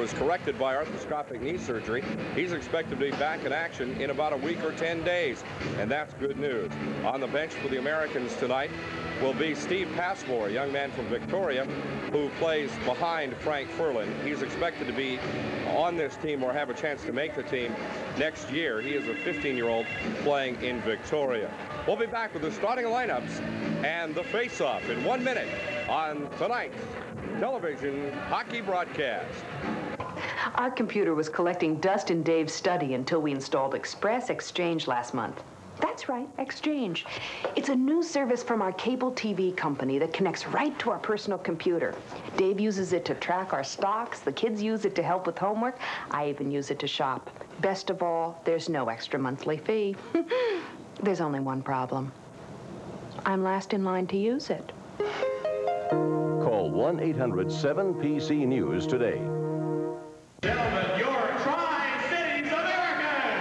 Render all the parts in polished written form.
was corrected by arthroscopic knee surgery. He's expected to be back in action in about a week or 10 days, and that's good news. On the bench for the Americans tonight will be Steve Passmore, a young man from Victoria who plays behind Frank Furlan. He's expected to be on this team or have a chance to make the team next year. He is a 15-year-old playing in Victoria. We'll be back with the starting lineups and the face-off in 1 minute on tonight's television hockey broadcast. Our computer was collecting dust in Dave's study until we installed Express Exchange last month. That's right, Exchange. It's a new service from our cable TV company that connects right to our personal computer. Dave uses it to track our stocks. The kids use it to help with homework. I even use it to shop. Best of all, there's no extra monthly fee. There's only one problem. I'm last in line to use it. Call 1-800-7PC-NEWS today. Gentlemen, your Tri-Cities Americans!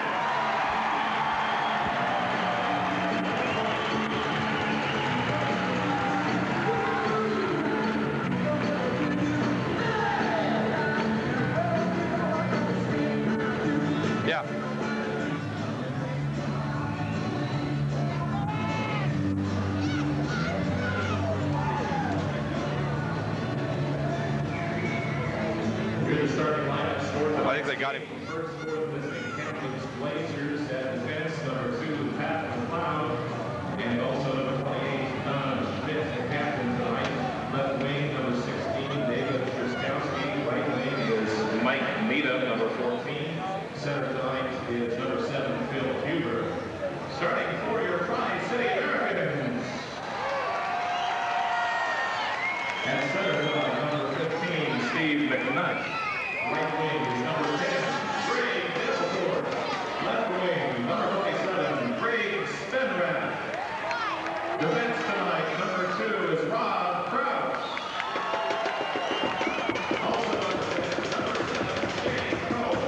Yeah. I think they got him. First for the visiting Kamloops Blazers at defense, number 2, Pat McLeod, and also number 28, Don Schmidt, the captain tonight. Left wing, number 16, David Truskowski. Right wing is Mike Mita, number 14. Center tonight is number 7, Phil Huber. Starting for your Tri-City Americans. And center tonight, number 15, Steve McNutt. Right wing is number 10, Greg Dillford. Left wing, number 27, Greg Stenrath. Defense tonight, number 2 is Rob Krause. Also number 7, James Cole.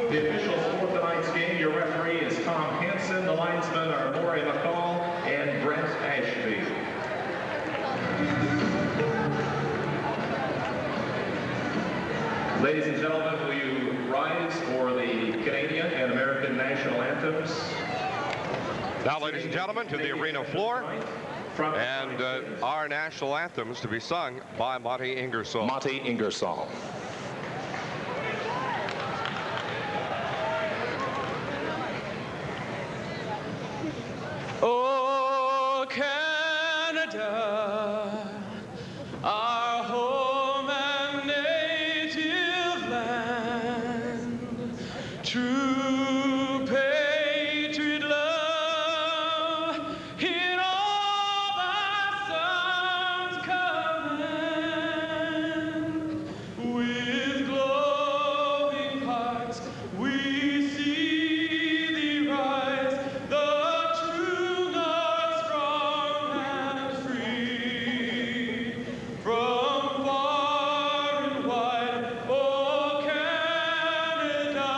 The officials for tonight's game, your referee is Tom Hansen. The linesmen are Maury McCall and Brent Ashby. Ladies and gentlemen, will you rise for the Canadian and American national anthems? Now, ladies and gentlemen, to the arena floor, and our national anthems to be sung by Monty Ingersoll. Monty Ingersoll. Oh, Canada, our home and native land, true patriot love in all thy sons command. With glowing hearts we see thee rise, the true North strong and free. From far and wide, oh Canada,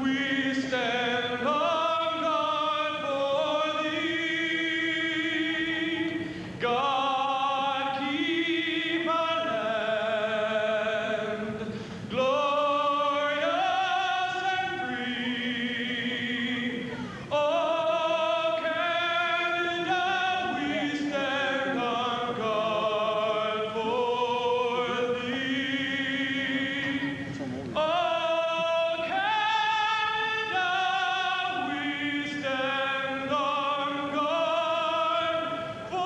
we stand on guard for thee. God keep our land glorious and free. Oh Canada, we stand on guard for thee. Oh Canada, we stand on guard for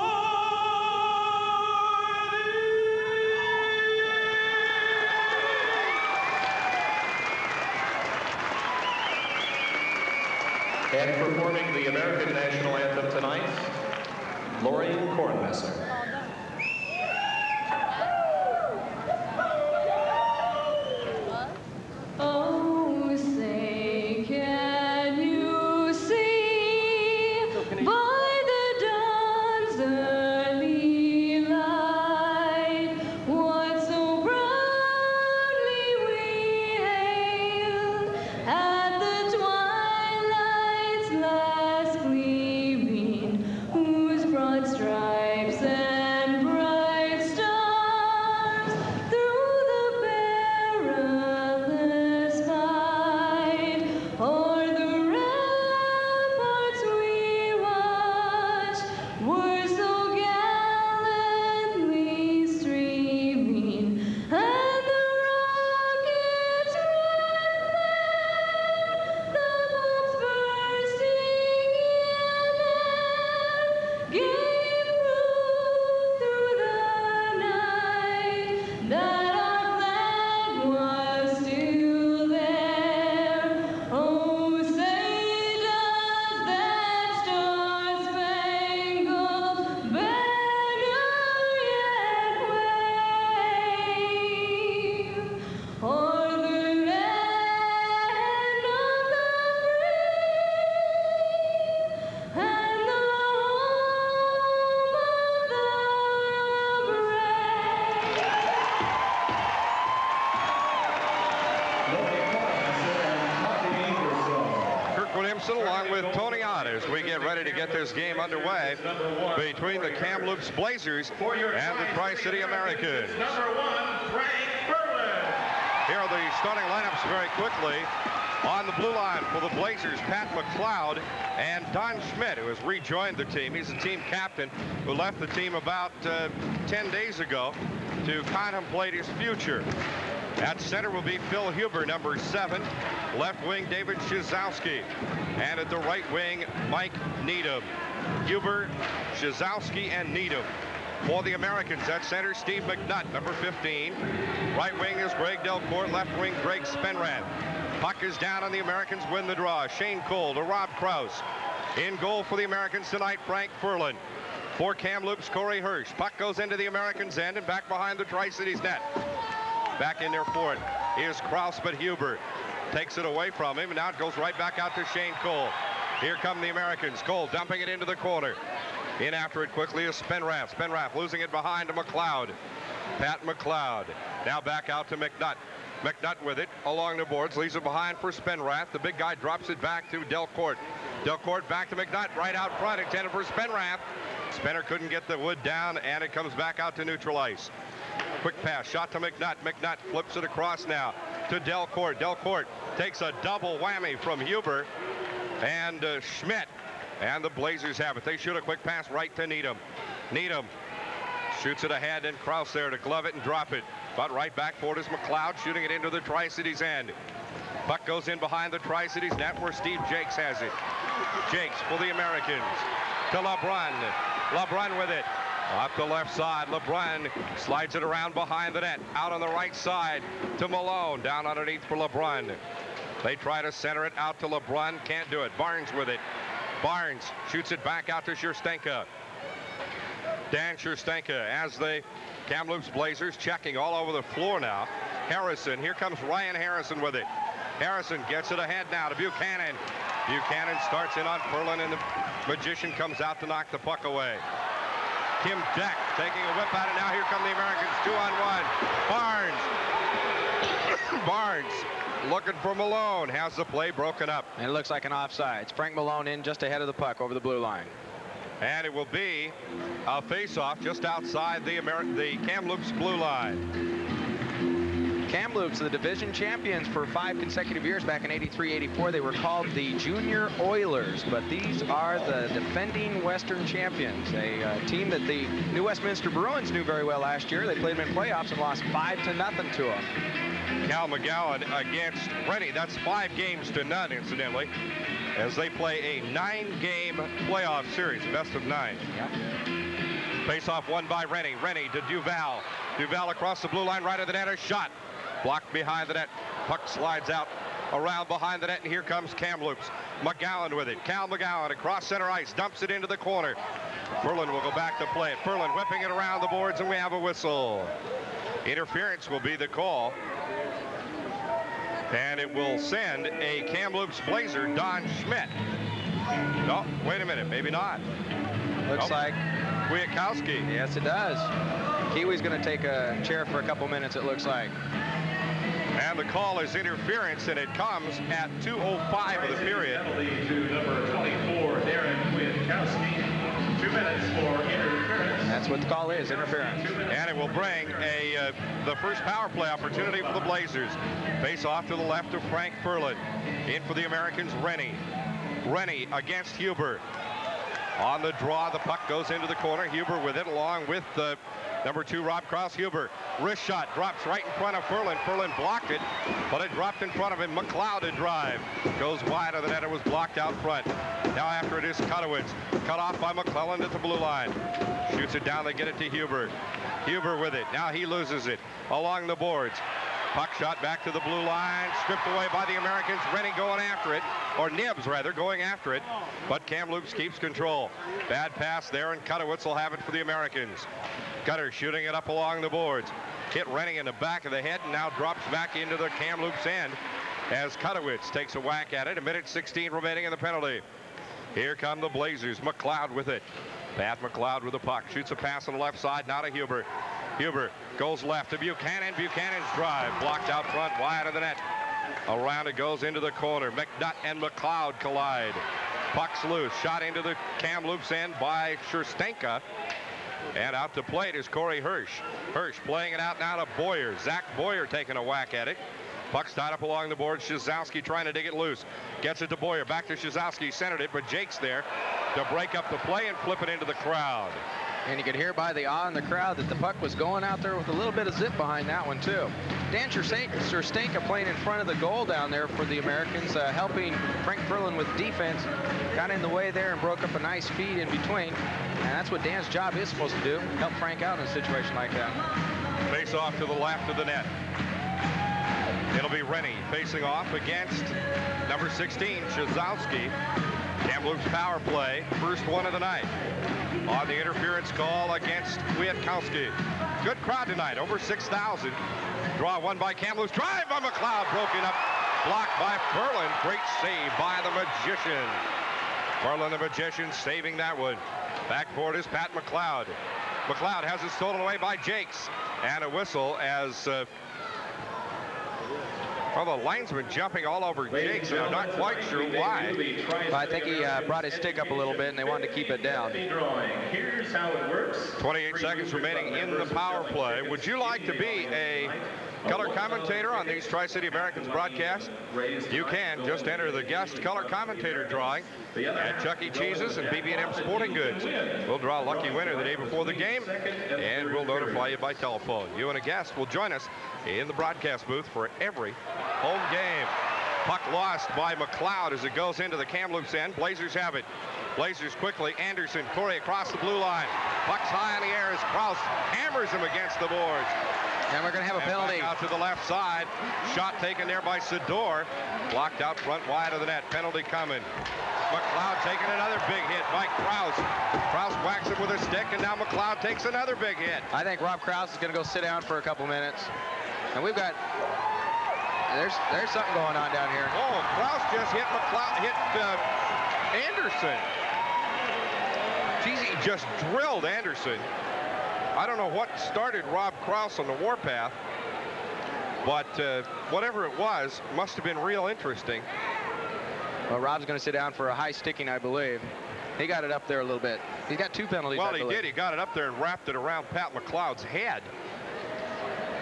And performing the American national anthem tonight, Lori Kornmesser. Oh, say, can you see by the dawn's early light what so proudly we hailed at the twilight's last gleaming, whose broad stripes and Harrison along with Tony Ott as we get ready to get this game underway between the Kamloops Blazers and the Tri-City Americans. Number 1, Frank Berlin. Here are the starting lineups very quickly. On the blue line for the Blazers, Pat McLeod and Don Schmidt, who has rejoined the team. He's the team captain who left the team about 10 days ago to contemplate his future. At center will be Phil Huber, number 7. Left wing, David Shizowski. And at the right wing, Mike Needham. Huber, Shizowski, and Needham. For the Americans, at center, Steve McNutt, number 15. Right wing is Greg Delcourt. Left wing, Greg Spenrath. Puck is down on the Americans, win the draw. Shane Cole to Rob Krause. In goal for the Americans tonight, Frank Furlan. For Kamloops, Corey Hirsch. Puck goes into the Americans' end and back behind the Tri-Cities net. Back in there for it is Krause, but Huber takes it away from him, and now it goes right back out to Shane Cole. Here come the Americans. Cole dumping it into the corner. In after it quickly is Spenrath. Spenrath losing it behind to McLeod. Pat McLeod. Now back out to McNutt. McNutt with it along the boards, leaves it behind for Spenrath. The big guy drops it back to Delcourt. Delcourt back to McNutt, right out front, intended for Spenrath. Spenner couldn't get the wood down, and it comes back out to neutral ice. Quick pass, shot to McNutt. McNutt flips it across now to Delcourt. Delcourt takes a double whammy from Huber and Schmidt, and the Blazers have it. They shoot a quick pass right to Needham. Needham shoots it ahead, and Krause there to glove it and drop it. But right back for it is McLeod, shooting it into the Tri-Cities end. Puck goes in behind the Tri-Cities net where Steve Jakes has it. Jakes for the Americans to LeBrun. LeBrun with it. Off the left side, LeBrun slides it around behind the net. Out on the right side to Malone. Down underneath for LeBrun. They try to center it out to LeBrun. Can't do it. Barnes with it. Barnes shoots it back out to Scherstenka. Dan Scherstenka as the Kamloops Blazers checking all over the floor now. Harrison, here comes Ryan Harrison with it. Harrison gets it ahead now to Buchanan. Buchanan starts in on Furlan, and the Magician comes out to knock the puck away. Tim Deck taking a whip at it. Now here come the Americans, 2-on-1. Barnes. Barnes looking for Malone. Has the play broken up. And it looks like an offside. It's Frank Malone in just ahead of the puck over the blue line. And it will be a face-off just outside the Kamloops blue line. Kamloops, the division champions for 5 consecutive years. Back in '83-'84, they were called the Junior Oilers, but these are the defending Western champions, a team that the New Westminster Bruins knew very well last year. They played them in playoffs and lost 5-0 to them. Cal McGowan against Rennie. That's 5 games to none, incidentally, as they play a 9-game playoff series, best of 9. Yeah. Face-off won by Rennie. Rennie to Duval. Duval across the blue line, right of the net, a shot. Blocked behind the net. Puck slides out around behind the net, and here comes Kamloops. McGowan with it. Cal McGowan across center ice, dumps it into the corner. Furlan will go back to play it. Furlan whipping it around the boards, and we have a whistle. Interference will be the call. And it will send a Kamloops Blazer, Don Schmidt. No, wait a minute, maybe not. Looks like Kwiatkowski. Yes, it does. Kiwi's going to take a chair for a couple minutes, it looks like. And the call is interference, and it comes at 2:05 of the period. Penalty to number 24, Darren Kwiatkowski. 2 minutes for interference. That's what the call is, interference. And it will bring the first power play opportunity for the Blazers. Face off to the left of Frank Furlan. In for the Americans, Rennie. Rennie against Huber. On the draw, the puck goes into the corner. Huber with it, along with the number 2, Rob Krause. Huber, wrist shot, drops right in front of Furlan. Furlan blocked it, but it dropped in front of him. McLeod to drive. Goes wide of the net. It was blocked out front. Now after it is Kutowitz. Cut off by McClellan at the blue line. Shoots it down. They get it to Huber. Huber with it. Now he loses it along the boards. Puck shot back to the blue line, stripped away by the Americans. Rennie going after it, or Nibbs rather, going after it, but Kamloops keeps control. Bad pass there, and Kutowitz will have it for the Americans. Cutter shooting it up along the boards. Hit Rennie in the back of the head, and now drops back into the Kamloops end as Kutowitz takes a whack at it. 1:16 remaining in the penalty. Here come the Blazers. McLeod with it. Pat McLeod with the puck. Shoots a pass on the left side, now to Huber. Huber goes left to Buchanan. Buchanan's drive blocked out front, wide of the net. Around it goes into the corner. McNutt and McLeod collide. Puck's loose. Shot into the Kamloops end by Sherstenka. And out to plate is Corey Hirsch. Hirsch playing it out now to Boyer. Zach Boyer taking a whack at it. Puck's tied up along the board. Shazowski trying to dig it loose. Gets it to Boyer. Back to Shazowski. Centered it, but Jake's there to break up the play and flip it into the crowd. And you could hear by the awe in the crowd that the puck was going out there with a little bit of zip behind that one, too. Dan Sherstenka playing in front of the goal down there for the Americans, helping Frank Ferlin with defense. Got in the way there and broke up a nice feed in between. And that's what Dan's job is supposed to do, help Frank out in a situation like that. Face off to the left of the net. It'll be Rennie facing off against number 16, Shazowski. Kamloops power play, first one of the night. On the interference call against Kwiatkowski. Good crowd tonight, over 6,000. Draw one by Kamloops. Drive by McLeod, broken up. Blocked by Ferlin. Great save by the Magician. Ferlin, the Magician, saving that one. Back for it is Pat McLeod. McLeod has it stolen away by Jakes. And a whistle as well, the linesman jumping all over Jakes, and I'm not quite sure why. Well, I think he brought his stick up a little bit, and they wanted to keep it down. Here's how it works. 28 seconds remaining in the power play. Would you like to be a color commentator on these Tri-City Americans broadcasts? You can. Just enter the guest color commentator drawing at Chuck E. Cheese's and BB&M Sporting Goods. We'll draw a lucky winner the day before the game, and we'll notify you by telephone. You and a guest will join us in the broadcast booth for every home game. Puck lost by McLeod as it goes into the Kamloops end. Blazers have it. Blazers quickly. Anderson, Corey across the blue line. Puck's high in the air as Krause hammers him against the boards. And we're going to have a penalty. Out to the left side. Shot taken there by Sador. Blocked out front wide of the net. Penalty coming. McLeod taking another big hit by Krause. Krause whacks him with a stick, and now McLeod takes another big hit. I think Rob Krause is going to go sit down for a couple minutes. And we've got, there's something going on down here. Oh, Krause just hit Anderson. Geez, he just drilled Anderson. I don't know what started Rob Krause on the warpath, but whatever it was, must have been real interesting. Well, Rob's going to sit down for a high sticking, I believe. He got it up there a little bit. He's got two penalties. Well, he did. He got it up there and wrapped it around Pat McLeod's head.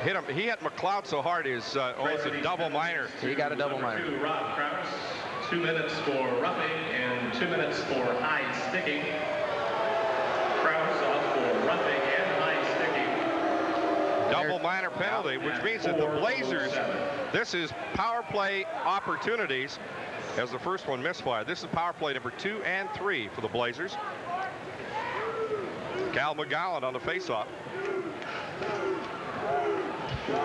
Hit him. He hit McLeod so hard it's a double minor. He got a double minor. Rob Krause, 2 minutes for roughing and 2 minutes for high sticking. Krause off for roughing and high sticking. Double minor penalty, which means that the Blazers, this is power play opportunities as the first one misfired. This is power play number 2 and 3 for the Blazers. Cal McGowan on the faceoff.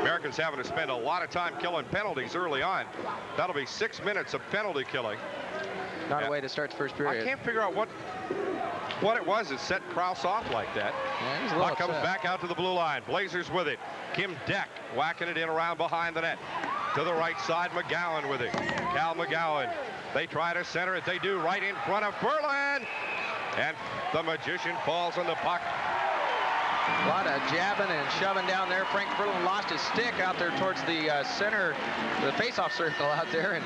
Americans having to spend a lot of time killing penalties early on. That'll be 6 minutes of penalty killing. Not a way to start the first period. I can't figure out what it was that set Krause off like that. Yeah, Puck comes back out to the blue line. Blazers with it. Kim Deck whacking it in around behind the net. To the right side, McGowan with it. Cal McGowan. They try to center it. They do right in front of Ferlin. And the Magician falls on the puck. A lot of jabbing and shoving down there. Frank Ferlin lost his stick out there towards the center, the face-off circle out there. And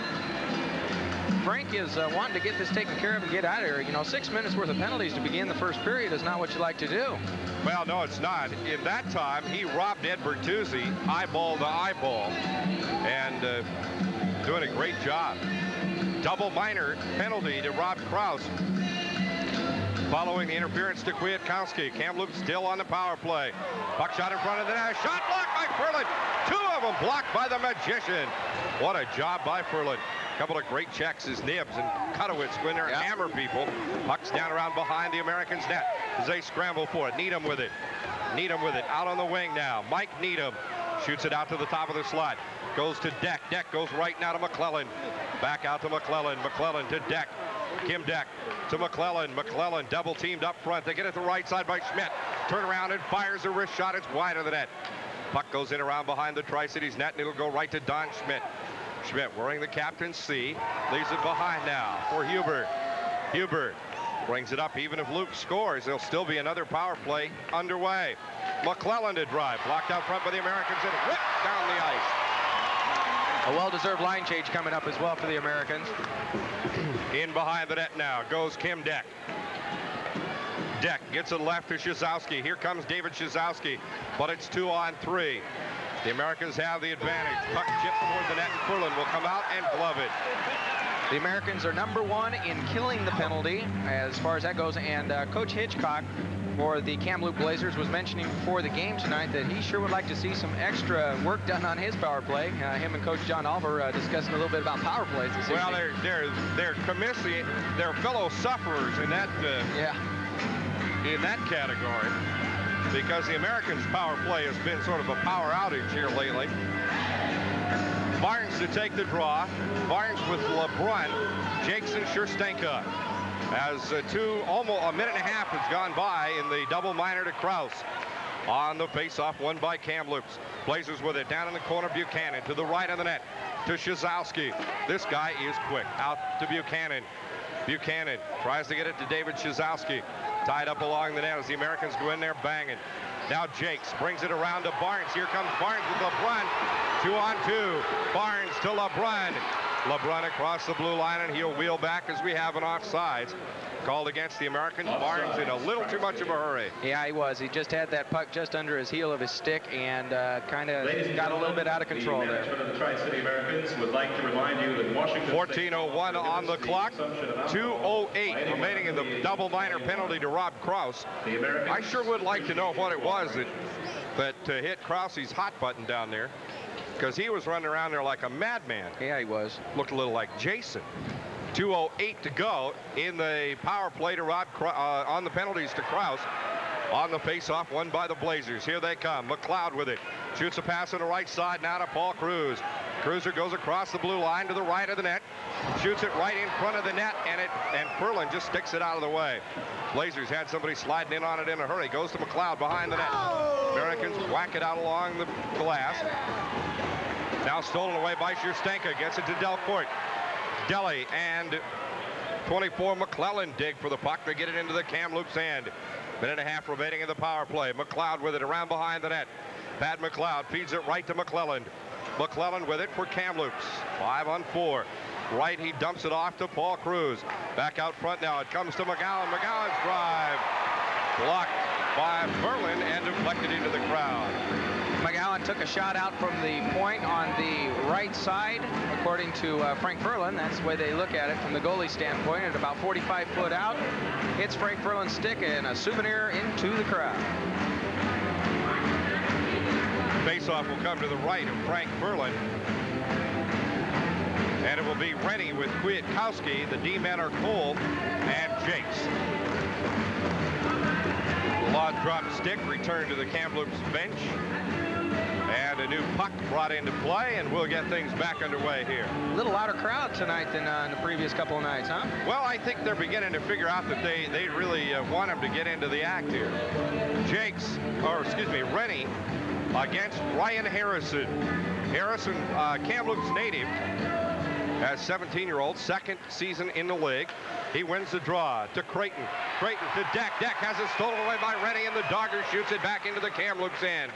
Frank is wanting to get this taken care of and get out of here. You know, 6 minutes worth of penalties to begin the first period is not what you like to do. Well, no, it's not. In that time, he robbed Ed Bertuzzi eyeball to eyeball, and doing a great job. Double minor penalty to Rob Krause. Following the interference to Kwiatkowski. Kamloops still on the power play. Puck shot in front of the net. Shot blocked by Ferlin. 2 of them blocked by the Magician. What a job by Ferlin. A couple of great checks as Nibs and Kutowitz go in there and hammer people. Puck's down around behind the Americans' net as they scramble for it. Needham with it. Needham with it. Out on the wing now. Mike Needham shoots it out to the top of the slot. Goes to Deck. Deck goes right now to McClellan. Back out to McClellan. McClellan to Deck. Kim Deck to McClellan. McClellan double teamed up front. They get it to the right side by Schmidt. Turn around and fires a wrist shot. It's wide of the net. Puck goes in around behind the Tri-Cities net, and it'll go right to Don Schmidt. Schmidt wearing the captain's C. Leaves it behind now for Hubert. Hubert brings it up. Even if Luke scores, there'll still be another power play underway. McClellan to drive. Blocked out front by the Americans and whipped down the ice. A well-deserved line change coming up as well for the Americans. In behind the net now goes Kim Deck. Deck gets it left to Shazowski. Here comes David Shazowski, but it's 2-on-3. The Americans have the advantage. Puck chipped toward the net, and Furlan will come out and glove it. The Americans are #1 in killing the penalty as far as that goes, and Coach Hitchcock for the Kamloops Blazers was mentioning before the game tonight that he sure would like to see some extra work done on his power play. Him and Coach John Oliver discussing a little bit about power plays. Well, they're commissioning their fellow sufferers in that in that category, because the Americans' power play has been sort of a power outage here lately. Barnes to take the draw. Barnes with LeBrun, Jakes and Sherstenka. As almost a minute and a half has gone by in the double minor to Krause. On the face-off, won by Kamloops. Blazers with it down in the corner. Buchanan to the right of the net to Shazowski. This guy is quick. Out to Buchanan. Buchanan tries to get it to David Shazowski. Tied up along the net as the Americans go in there banging. Now Jakes brings it around to Barnes. Here comes Barnes with LeBrun. 2-on-2. Barnes to LeBrun. LeBrun across the blue line, and he'll wheel back as we have an offsides called against the Americans. Barnes in a little too much of a hurry. Yeah, he was. He just had that puck just under his heel of his stick and kind of got a little bit out of control there. The management of the Tri-City Americans would like to remind you that Washington 14:01 on the clock. 2:08 remaining in the double minor penalty to Rob Krause. I sure would like to know what it was that hit Krause's hot button down there, because he was running around there like a madman. Yeah, he was. Looked a little like Jason. 2:08 to go in the power play to Rob on the penalties to Krause. On the face-off, won by the Blazers. Here they come. McLeod with it. Shoots a pass on the right side now to Paul Cruz. Cruiser goes across the blue line to the right of the net. Shoots it right in front of the net, and Furlan just sticks it out of the way. Blazers had somebody sliding in on it in a hurry. Goes to McLeod behind the net. Americans whack it out along the glass. Now stolen away by Sherstenka. Gets it to Delcourt. Delhi and 24 McClellan dig for the puck. They get it into the Kamloops end. Minute and a half remaining in the power play. McLeod with it around behind the net. Pat McLeod feeds it right to McClellan. McClellan with it for Kamloops. 5-on-4. Right, he dumps it off to Paul Cruz. Back out front now. It comes to McGowan. McGowan's drive. Blocked by Furlan and deflected into the crowd. McGowan took a shot out from the point on the right side, according to Frank Furlan. That's the way they look at it from the goalie standpoint. At about 45 foot out, hits Frank Furlan's stick and a souvenir into the crowd. Faceoff will come to the right of Frank Furlan. And it will be Rennie with Kwiatkowski. The D-men are Cole and Jakes. Law drop stick returned to the Kamloops bench. And a new puck brought into play, and we'll get things back underway here. A little louder crowd tonight than in the previous couple of nights, huh? Well, I think they're beginning to figure out that they really want him to get into the act here. Rennie against Ryan Harrison. Harrison, Kamloops native, as 17-year-old, second season in the league. He wins the draw to Creighton. Creighton to Deck. Deck has it stolen away by Rennie, and the Dogger shoots it back into the Kamloops end.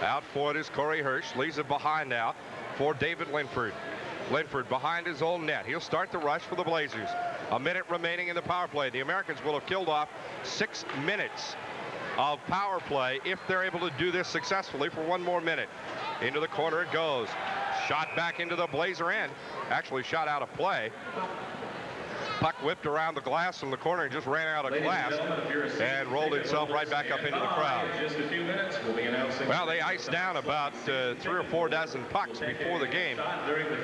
Out for it is Corey Hirsch. Leaves it behind now for David Linford. Linford behind his own net. He'll start the rush for the Blazers. A minute remaining in the power play. The Americans will have killed off 6 minutes of power play if they're able to do this successfully for one more minute. Into the corner it goes. Shot back into the Blazer end. Actually shot out of play. Puck whipped around the glass from the corner and just ran out of glass and rolled itself right back up into the crowd. Just a few minutes, we'll be announcing. Well, they iced down about 3 or 4 dozen pucks before the game.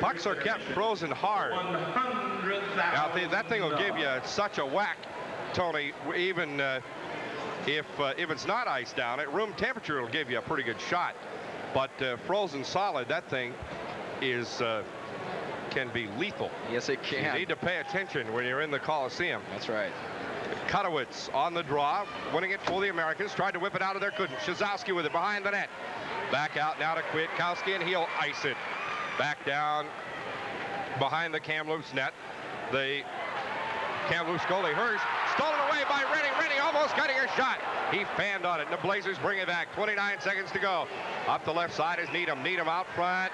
Pucks are kept frozen hard. Now, that thing will give you such a whack, Tony, even if it's not iced down. At room temperature, it'll give you a pretty good shot. But frozen solid, that thing is... can be lethal. Yes, it can. You need to pay attention when you're in the Coliseum. That's right. Kutowitz on the draw, winning it for the Americans. Tried to whip it out of there, couldn't. Shazowski with it behind the net. Back out now to Kwiatkowski, and he'll ice it. Back down behind the Kamloops net. The Kamloops goalie Hirsch, stolen away by Rennie. Rennie almost getting a shot. He fanned on it, and the Blazers bring it back. 29 seconds to go. Up the left side is Needham. Needham out front.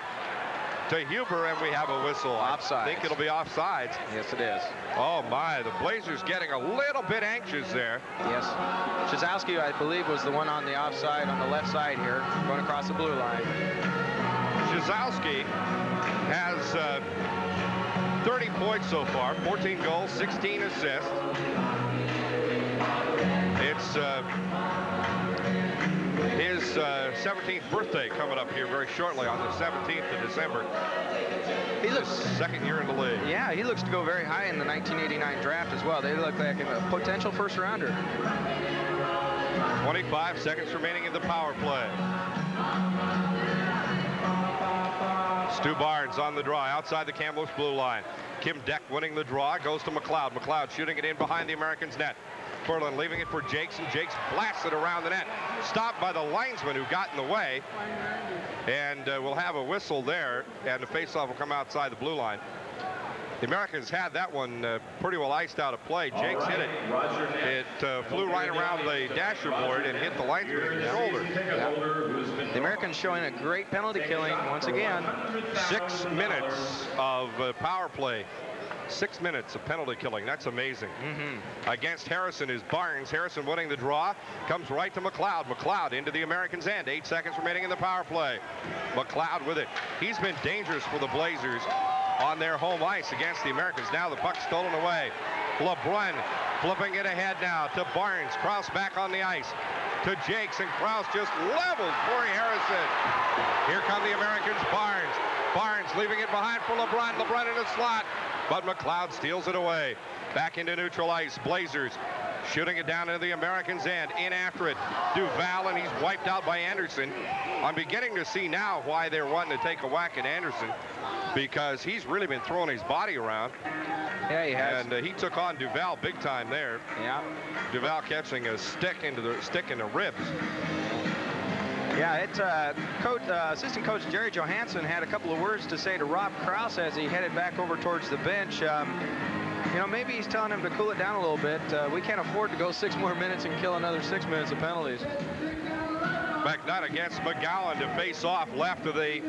to Huber, and we have a whistle. Offsides. I think it'll be offsides. Yes, it is. Oh, my. The Blazers getting a little bit anxious there. Yes. Shazowski, I believe, was the one on the offside on the left side here, going across the blue line. Shazowski has 30 points so far, 14 goals, 16 assists. It's his 17th birthday coming up here very shortly on the 17th of December. He looks second year in the league. Yeah, he looks to go very high in the 1989 draft as well. They look like a potential first rounder. 25 seconds remaining in the power play. Stu Barnes on the draw outside the Kamloops blue line. Kim Deck winning the draw, goes to McLeod. McLeod shooting it in behind the Americans' net. Furlan leaving it for Jakes, and Jakes blasts it around the net. Stopped by the linesman who got in the way. And we'll have a whistle there, and the faceoff will come outside the blue line. The Americans had that one pretty well iced out of play. Jakes hit it. It flew right around the dasher board and hit the linesman in the shoulder. Yeah. The Americans showing a great penalty killing once again. 6 minutes of power play. 6 minutes of penalty killing. That's amazing. Against Harrison is Barnes. Harrison winning the draw. Comes right to McLeod. McLeod into the Americans' end. 8 seconds remaining in the power play. McLeod with it. He's been dangerous for the Blazers on their home ice against the Americans. Now the puck stolen away. LeBrun flipping it ahead now to Barnes. Krause back on the ice to Jakes, and Krause just levels Corey Harrison. Here come the Americans. Barnes leaving it behind for LeBrun. LeBrun in the slot, but McLeod steals it away. Back into neutral ice. Blazers shooting it down into the Americans' end. In after it, Duval, and he's wiped out by Anderson. I'm beginning to see now why they're wanting to take a whack at Anderson, because he's really been throwing his body around. Yeah, he has. And he took on Duval big time there. Yeah. Duval catching a stick in the ribs. Yeah, it's assistant coach Jerry Johansson had a couple of words to say to Rob Krause as he headed back over towards the bench. You know, maybe he's telling him to cool it down a little bit. We can't afford to go 6 more minutes and kill another 6 minutes of penalties. McNutt against McGowan to face off left of the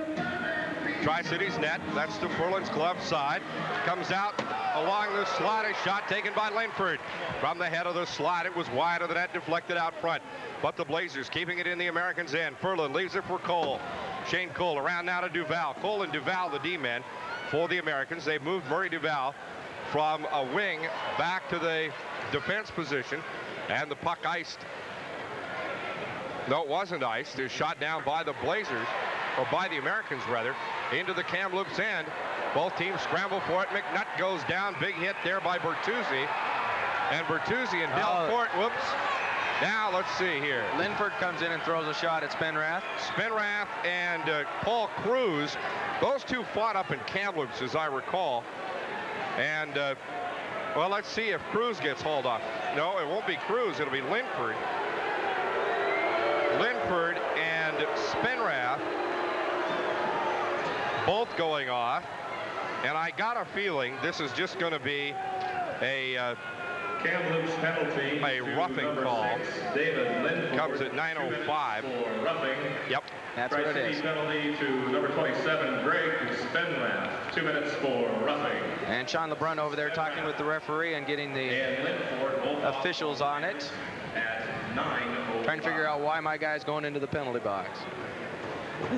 Tri-Cities net. That's to Furlan's glove side. Comes out along the slot. A shot taken by Linford. From the head of the slot, it was wide of the net, deflected out front. But the Blazers keeping it in the Americans' end. Furlan leaves it for Cole. Shane Cole around now to Duval. Cole and Duval, the D-men for the Americans. They've moved Murray Duval from a wing back to the defense position. And the puck iced. No, it wasn't iced. It was shot down by the Blazers, or by the Americans rather, into the Kamloops end. Both teams scramble for it. McNutt goes down. Big hit there by Bertuzzi. And Bertuzzi and Delcourt, whoops. Now let's see here. Linford comes in and throws a shot at Spenrath. Spenrath and Paul Cruz. Those two fought up in Kamloops, as I recall. And, well, let's see if Cruz gets hauled off. No, it won't be Cruz. It'll be Linford. Linford and Spenrath both going off. And I got a feeling this is just going to be a Kamloops penalty. A roughing call. David Linford comes at 9:05. For roughing. Yep. That's what it is. Penalty to number 27, Greg Spenrath. 2 minutes for roughing. And Sean LeBrun over there talking with the referee and getting the officials on it. At 9:05. Trying to figure out why my guy's going into the penalty box.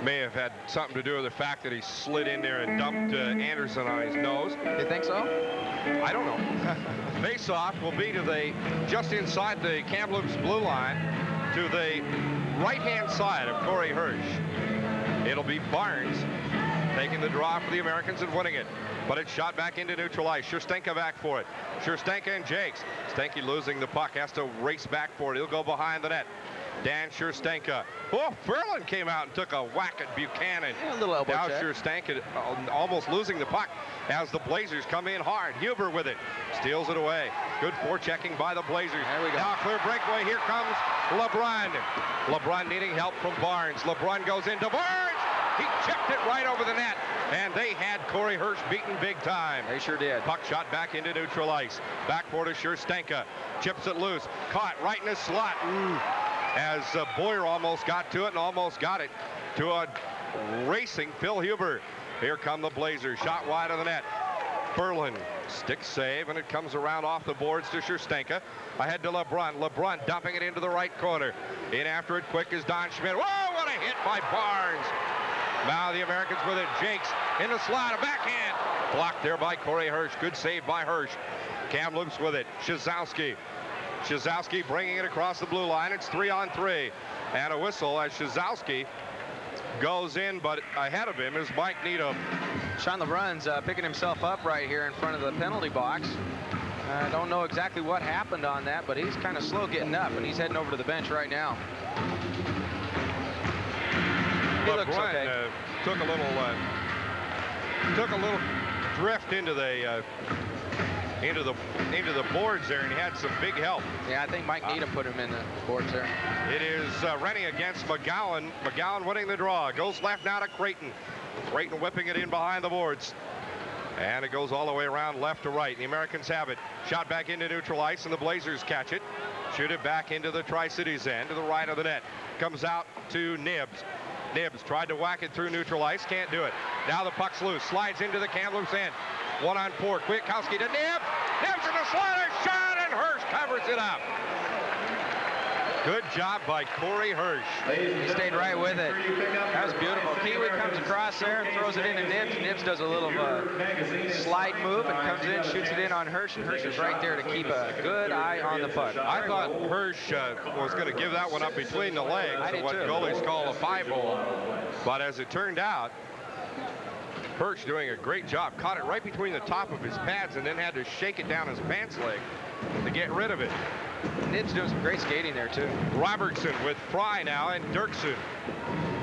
May have had something to do with the fact that he slid in there and dumped Anderson on his nose. You think so? I don't know. Face-off will be to the just inside the Kamloops blue line to the right-hand side of Corey Hirsch. It'll be Barnes taking the draw for the Americans and winning it. But it's shot back into neutral ice. Scherstenka back for it. Scherstenka and Jakes. Stanky losing the puck, has to race back for it. He'll go behind the net. Dan Scherstenka. Oh, Furlan came out and took a whack at Buchanan. Yeah, a little elbow now check. Scherstenka almost losing the puck as the Blazers come in hard. Huber with it. Steals it away. Good forechecking by the Blazers. There we go. Now clear breakaway. Here comes LeBrun. LeBrun needing help from Barnes. LeBrun goes into Barnes. He chipped it right over the net. And they had Corey Hirsch beaten big time. They sure did. Puck shot back into neutral ice. Back for to Scherstenka. Chips it loose. Caught right in the slot. Ooh. As Boyer almost got to it and almost got it to a racing Phil Huber. Here come the Blazers. Shot wide of the net. Berlin, stick save, and it comes around off the boards to Scherstenka. Ahead to LeBrun. LeBrun dumping it into the right corner. In after it quick is Don Schmidt. Whoa, what a hit by Barnes. Now the Americans with it. Jakes in the slot, a backhand. Blocked there by Corey Hirsch. Good save by Hirsch. Kamloops with it. Szaszowski. Szaszowski bringing it across the blue line. It's 3-on-3. And a whistle as Szaszowski goes in, but ahead of him is Mike Needham. Sean LeBrun's picking himself up right here in front of the penalty box. I don't know exactly what happened on that, but he's kind of slow getting up, and he's heading over to the bench right now. He looks okay. Took a little drift into the boards there, and he had some big help. Yeah, I think Mike Needham put him in the boards there. It is Rennie against McGowan. McGowan winning the draw. Goes left now to Creighton. Creighton whipping it in behind the boards. And it goes all the way around left to right. The Americans have it. Shot back into neutral ice, and the Blazers catch it. Shoot it back into the Tri-Cities end to the right of the net. Comes out to Nibbs. Nibbs tried to whack it through neutral ice. Can't do it. Now the puck's loose. Slides into the Kamloops end. 1-on-4. Kwiatkowski to Nibbs. Nibbs in the slaughter. Shot, and Hirsch covers it up. Good job by Corey Hirsch. He stayed right with it. That was beautiful. Kiwi comes across there and throws it into Nibbs. Nibbs does a little slide move and comes in, shoots it in on Hirsch, and Hirsch is right there to keep a good eye on the puck. I thought Hirsch was going to give that one up between the legs, what goalies call a 5-hole. But as it turned out, Hirsch doing a great job. Caught it right between the top of his pads and then had to shake it down his pants leg to get rid of it. Nibbs doing some great skating there, too. Robertson with Fry now and Dirksen.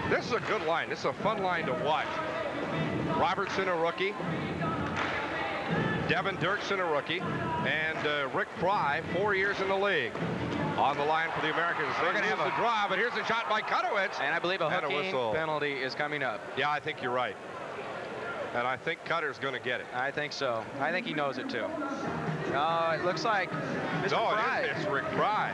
This is a good line. This is a fun line to watch. Robertson, a rookie. Devin Dirksen, a rookie. And Rick Fry, 4 years in the league. On the line for the Americans. They're going to have the draw, but here's a shot by Kutowicz. And I believe a hooking penalty is coming up. Yeah, I think you're right. And I think Cutter's going to get it. I think so. I think he knows it, too. It looks like Mr. Fry. It's Rick Fry.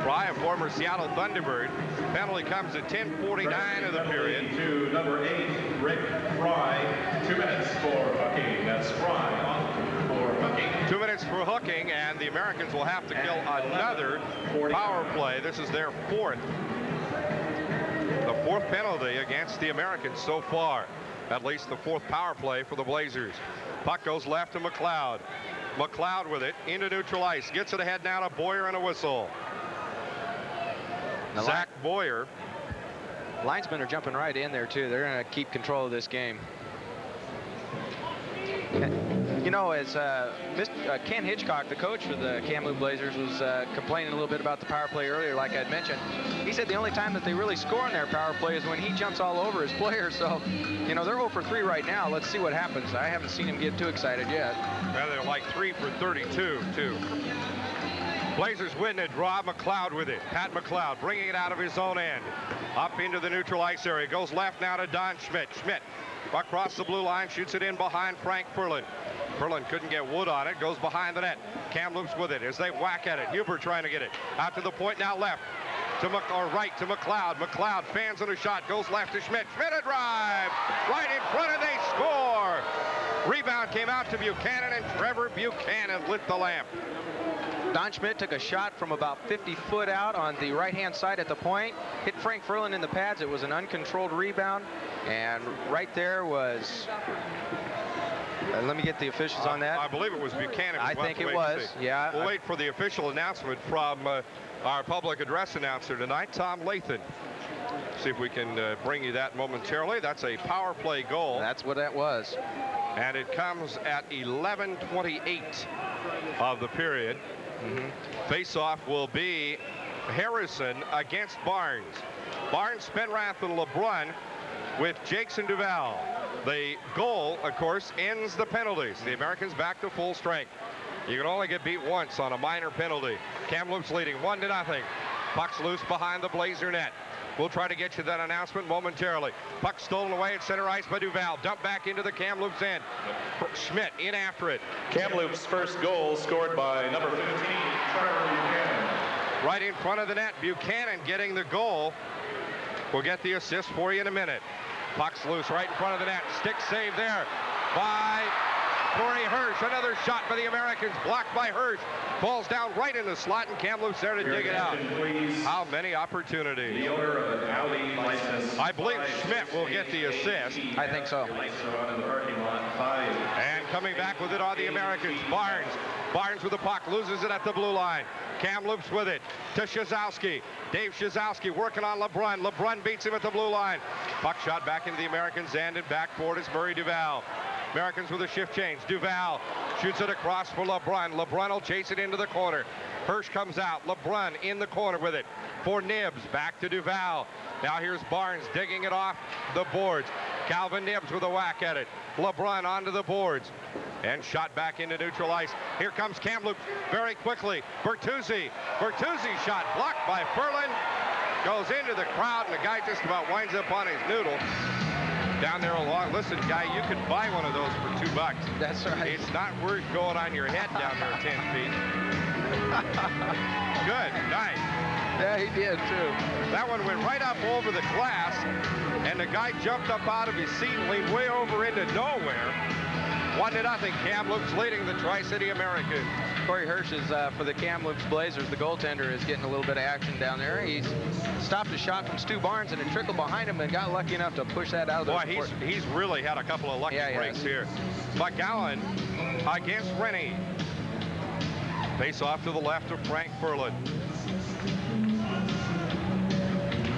Fry, a former Seattle Thunderbird. Penalty comes at 10:49 of the period. To number 8, Rick Fry. 2 minutes for hooking. That's Fry on for hooking. 2 minutes for hooking, and the Americans will have to kill another power play. This is their fourth. The fourth penalty against the Americans so far. At least the fourth power play for the Blazers. Puck goes left to McLeod. McLeod with it into neutral ice. Gets it ahead now to Boyer and a whistle. Zach Boyer. Linesmen are jumping right in there, too. They're going to keep control of this game. You know, as Ken Hitchcock, the coach for the Kamloops Blazers, was complaining a little bit about the power play earlier, like I'd mentioned. He said the only time that they really score in their power play is when he jumps all over his players. So, you know, they're 0 for 3 right now. Let's see what happens. I haven't seen him get too excited yet. Well, they're like 3 for 32, too. Blazers win it. Draw McLeod with it. Pat McLeod bringing it out of his own end. Up into the neutral ice area. Goes left now to Don Schmidt. Schmidt across the blue line. Shoots it in behind Frank Perlin. Perlin couldn't get wood on it. Goes behind the net. Kamloops with it as they whack at it. Huber trying to get it. Out to the point now left. Right to McLeod. McLeod fans on a shot. Goes left to Schmidt. Schmidt a drive. Right in front and they score. Rebound came out to Buchanan, and Trevor Buchanan lit the lamp. Don Schmidt took a shot from about 50 foot out on the right-hand side at the point. Hit Frank Ferlin in the pads. It was an uncontrolled rebound. And right there was... let me get the officials on that. I believe it was Buchanan. I think it was. Yeah. We'll wait for the official announcement from our public address announcer tonight, Tom Lathan. See if we can bring you that momentarily. That's a power play goal. That's what that was. And it comes at 11:28 of the period. Face-off will be Harrison against Barnes. Barnes, Spenrath, and LeBrun with Jakes and Duval. The goal, of course, ends the penalties. The Americans back to full strength. You can only get beat once on a minor penalty. Kamloops leading 1-0. Puck's loose behind the Blazer net. We'll try to get you that announcement momentarily. Puck stolen away at center ice by Duval. Dump back into the Kamloops end. Schmidt in after it. Kamloops' first goal scored by number 15, Trevor Buchanan. Right in front of the net. Buchanan getting the goal. We'll get the assist for you in a minute. Puck's loose right in front of the net. Stick save there by Corey Hirsch. Another shot by the Americans, blocked by Hirsch. Falls down right in the slot, and Kamloops there to dig it out. How many opportunities? The owner of an Audi license. I believe Schmidt will get the assist. I think so. Lights are on in the parking lot. 5. And coming back with it are the Americans. Barnes. Barnes with the puck, loses it at the blue line. Kamloops with it to Shazowski. Dave Shazowski working on LeBrun. LeBrun beats him at the blue line. Puck shot back into the Americans' end, and back forward is Murray Duval. Americans with a shift change. Duval shoots it across for LeBrun. LeBrun will chase it into the corner. Hirsch comes out. LeBrun in the corner with it for Nibbs. Back to Duval. Now here's Barnes digging it off the boards. Calvin Nibbs with a whack at it. LeBrun onto the boards and shot back into neutral ice. Here comes Kamloops very quickly. Bertuzzi. Bertuzzi shot blocked by Furlan. Goes into the crowd, and the guy just about winds up on his noodle. Down there along. Listen, guy, you could buy one of those for $2. That's right. It's not worth going on your head down there 10 feet. Good night. Yeah, he did too. That one went right up over the glass, and the guy jumped up out of his seat and leaned way over into nowhere. 1-0, Kamloops leading the Tri-City Americans. Corey Hirsch is for the Kamloops Blazers. The goaltender is getting a little bit of action down there. He's stopped a shot from Stu Barnes, and it trickled behind him and got lucky enough to push that out of the Boy, he's really had a couple of lucky breaks here. McGowan against Rennie. Face off to the left of Frank Furlan.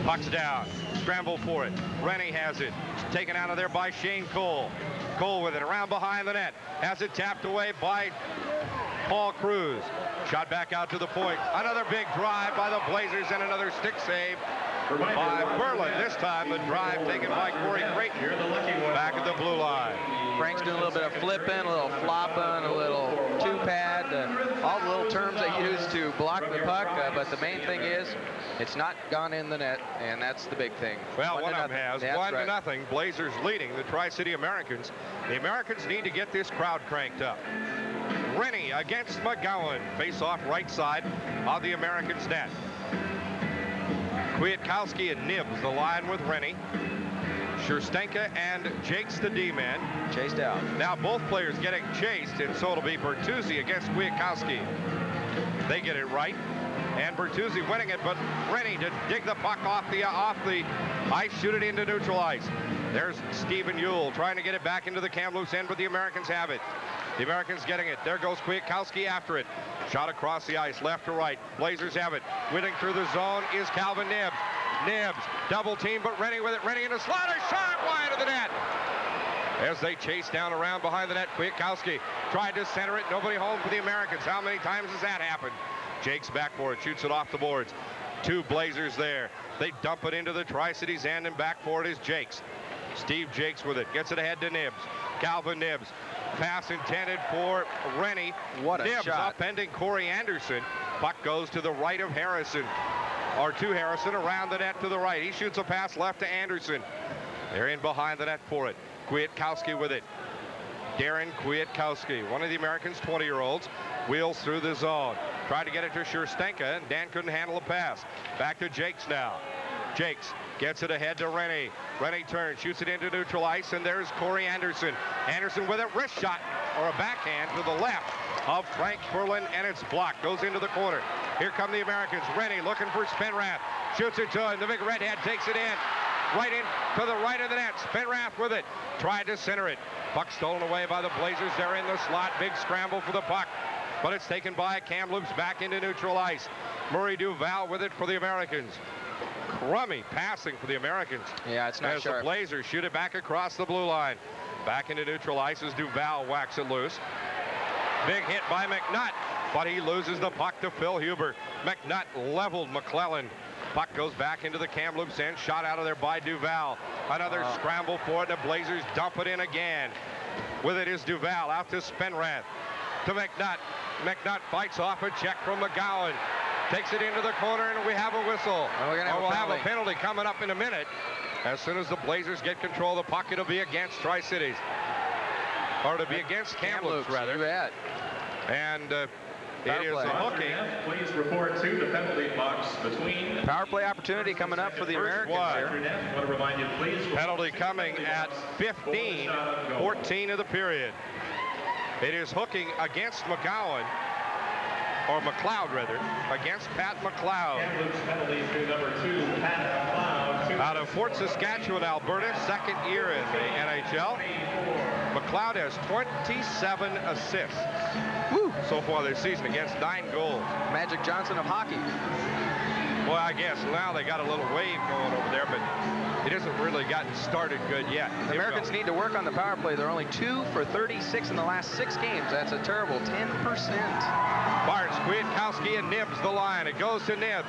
Puck's down. Scramble for it. Rennie has it. It's taken out of there by Shane Cole. Cole with it around behind the net. Has it tapped away by Paul Cruz. Shot back out to the point. Another big drive by the Blazers, and another stick save by Furlan. This time the drive taken by Corey Creighton back at the blue line. Frank's doing a little bit of flipping, a little flopping, a little two-pad, all the little terms they use to block the puck, but the main thing is it's not gone in the net, and that's the big thing. Well, one of them has. That's 1-0. Blazers leading the Tri-City Americans. The Americans need to get this crowd cranked up. Rennie against McGowan. Face off right side of the Americans' net. Kwiatkowski and Nibbs the line with Rennie. Scherstenka and Jakes the D-man. Chased out. Now both players getting chased, and so it'll be Bertuzzi against Kwiatkowski. They get it right. And Bertuzzi winning it, but Rennie to dig the puck off the ice, shoot it into neutral ice. There's Stephen Ewell trying to get it back into the Kamloops end, but the Americans have it. The Americans getting it. There goes Kwiatkowski after it. Shot across the ice, left to right. Blazers have it. Winning through the zone is Calvin Nibbs. Nibbs, double team, but Rennie with it. Rennie in a slider, shot wide of the net. As they chase down around behind the net, Kwiatkowski tried to center it. Nobody home for the Americans. How many times has that happened? Jake's back for it, shoots it off the boards. Two Blazers there. They dump it into the Tri-Cities end, and back for it is Jakes. Steve Jakes with it, gets it ahead to Nibbs. Calvin Nibbs. Pass intended for Rennie. What a Nibbs shot. upending Corey Anderson. Puck goes to the right of Harrison. Or to Harrison, around the net to the right. He shoots a pass left to Anderson. They're in behind the net for it. Kwiatkowski with it. Darren Kwiatkowski, one of the Americans' 20-year-olds, wheels through the zone. Tried to get it to Scherstenka, and Dan couldn't handle the pass. Back to Jakes now. Jakes gets it ahead to Rennie. Rennie turns, shoots it into neutral ice, and there's Corey Anderson. Anderson with a wrist shot, or a backhand to the left of Frank Furlan, and it's blocked. Goes into the corner. Here come the Americans. Rennie looking for Spinrath. Shoots it to him. The big redhead takes it in. Right in to the right of the net. Spinrath with it. Tried to center it. Puck stolen away by the Blazers. They're in the slot. Big scramble for the puck. But it's taken by Kamloops back into neutral ice. Murray Duval with it for the Americans. Crummy passing for the Americans. Yeah, it's not as sharp. the Blazers shoot it back across the blue line. Back into neutral ice as Duval whacks it loose. Big hit by McNutt, but he loses the puck to Phil Huber. McNutt leveled McClellan. Puck goes back into the Kamloops end, shot out of there by Duval. Another scramble for it, and the Blazers dump it in again. With it is Duval out to Spenrath. To McNutt. McNutt fights off a check from McGowan. Takes it into the corner, and we have a whistle. We'll have a penalty coming up in a minute. As soon as the Blazers get control of the puck, it'll be against Tri-Cities. Or to be against Kamloops, rather. You bet. And It is a hooking. Please report to the penalty box between. Power play opportunity coming up for the Americans here. I want to remind you, please. Penalty coming at 15-14 of the period. It is hooking against McGowan, or McLeod rather, against Pat McLeod. Kamloops penalty to number 2, Pat McLeod. Out of Fort Saskatchewan, Alberta, second year in the NHL. McLeod has 27 assists so far this season against 9 goals. Magic Johnson of hockey. Well, I guess now they got a little wave going over there, but it hasn't really gotten started good yet. The Americans need to work on the power play. They're only 2 for 36 in the last 6 games. That's a terrible 10%. Barnes, Kwiatkowski, and Nibs the line. It goes to Nibs.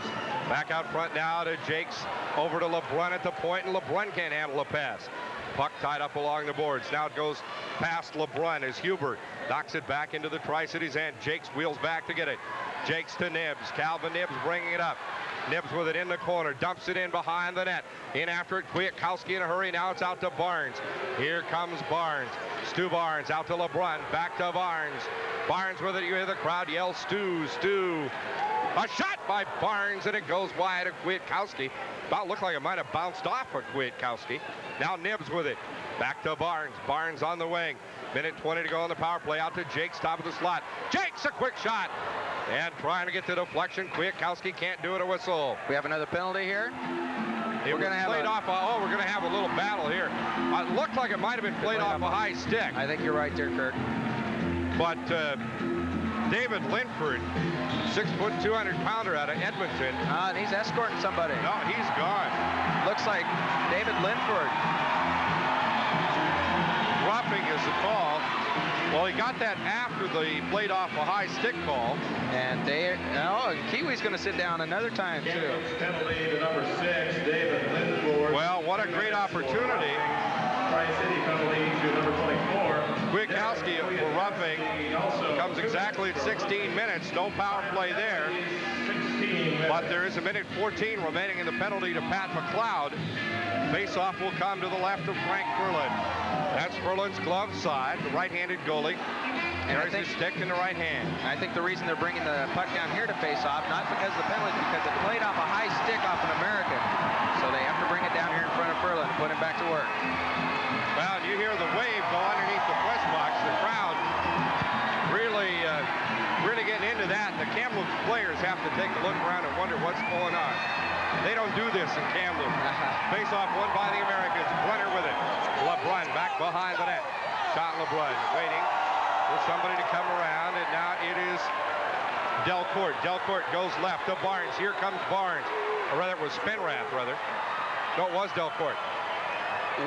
Back out front now to Jakes. Over to LeBrun at the point, and LeBrun can't handle a pass. Puck tied up along the boards. Now it goes past LeBrun as Hubert knocks it back into the Tri-Cities end. Jakes wheels back to get it. Jakes to Nibs. Calvin Nibs bringing it up. Nibs with it in the corner, dumps it in behind the net. In after it, Kwiatkowski in a hurry. Now it's out to Barnes. Here comes Barnes. Stu Barnes out to LeBrun. Back to Barnes. Barnes with it. You hear the crowd yell, Stu, Stu. A shot by Barnes, and it goes wide of Kwiatkowski. About looked like it might have bounced off of Kwiatkowski. Now Nibs with it. Back to Barnes. Barnes on the wing. Minute 20 to go on the power play. Out to Jakes, top of the slot. Jakes, a quick shot. And trying to get the deflection. Kwiatkowski can't do it, a whistle. We have another penalty here. We're going to have played off. We're going to have a little battle here. It looked like it might have been played off a high stick. I think you're right there, Kurt. But David Linford, 6', 200-pounder out of Edmonton. And he's escorting somebody. No, he's gone. Looks like David Linford. Roughing is the call. Well, he got that after the played off a high stick call. And Kiwi's going to sit down another time, too. Penalty to number 6, David Linford. Well, what a great opportunity. Tri-City penalty to number 24. Kwiatkowski for roughing comes exactly at 16 minutes. No power play there. But there is a minute 14 remaining in the penalty to Pat McLeod. Face-off will come to the left of Frank Ferlin. That's Ferlin's glove side, the right-handed goalie. Carries his stick in the right hand. I think the reason they're bringing the puck down here to face off, not because of the penalty, because it played off a high stick off an American. So they have to bring it down here in front of Ferlin and put him back to work. Well, you hear the wave go underneath the press box. The crowd really getting into that. The Kamloops players have to take a look around and wonder what's going on. They don't do this in Kamloops. Face-off won by the Americans. Brunner with it. LeBrun back behind the net. Shot LeBrun waiting for somebody to come around, and now it is Delcourt. Delcourt goes left to Barnes. Here comes Barnes. Or rather, it was Spenrath, rather. No, it was Delcourt.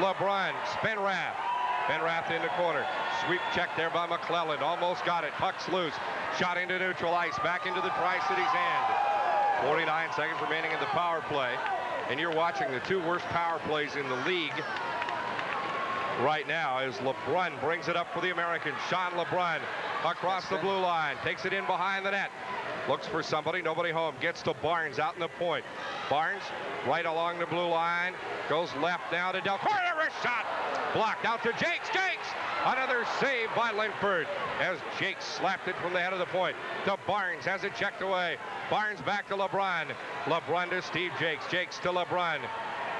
LeBrun, Spenrath. Spenrath in the corner. Sweep check there by McClelland. Almost got it. Puck's loose. Shot into neutral ice. Back into the Tri-Cities end. 49 seconds remaining in the power play. And you're watching the 2 worst power plays in the league right now as LeBrun brings it up for the Americans. Sean LeBrun across the blue line. Takes it in behind the net. Looks for somebody. Nobody home. Gets to Barnes out in the point. Barnes right along the blue line. Goes left now to Delcourt. A shot. Blocked out to Jakes. Jakes. Another save by Linford as Jakes slapped it from the head of the point. To Barnes. Has it checked away. Barnes back to LeBrun. LeBrun to Steve Jakes. Jakes to LeBrun.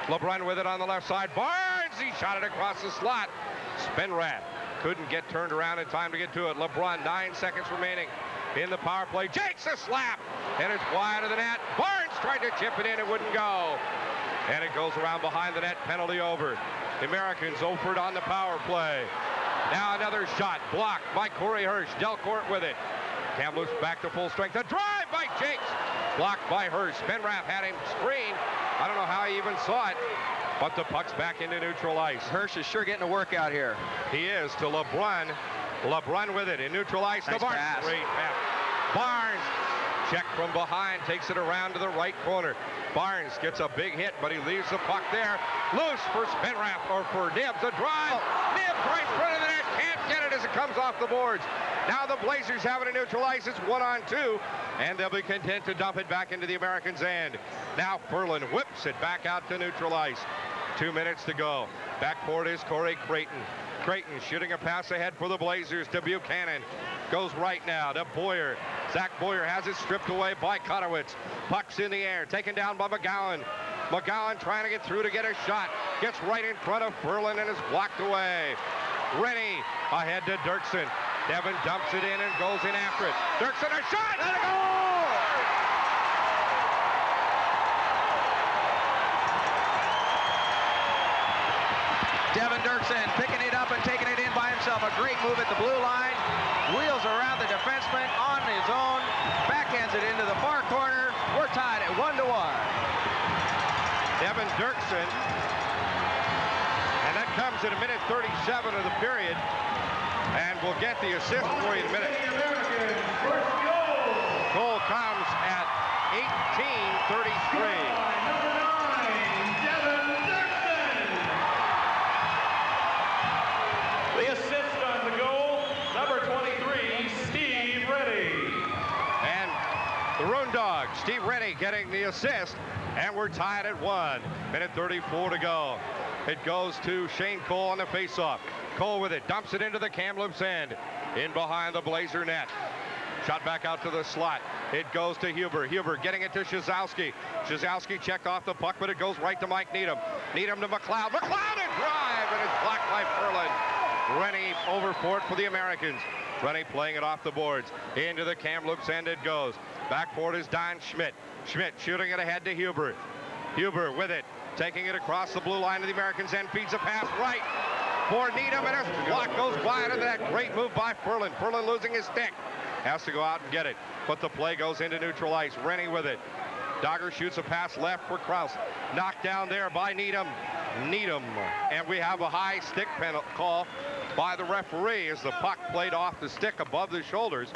LeBrun with it on the left side. Barnes. He shot it across the slot. Spenrath couldn't get turned around in time to get to it. LeBrun, 9 seconds remaining in the power play. Jakes a slap. And it's wide of the net. Barnes tried to chip it in. It wouldn't go. And it goes around behind the net. Penalty over. The Americans offered on the power play. Now another shot blocked by Corey Hirsch. Delcourt with it. Kamloops back to full strength. A drive by Jakes. Blocked by Hirsch. Spenrath had him screened. I don't know how he even saw it. But the puck's back into neutral ice. Hirsch is sure getting a workout here. He is to LeBrun. LeBrun with it in neutral ice. Nice to Barnes. Pass. Great pass. Barnes. Check from behind. Takes it around to the right corner. Barnes gets a big hit, but he leaves the puck there. Loose for Spenrath or for Nibs. A drive. Nibs right in front of the net. Can't get it as it comes off the boards. Now the Blazers have it in neutral ice. It's 1-on-2, and they'll be content to dump it back into the Americans' end. Now Ferlin whips it back out to neutral ice. 2 minutes to go. Backboard is Corey Creighton. Creighton shooting a pass ahead for the Blazers to Buchanan. Goes right now to Boyer. Zach Boyer has it stripped away by Kotowitz. Puck's in the air, taken down by McGowan. McGowan trying to get through to get a shot. Gets right in front of Ferland and is blocked away. Rennie ahead to Dirksen. Devin dumps it in and goes in after it. Dirksen, a shot and a goal! Devin Dirksen picking it up and taking it in by himself. A great move at the blue line. Wheels around the defenseman on his own. Backhands it into the far corner. We're tied at 1-1. Devin Dirksen. And that comes in a minute 37 of the period. And we'll get the assist for you in a minute. Goal comes at 18:33. The assist on the goal, number 23, Steve Reddy. And the Roon Dog, Steve Rennie, getting the assist. And we're tied at 1. Minute 34 to go. It goes to Shane Cole on the faceoff. Cole with it, dumps it into the Kamloops end. In behind the Blazer net. Shot back out to the slot. It goes to Huber. Huber getting it to Shazowski. Shazowski checked off the puck, but it goes right to Mike Needham. Needham to McLeod. McLeod and drive, and it's blocked by Ferland. Rennie over for it for the Americans. Rennie playing it off the boards. Into the Kamloops end it goes. Back for it is Don Schmidt. Schmidt shooting it ahead to Huber. Huber with it. Taking it across the blue line to the Americans end. Feeds a pass right for Needham, and his block goes wide into that. Great move by Ferland. Ferland losing his stick. Has to go out and get it. But the play goes into neutral ice. Rennie with it. Dogger shoots a pass left for Kraus. Knocked down there by Needham. Needham. And we have a high stick penalty call by the referee as the puck played off the stick above the shoulders.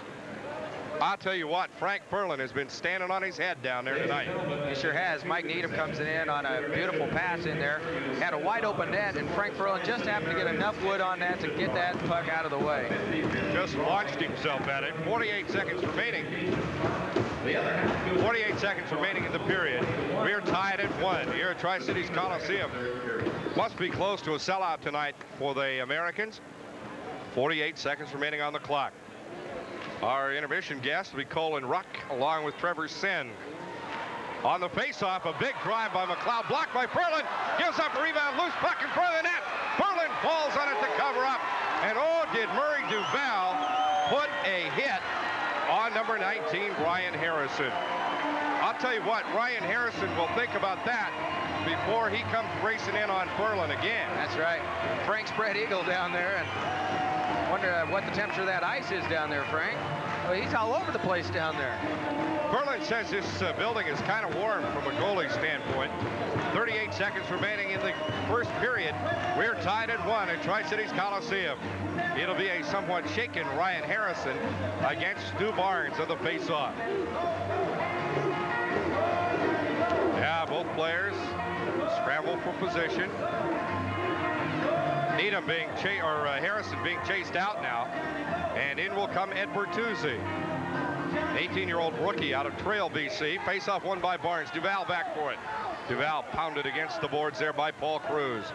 I'll tell you what, Frank Ferland has been standing on his head down there tonight. He sure has. Mike Needham comes in on a beautiful pass in there. Had a wide open net, and Frank Ferland just happened to get enough wood on that to get that puck out of the way. Just launched himself at it. 48 seconds remaining. 48 seconds remaining in the period. We're tied at 1 here at Tri-Cities Coliseum. Must be close to a sellout tonight for the Americans. 48 seconds remaining on the clock. Our intermission guest will be Colin Ruck along with Trevor Senn. On the faceoff, a big drive by McLeod, blocked by Ferland. Gives up a rebound, loose puck in front of the net. Ferland falls on it to cover up. And oh, did Murray Duval put a hit on number 19, Ryan Harrison. I'll tell you what, Ryan Harrison will think about that before he comes racing in on Ferland again. That's right. Frank spread eagle down there, and wonder what the temperature of that ice is down there, Frank. Well, he's all over the place down there. Ferland says this building is kind of warm from a goalie standpoint. 38 seconds remaining in the first period. We're tied at 1 at Tri-Cities Coliseum. It'll be a somewhat shaken Ryan Harrison against Stu Barnes of the faceoff. Yeah, both players scramble for position. Needham being Harrison being chased out now, and in will come Ed Bertuzzi, 18-year-old rookie out of Trail, BC. Face-off won by Barnes. Duval back for it. Duval pounded against the boards there by Paul Cruz.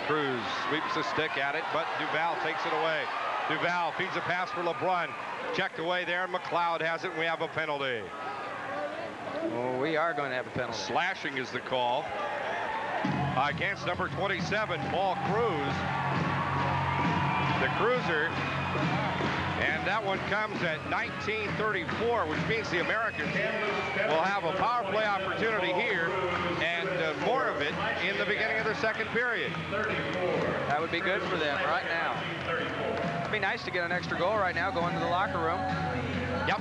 Cruz sweeps the stick at it, but Duval takes it away. Duval feeds a pass for LeBrun. Checked away there, and McLeod has it, and we have a penalty. Oh, we are going to have a penalty. Slashing is the call against number 27, Paul Cruz. The cruiser, and that one comes at 19:34, which means the Americans will have a power play opportunity here, and more of it in the beginning of the second period. That would be good for them right now. It'd be nice to get an extra goal right now, go into the locker room. Yep.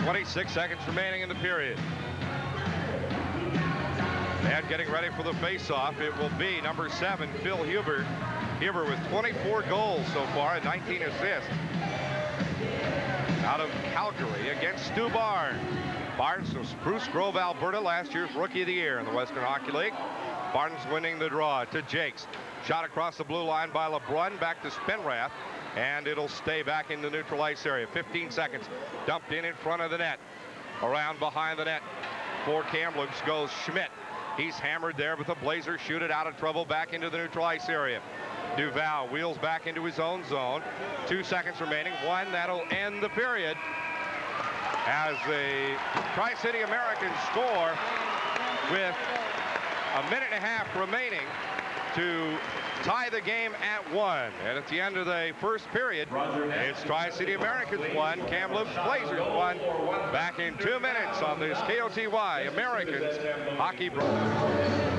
26 seconds remaining in the period. And getting ready for the face-off, it will be number 7, Phil Huber. Huber with 24 goals so far and 19 assists. Out of Calgary against Stu Barnes. Barnes of Spruce Grove, Alberta, last year's Rookie of the Year in the Western Hockey League. Barnes winning the draw to Jakes. Shot across the blue line by LeBrun, back to Spenrath, and it'll stay back in the neutral ice area. 15 seconds, dumped in front of the net. Around behind the net for Kamloops goes Schmidt. He's hammered there, but the Blazers shoot it out of trouble back into the neutral ice area. Duval wheels back into his own zone. 2 seconds remaining. 1, that'll end the period. as the Tri-City Americans score with a minute and a half remaining to tie the game at 1. And at the end of the first period, it's Tri-City Americans 1, Kamloops Blazers 1. Back in 2 minutes on this KOTY Americans Hockey Broadcast.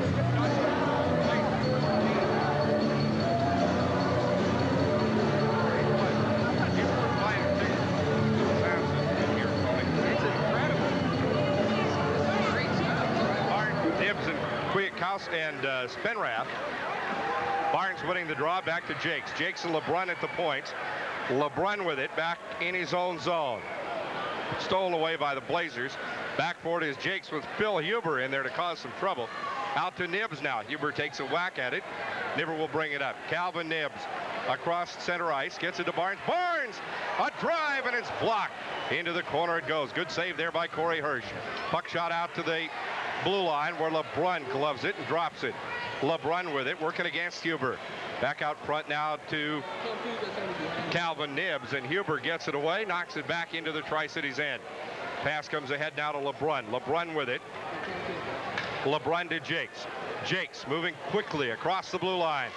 And Spenrath. Barnes winning the draw, back to Jakes. Jakes and LeBrun at the points. LeBrun with it, back in his own zone. Stolen away by the Blazers. Back for it is Jakes with Phil Huber in there to cause some trouble. Out to Nibbs now. Huber takes a whack at it. Nibber will bring it up. Calvin Nibbs across center ice. Gets it to Barnes. Barnes! A drive, and it's blocked. Into the corner it goes. Good save there by Corey Hirsch. Puck shot out to the blue line where LeBrun gloves it and drops it. LeBrun with it, working against Huber. Back out front now to Calvin Nibbs, and Huber gets it away, knocks it back into the Tri-Cities end. Pass comes ahead now to LeBrun. LeBrun with it. LeBrun to Jakes. Jakes moving quickly across the blue line.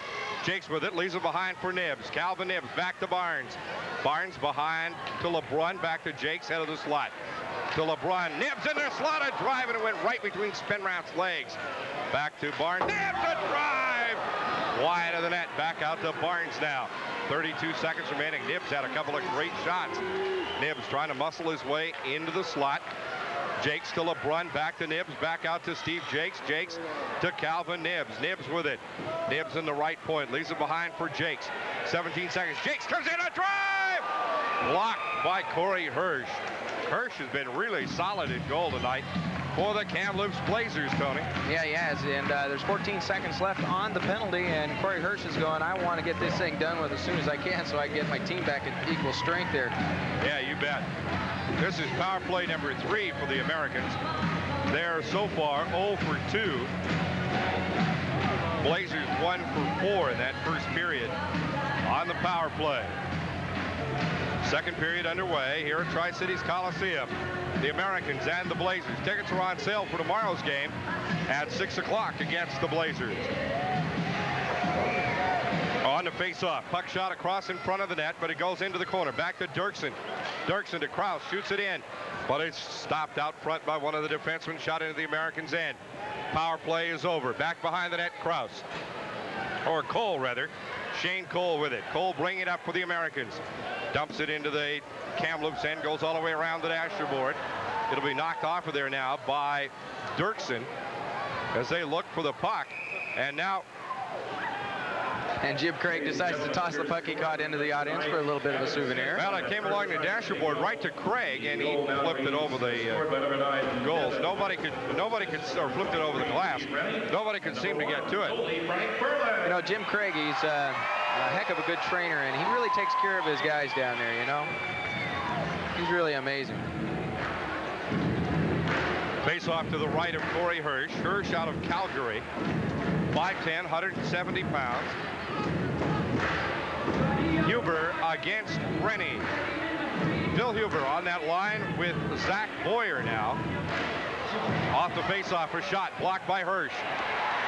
Jakes with it, leaves it behind for Nibbs. Calvin Nibbs back to Barnes. Barnes behind to LeBrun, back to Jakes, head of the slot. To LeBrun. Nibbs in the slot, a drive, and it went right between Spenrath's legs. Back to Barnes. Nibbs, a drive! Wide of the net. Back out to Barnes now. 32 seconds remaining. Nibbs had a couple of great shots. Nibbs trying to muscle his way into the slot. Jakes to LeBrun, back to Nibbs, back out to Steve Jakes. Jakes to Calvin Nibbs. Nibbs with it. Nibbs in the right point, leaves it behind for Jakes. 17 seconds. Jakes comes in, a drive! Blocked by Corey Hirsch. Hirsch has been really solid in goal tonight for the Kamloops Blazers, Tony. Yeah, he has, and there's 14 seconds left on the penalty, and Corey Hirsch is going, I want to get this thing done with as soon as I can so I can get my team back at equal strength there. Yeah, you bet. This is power play number 3 for the Americans. They're so far 0 for 2. Blazers 1 for 4 in that first period on the power play. Second period underway here at Tri-Cities Coliseum. The Americans and the Blazers. Tickets are on sale for tomorrow's game at 6 o'clock against the Blazers. On the face-off. Puck shot across in front of the net, but it goes into the corner. Back to Dirksen. Dirksen to Krause. Shoots it in, but it's stopped out front by one of the defensemen. Shot into the Americans' end. Power play is over. Back behind the net, Krause. Or Cole, rather. Shane Cole with it. Cole bringing it up for the Americans. Dumps it into the Kamloops end. Goes all the way around the dasher board. It'll be knocked off of there now by Dirksen as they look for the puck. And now... And Jim Craig decides to toss the puck he caught into the audience for a little bit of a souvenir. Well, it came along the dasher board right to Craig, and he flipped it over the goals. Nobody could, or flipped it over the glass. Nobody could seem to get to it. You know, Jim Craig, he's a heck of a good trainer, and he really takes care of his guys down there, you know. He's really amazing. Face off to the right of Corey Hirsch. Hirsch out of Calgary. 5'10", 170 pounds. Huber against Rennie. Phil Huber on that line with Zach Boyer now. Off the face-off, a shot blocked by Hirsch.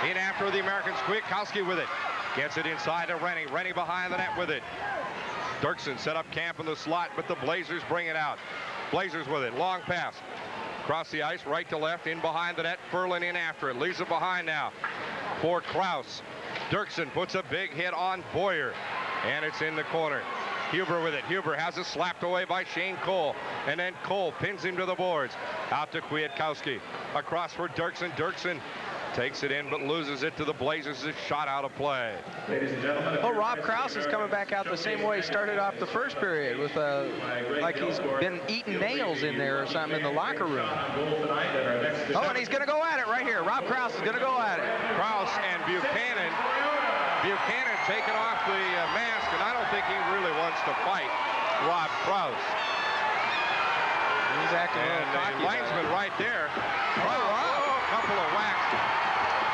In after the Americans, Kwiatkowski with it. Gets it inside to Rennie. Rennie behind the net with it. Dirksen set up camp in the slot, but the Blazers bring it out. Blazers with it. Long pass. Across the ice, right to left, in behind the net. Ferlin in after it. Leaves it behind now for Krause. Dirksen puts a big hit on Boyer, and it's in the corner. Huber with it. Huber has it slapped away by Shane Cole, and then Cole pins him to the boards. Out to Kwiatkowski. Across for Dirksen. Dirksen takes it in, but loses it to the Blazers. A shot out of play. Ladies and gentlemen. Well, Rob Krause is coming back out the same way he started off the first period, with like he's been eating nails in there or something in the locker room. Oh, and he's going to go at it right here. Rob Krause is going to go at it. Krause and Buchanan. Buchanan taking off the mask, and I don't think he really wants to fight Rob Krause. He's acting and the linesman right there. Oh, a couple of whacks.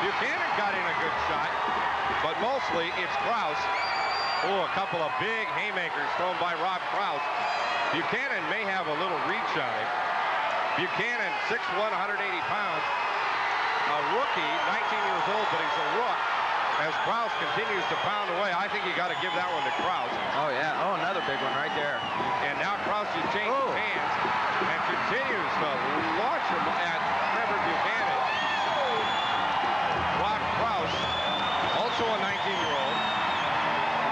Buchanan got in a good shot, but mostly it's Krause. Oh, a couple of big haymakers thrown by Rob Krause. Buchanan may have a little reach on him. Buchanan, 6'1", 180 pounds. A rookie, 19 years old, but he's a rook. As Krause continues to pound away, I think you got to give that one to Krause. Oh, yeah. Oh, another big one right there. And now Krause has changed his hands and continues to launch him at Trevor Buchanan. Rob Krause, also a 19-year-old,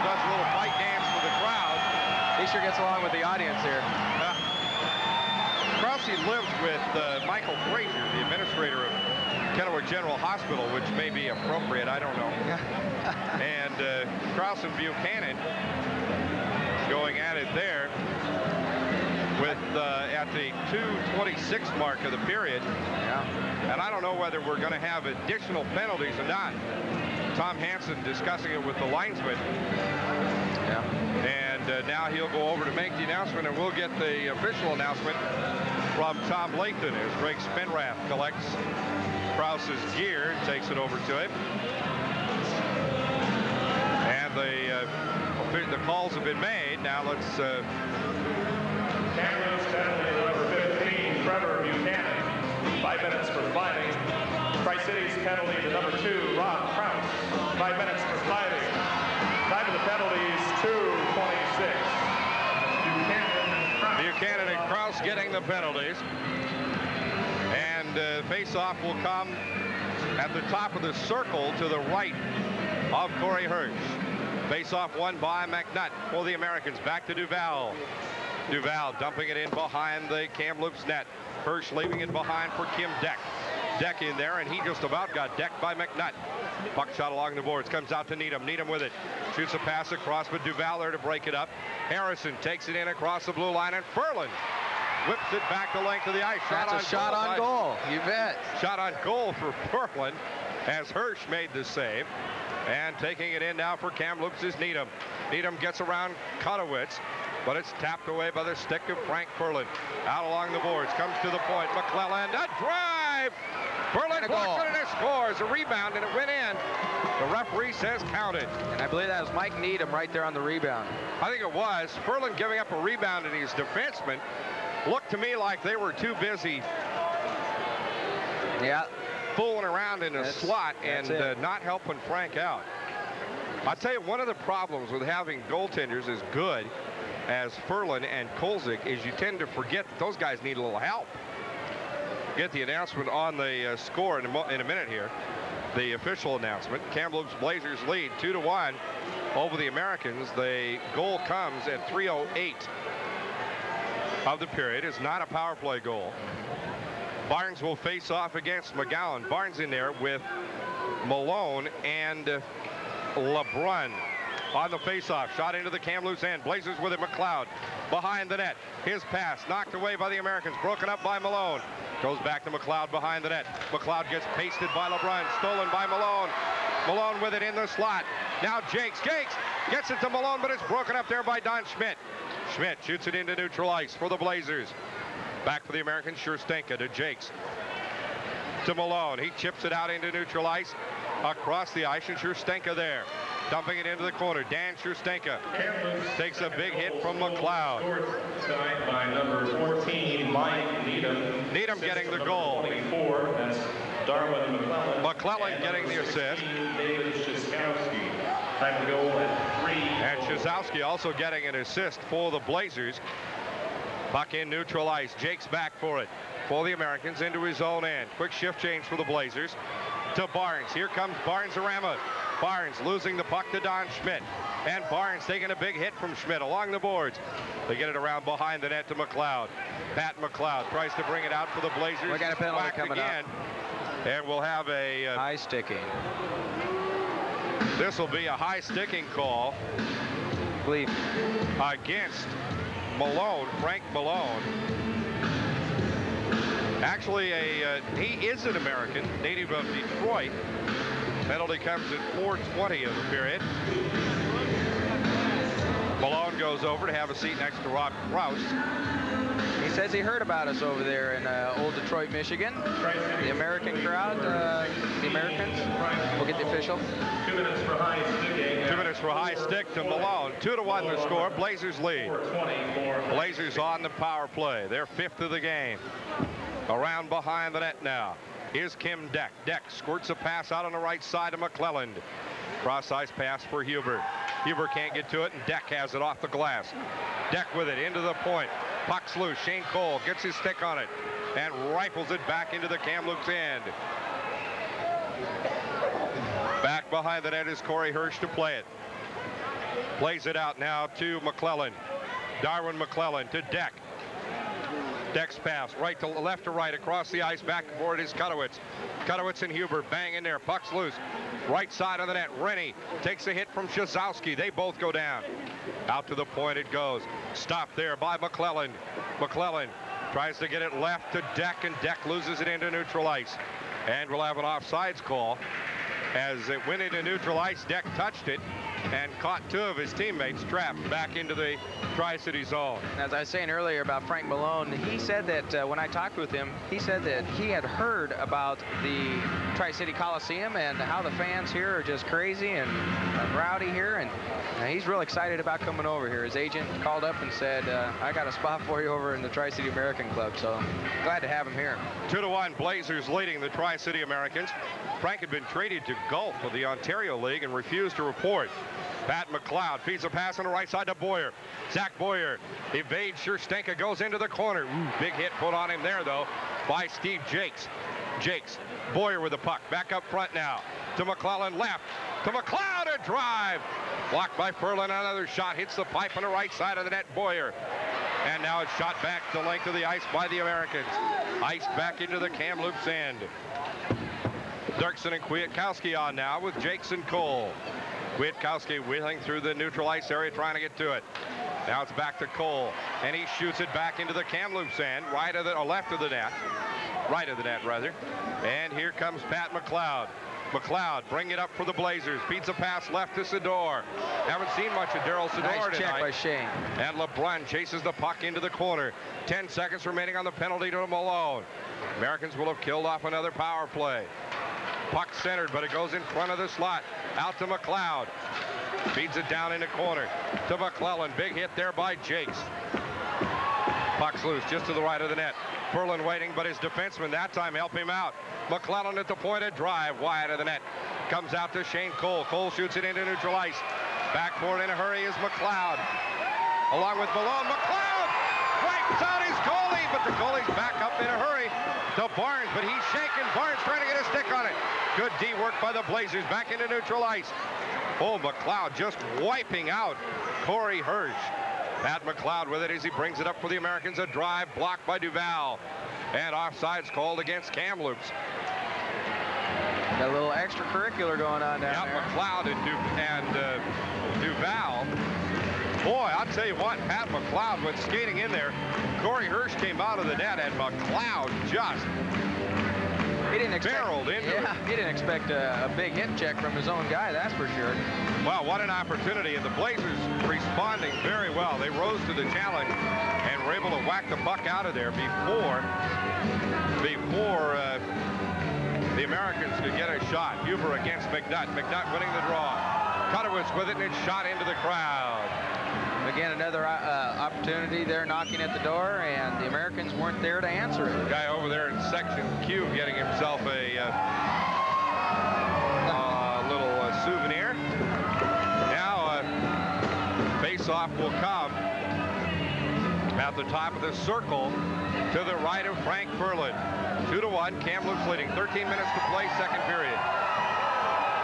does a little fight dance with the crowd. He sure gets along with the audience here. Krause lives with Michael Frazier, the administrator of Kennewick General Hospital, which may be appropriate, I don't know. And Krause and Buchanan going at it there with at the 2:26 mark of the period. Yeah. And I don't know whether we're going to have additional penalties or not. Tom Hansen discussing it with the linesman. Yeah. And now he'll go over to make the announcement, and we'll get the official announcement from Tom Layton as Greg Spenrath collects Krause's gear and takes it over to him. And the calls have been made. Now let's... Kamloops penalty number 15, Trevor Buchanan, 5 minutes for fighting. Tri-Cities penalty to number 2, Rob Krause, 5 minutes for fighting. Time of the penalties, 2:26. Buchanan and Krause getting the penalties. And face-off will come at the top of the circle to the right of Corey Hirsch. Face-off won by McNutt for the Americans. Back to Duval. Duval dumping it in behind the Kamloops net. Hirsch leaving it behind for Kim Deck. Deck in there, and he just about got decked by McNutt. Puck shot along the boards, comes out to Needham. Needham with it. Shoots a pass across, but Duval there to break it up. Harrison takes it in across the blue line, and Furlan whips it back the length of the ice. That's a shot on goal. You bet. Shot on goal for Furlan as Hirsch made the save. And taking it in now for Kamloops is Needham. Needham gets around Kotowitz, but it's tapped away by the stick of Frank Furlan. Out along the boards, comes to the point. McClellan, a drive! Furlan blocks it and it scores. A rebound, and it went in. The referee says counted. And I believe that was Mike Needham right there on the rebound. I think it was. Furlan giving up a rebound, and his defenseman looked to me like they were too busy fooling around in a slot and not helping Frank out. I'll tell you, one of the problems with having goaltenders as good as Furlan and Kolzig is you tend to forget that those guys need a little help. Get the announcement on the score in a minute here. The official announcement. Kamloops Blazers lead 2-1 over the Americans. The goal comes at 3:08 of the period. It's not a power play goal. Barnes will face off against McGowan. Barnes in there with Malone and LeBrun on the face-off. Shot into the Kamloops end. Blazers with it. McLeod behind the net. His pass knocked away by the Americans. Broken up by Malone. Goes back to McLeod behind the net. McLeod gets pasted by LeBrun. Stolen by Malone. Malone with it in the slot. Now Jakes. Jakes gets it to Malone, but it's broken up there by Don Schmidt. Schmidt shoots it into neutral ice for the Blazers. Back for the Americans. Scherstenka to Jakes. To Malone. He chips it out into neutral ice. Across the ice, and Scherstenka there. Dumping it into the corner. Dan Scherstenka takes a big hit from McLeod. Tonight by number 14, Mike Needham. Needham getting the goal. 24, that's Darwin McClellan. McClellan getting the assist. David Shizkowski. Time to go at 3. And Shizkowski also getting an assist for the Blazers. Puck in neutral ice. Jake's back for it. For the Americans into his own end. Quick shift change for the Blazers. To Barnes. Here comes Barnes-Arama. Barnes losing the puck to Don Schmidt. And Barnes taking a big hit from Schmidt along the boards. They get it around behind the net to McLeod. Pat McLeod tries to bring it out for the Blazers. We got a penalty coming again. And we'll have a high sticking. This will be a high sticking call. I believe against Malone, Frank Malone. Actually, he is an American, native of Detroit. Penalty comes at 4:20 of the period. Malone goes over to have a seat next to Rob Krause. He says he heard about us over there in old Detroit, Michigan. The American crowd, the Americans. We'll get the official. 2 minutes for high stick. 2 minutes for high stick to Malone. 2-1 the score. Blazers lead. Blazers on the power play. They're 5th of the game. Around behind the net now is Kim Deck. Deck squirts a pass out on the right side of McClelland. Cross-ice pass for Huber. Huber can't get to it, and Deck has it off the glass. Deck with it into the point. Puck's loose. Shane Cole gets his stick on it and rifles it back into the Kamloops end. Back behind the net is Corey Hirsch to play it. Plays it out now to McClelland. Darwin McClelland to Deck. Deck's pass right to left to right across the ice. Back for it is Kutowitz. Kutowitz and Huber bang in there. Puck's loose. Right side of the net. Rennie takes a hit from Shazowski. They both go down. Out to the point it goes. Stopped there by McClelland. McClelland tries to get it left to Deck, and Deck loses it into neutral ice. And we'll have an offsides call. As it went into neutral ice, Deck touched it and caught two of his teammates trapped back into the Tri-City zone. As I was saying earlier about Frank Malone, he said that when I talked with him, he said that he had heard about the Tri-City Coliseum and how the fans here are just crazy and rowdy here, and he's real excited about coming over here. His agent called up and said, I got a spot for you over in the Tri-City American Club, so glad to have him here. 2-1 Blazers leading the Tri-City Americans. Frank had been traded to Gulf of the Ontario League and refused to report. Pat McLeod feeds a pass on the right side to Boyer. Zach Boyer evades Sherstenka, goes into the corner. Big hit put on him there, though, by Steve Jakes. Jakes, Boyer with the puck. Back up front now to McClelland left. To McLeod, a drive. Blocked by Furlan. Another shot hits the pipe on the right side of the net. Boyer. And now it's shot back the length of the ice by the Americans. Iced back into the Kamloops end. Dirksen and Kwiatkowski on now with Jakes and Cole. Kwiatkowski wheeling through the neutral ice area trying to get to it. Now it's back to Cole, and he shoots it back into the Kamloops end, right of the, or left of the net. Right of the net, rather. And here comes Pat McLeod. McLeod bring it up for the Blazers. Beats a pass left to Sador. Haven't seen much of Daryl Sador nice tonight. Check by Shane. And LeBrun chases the puck into the corner. 10 seconds remaining on the penalty to Malone. Americans will have killed off another power play. Puck centered, but it goes in front of the slot. Out to McLeod. Feeds it down in the corner to McClelland. Big hit there by Jakes. Puck's loose just to the right of the net. Furlan waiting, but his defenseman that time help him out. McClelland at the point of drive wide of the net. Comes out to Shane Cole. Cole shoots it into neutral ice. Back for it in a hurry is McLeod. Along with Malone. McLeod wipes out his goalie, but the goalie's back up in a hurry to Barnes, but he's shaking. Barnes trying to get a stick on it. Good D work by the Blazers. Back into neutral ice. Oh, McLeod just wiping out Corey Hirsch. Pat McLeod with it as he brings it up for the Americans. A drive blocked by Duval. And offsides called against Kamloops. Got a little extracurricular going on down there. McLeod and Duval. Boy, I'll tell you what, Pat McLeod went skating in there. Corey Hirsch came out of the net, and McLeod just barreled into it. He didn't expect a big hit check from his own guy, that's for sure. Wow, what an opportunity, and the Blazers responding very well. They rose to the challenge and were able to whack the puck out of there before the Americans could get a shot. Huber against McNutt. McNutt winning the draw. Kutowitz with it, and it's shot into the crowd. Again, another opportunity there knocking at the door, and the Americans weren't there to answer it. The guy over there in section Q getting himself a little souvenir. Now face-off will come at the top of the circle to the right of Frank Furlan. 2-1, Kamloops leading. 13 minutes to play, second period.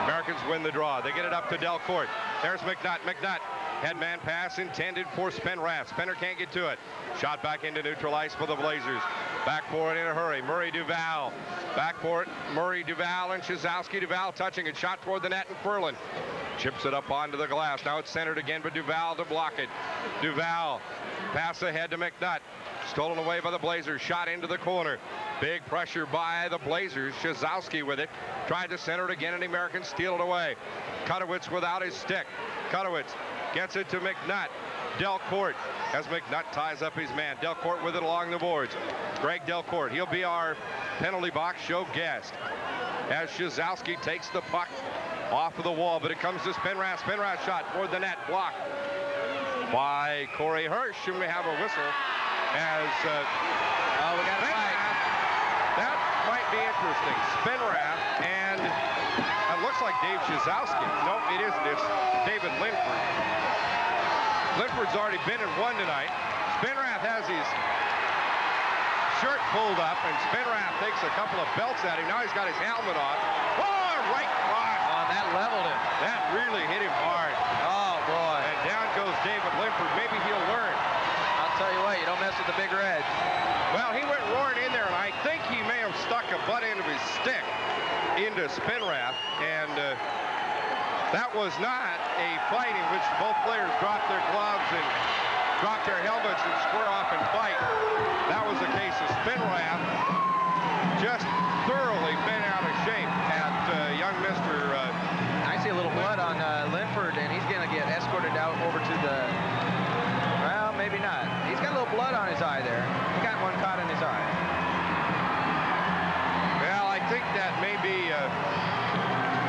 Americans win the draw. They get it up to Delcourt. There's McNutt. McNutt. Headman pass intended for Spenrath. Spenner can't get to it. Shot back into neutral ice for the Blazers. Back for it in a hurry. Murray Duval. Back for it. Murray Duval and Shazowski. Duval touching it. Shot toward the net and Furlan chips it up onto the glass. Now it's centered again, but Duval to block it. Duval pass ahead to McNutt. Stolen away by the Blazers. Shot into the corner. Big pressure by the Blazers. Shazowski with it. Tried to center it again, and the Americans steal it away. Kutowitz without his stick. Kutowitz gets it to McNutt. Delcourt as McNutt ties up his man. Delcourt with it along the boards. Greg Delcourt, he'll be our penalty box show guest as Shazowski takes the puck off of the wall, but it comes to Spenrath. Spenrath shot toward the net, blocked by Corey Hirsch, and we have a whistle as we got a fight. might be interesting. Spinrath and it looks like Dave Shazowski. Nope, it isn't. It's David Linford. Linford's already been in one tonight. Spinrath has his shirt pulled up, and Spinrath takes a couple of belts at him. Now he's got his helmet on. Oh, right cross. Oh, that leveled him. That really hit him hard. Oh, boy. And down goes David Linford. Maybe he'll learn. I'll tell you what, you don't mess with the big red. Well, he went roaring in there, and I think he may have stuck a butt end of his stick into Spinrath, and that was not a fight in which both players dropped their gloves and dropped their helmets and square off and fight. That was a case of Spinrath just thoroughly bent out of shape at young Mr. I see a little blood on Linford, and he's going to get escorted out over to the, well, maybe not. He's got a little blood on his eye there. He got one caught in his eye. Well, I think that may be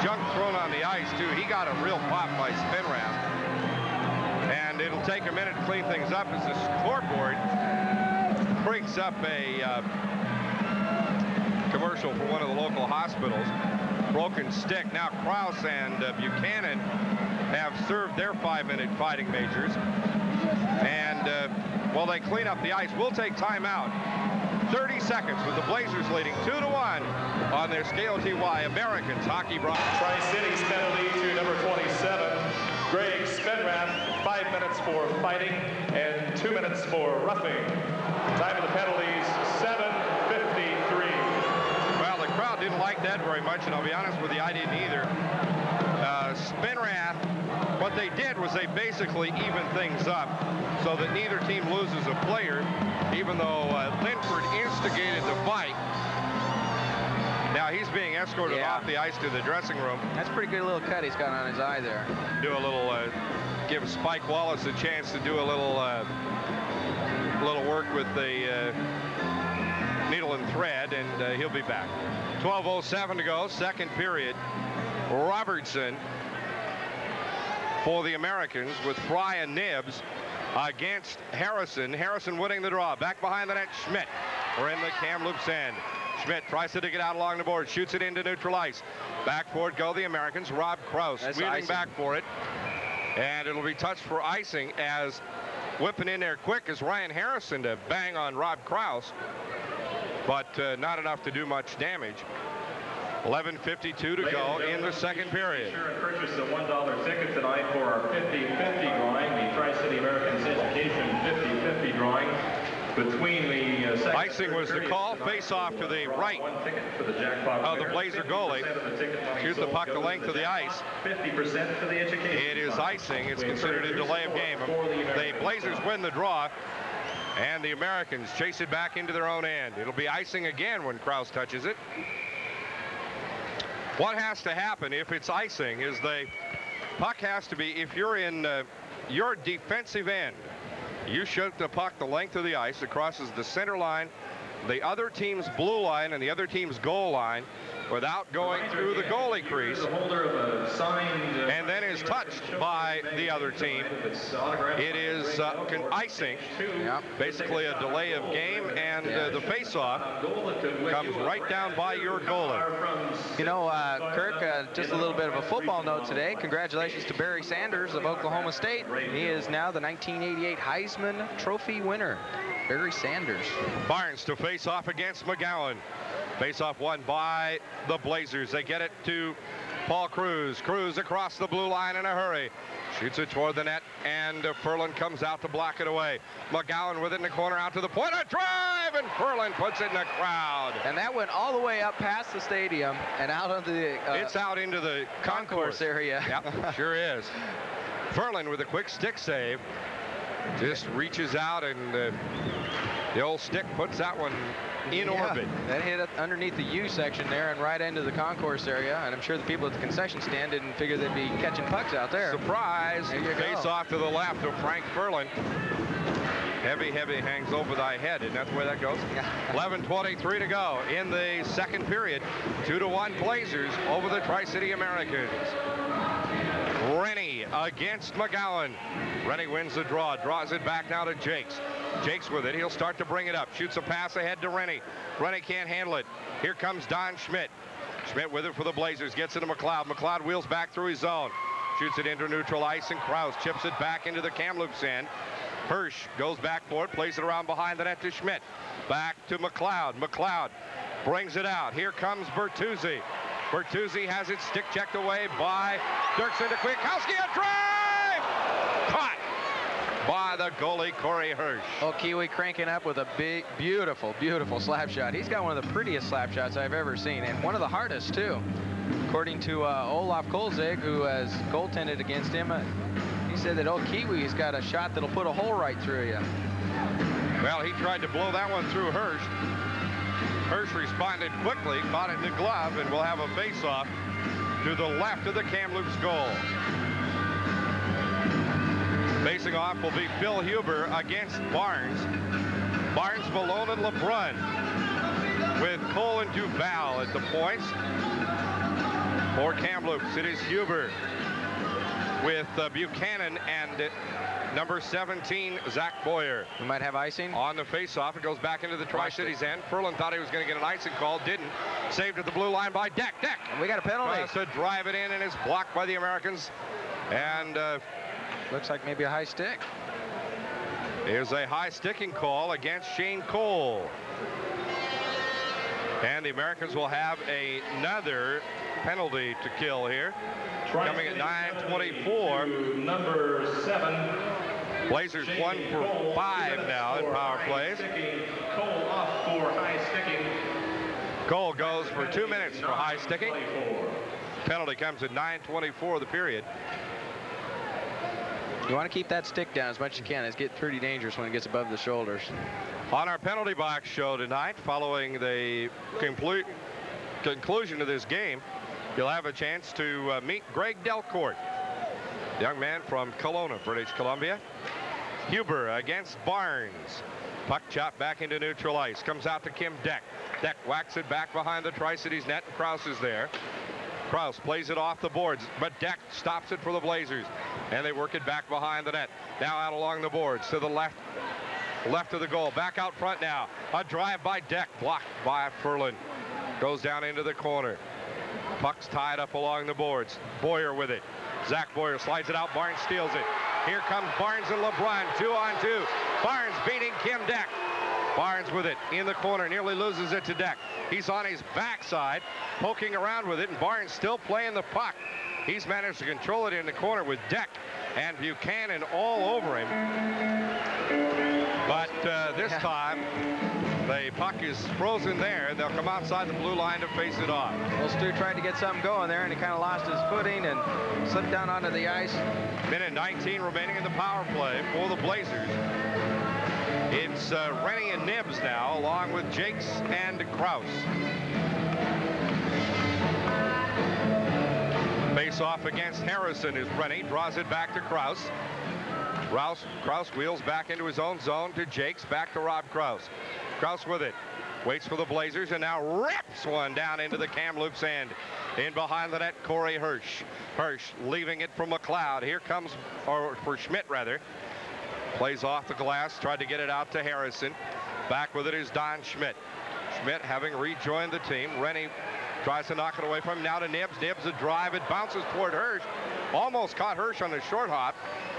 junk thrown on the ice, too. He got a real pop by Spinrath. And it'll take a minute to clean things up as the scoreboard brings up a commercial for one of the local hospitals. Broken stick. Now Krause and Buchanan have served their 5-minute fighting majors. And while they clean up the ice, we'll take time out. 30 seconds with the Blazers leading 2-1 on their Scale TY Americans hockey broadcast. Tri-Cities penalty to number 27, Greg Spinrath, 5 minutes for fighting and 2 minutes for roughing. Time of the penalties, 7:53. Well, the crowd didn't like that very much, and I'll be honest with you, I didn't either. Spinrath, what they did was they basically evened things up so that neither team loses a player, even though Linford instigated the fight. Now he's being escorted off the ice to the dressing room. That's a pretty good little cut he's got on his eye there. Do a little, give Spike Wallace a chance to do a little work with the needle and thread, and he'll be back. 12:07 to go, second period. Robertson for the Americans with Fry and Nibbs against Harrison. Harrison winning the draw. Back behind the net, Schmidt. We're in the Kamloops end. Schmidt tries to dig it out along the board, shoots it into neutral ice. Back for it go the Americans. Rob Krause wheeling back for it. And it'll be touched for icing as whipping in there quick is Ryan Harrison to bang on Rob Krause. But not enough to do much damage. 11:52 to go in the second period. Be sure and purchase a $1 ticket tonight for our 50-50 drawing, the Tri-City Americans Education 50-50 drawing. Between the second icing was the call. Face off to the right of the Blazer goalie. Shoots the puck the length of the ice. 50% for the education. It is icing. It's considered a delay of game. The Blazers win the draw, and the Americans chase it back into their own end. It'll be icing again when Krause touches it. What has to happen if it's icing is the puck has to be, if you're in your defensive end, you shoot the puck the length of the ice. It crosses the center line, the other team's blue line, and the other team's goal line without going through the goalie crease, and then is touched by the other team. It is icing, basically a delay of game, and the face-off comes right down by your goalie. You know, Kirk, just a little bit of a football note today. Congratulations to Barry Sanders of Oklahoma State. He is now the 1988 Heisman Trophy winner. Barry Sanders. Barnes to face off against McGowan. Face off won by the Blazers. They get it to Paul Cruz. Cruz across the blue line in a hurry. Shoots it toward the net, and Furlan comes out to block it away. McGowan with it in the corner out to the point. A drive, and Furlan puts it in the crowd. And that went all the way up past the stadium and out onto the... it's out into the concourse area. Yep, sure is. Furlan with a quick stick save. Just reaches out, and the old stick puts that one in orbit. That hit up underneath the U section there and right into the concourse area, and I'm sure the people at the concession stand didn't figure they'd be catching pucks out there. Surprise! Face off to the left of Frank Furlan. Heavy hangs over thy head, isn't that the way that goes? 11:23 to go in the second period. 2-1 Blazers over the Tri-City Americans. Rennie against McGowan. Rennie wins the draw, draws it back now to Jakes. Jakes with it. He'll start to bring it up. Shoots a pass ahead to Rennie. Rennie can't handle it. Here comes Don Schmidt. Schmidt with it for the Blazers. Gets it to McLeod. McLeod wheels back through his zone. Shoots it into neutral ice, and Krause chips it back into the Kamloops end. Hirsch goes back for it, plays it around behind the net to Schmidt. Back to McLeod. McLeod brings it out. Here comes Bertuzzi. Bertuzzi has it stick checked away by Dirksen to Kwiatkowski. A drive! Caught by the goalie, Corey Hirsch. Oh, Kiwi cranking up with a big, beautiful, beautiful slap shot. He's got one of the prettiest slap shots I've ever seen, and one of the hardest, too. According to Olaf Kolzig, who has goaltended against him, he said that, Kiwi's got a shot that'll put a hole right through you. Well, he tried to blow that one through Hirsch. Hirsch responded quickly, caught it in the glove, and will have a face-off to the left of the Kamloops goal. Facing off will be Phil Huber against Barnes. Barnes, Malone, and LeBrun with Cole and Duval at the points. For Kamloops, it is Huber with Buchanan and number 17, Zach Boyer. We might have icing. On the face-off, it goes back into the Tri-Cities end. Furlan thought he was going to get an icing call, didn't. Saved at the blue line by Deck. Deck! And we got a penalty. Tries to drive it in, and is blocked by the Americans. And looks like maybe a high stick. Here's a high sticking call against Shane Cole. And the Americans will have another penalty to kill here. Coming at 9:24. Number 7. Blazers 1 for 5 now in power plays. Cole off for high sticking. Cole goes for 2 minutes for high sticking. Penalty comes at 9:24 of the period. You want to keep that stick down as much as you can. It's getting pretty dangerous when it gets above the shoulders. On our penalty box show tonight, following the conclusion of this game, you'll have a chance to meet Greg Delcourt, young man from Kelowna, British Columbia. Huber against Barnes. Puck chopped back into neutral ice. Comes out to Kim Deck. Deck whacks it back behind the Tri-Cities net, and Krause is there. Krause plays it off the boards, but Deck stops it for the Blazers, and they work it back behind the net. Now out along the boards to the left of the goal. Back out front now. A drive by Deck, blocked by Furlan. Goes down into the corner. Puck's tied up along the boards. Boyer with it. Zach Boyer slides it out. Barnes steals it. Here comes Barnes and LeBrun, 2-on-2. Barnes beating Kim Deck. Barnes with it in the corner, nearly loses it to Deck. He's on his backside, poking around with it, and Barnes still playing the puck. He's managed to control it in the corner with Deck and Buchanan all over him. But this time, the puck is frozen there. They'll come outside the blue line to face it off. Well, Stu tried to get something going there, and he kind of lost his footing and slipped down onto the ice. Minute 19 remaining in the power play for the Blazers. It's Rennie and Nibbs now, along with Jakes and Krause. Face off against Harrison is Rennie, draws it back to Krause. Krause wheels back into his own zone to Jakes, back to Rob Krause. Krause with it, waits for the Blazers, and now rips one down into the Kamloops end. In behind the net, Corey Hirsch. Hirsch leaving it from McLeod. Here comes, or for Schmidt rather. Plays off the glass, tried to get it out to Harrison. Back with it is Don Schmidt. Schmidt having rejoined the team. Rennie tries to knock it away from him. Now to Nibbs. Nibbs a drive. It bounces toward Hirsch. Almost caught Hirsch on the short hop.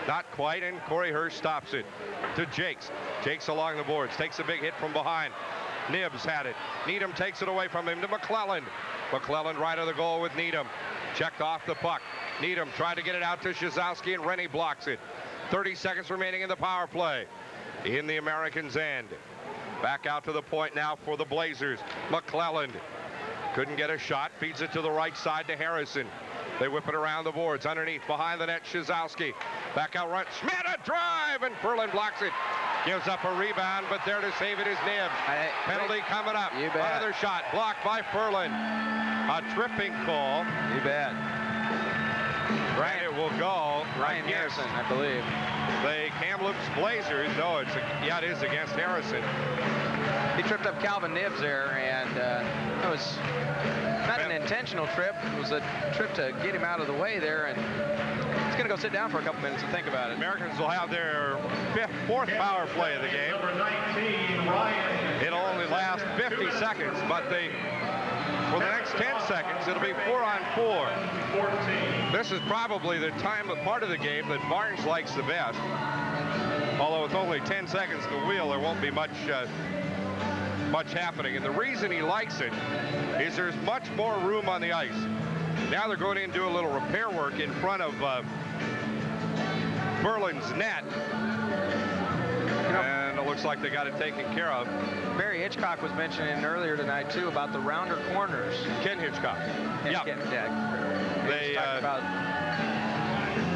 Not quite, and Corey Hirsch stops it. To Jakes. Jakes along the boards. Takes a big hit from behind. Nibbs had it. Needham takes it away from him to McClellan. McClellan right of the goal with Needham. Checked off the puck. Needham tried to get it out to Shazowski, and Rennie blocks it. 30 seconds remaining in the power play in the Americans' end. Back out to the point now for the Blazers. McClelland couldn't get a shot. Feeds it to the right side to Harrison. They whip it around the boards. Underneath, behind the net, Shazowski. Back out front. Schmidt, a drive, and Furlan blocks it. Gives up a rebound, but there to save it is Nibbs. Penalty coming up. You bet. Another shot blocked by Furlan. A tripping call. You bet. Right, it will go. Ryan Harrison, I believe. The Kamloops Blazers. No, it is against Harrison. He tripped up Calvin Nibbs there, and it was not an intentional trip. It was a trip to get him out of the way there, and he's going to go sit down for a couple minutes and think about it. Americans will have their fourth power play of the game. Number 19, Ryan. It'll only last 50 seconds, but for the next 10 seconds, it'll be 4-on-4. 14. This is probably the part of the game that Barnes likes the best. Although with only 10 seconds to wheel, there won't be much happening. And the reason he likes it is there's much more room on the ice. Now they're going in and do a little repair work in front of Berlin's net. And it looks like they got it taken care of. Barry Hitchcock was mentioning earlier tonight, too, about the rounder corners. Ken Hitchcock. Yeah. They talked about...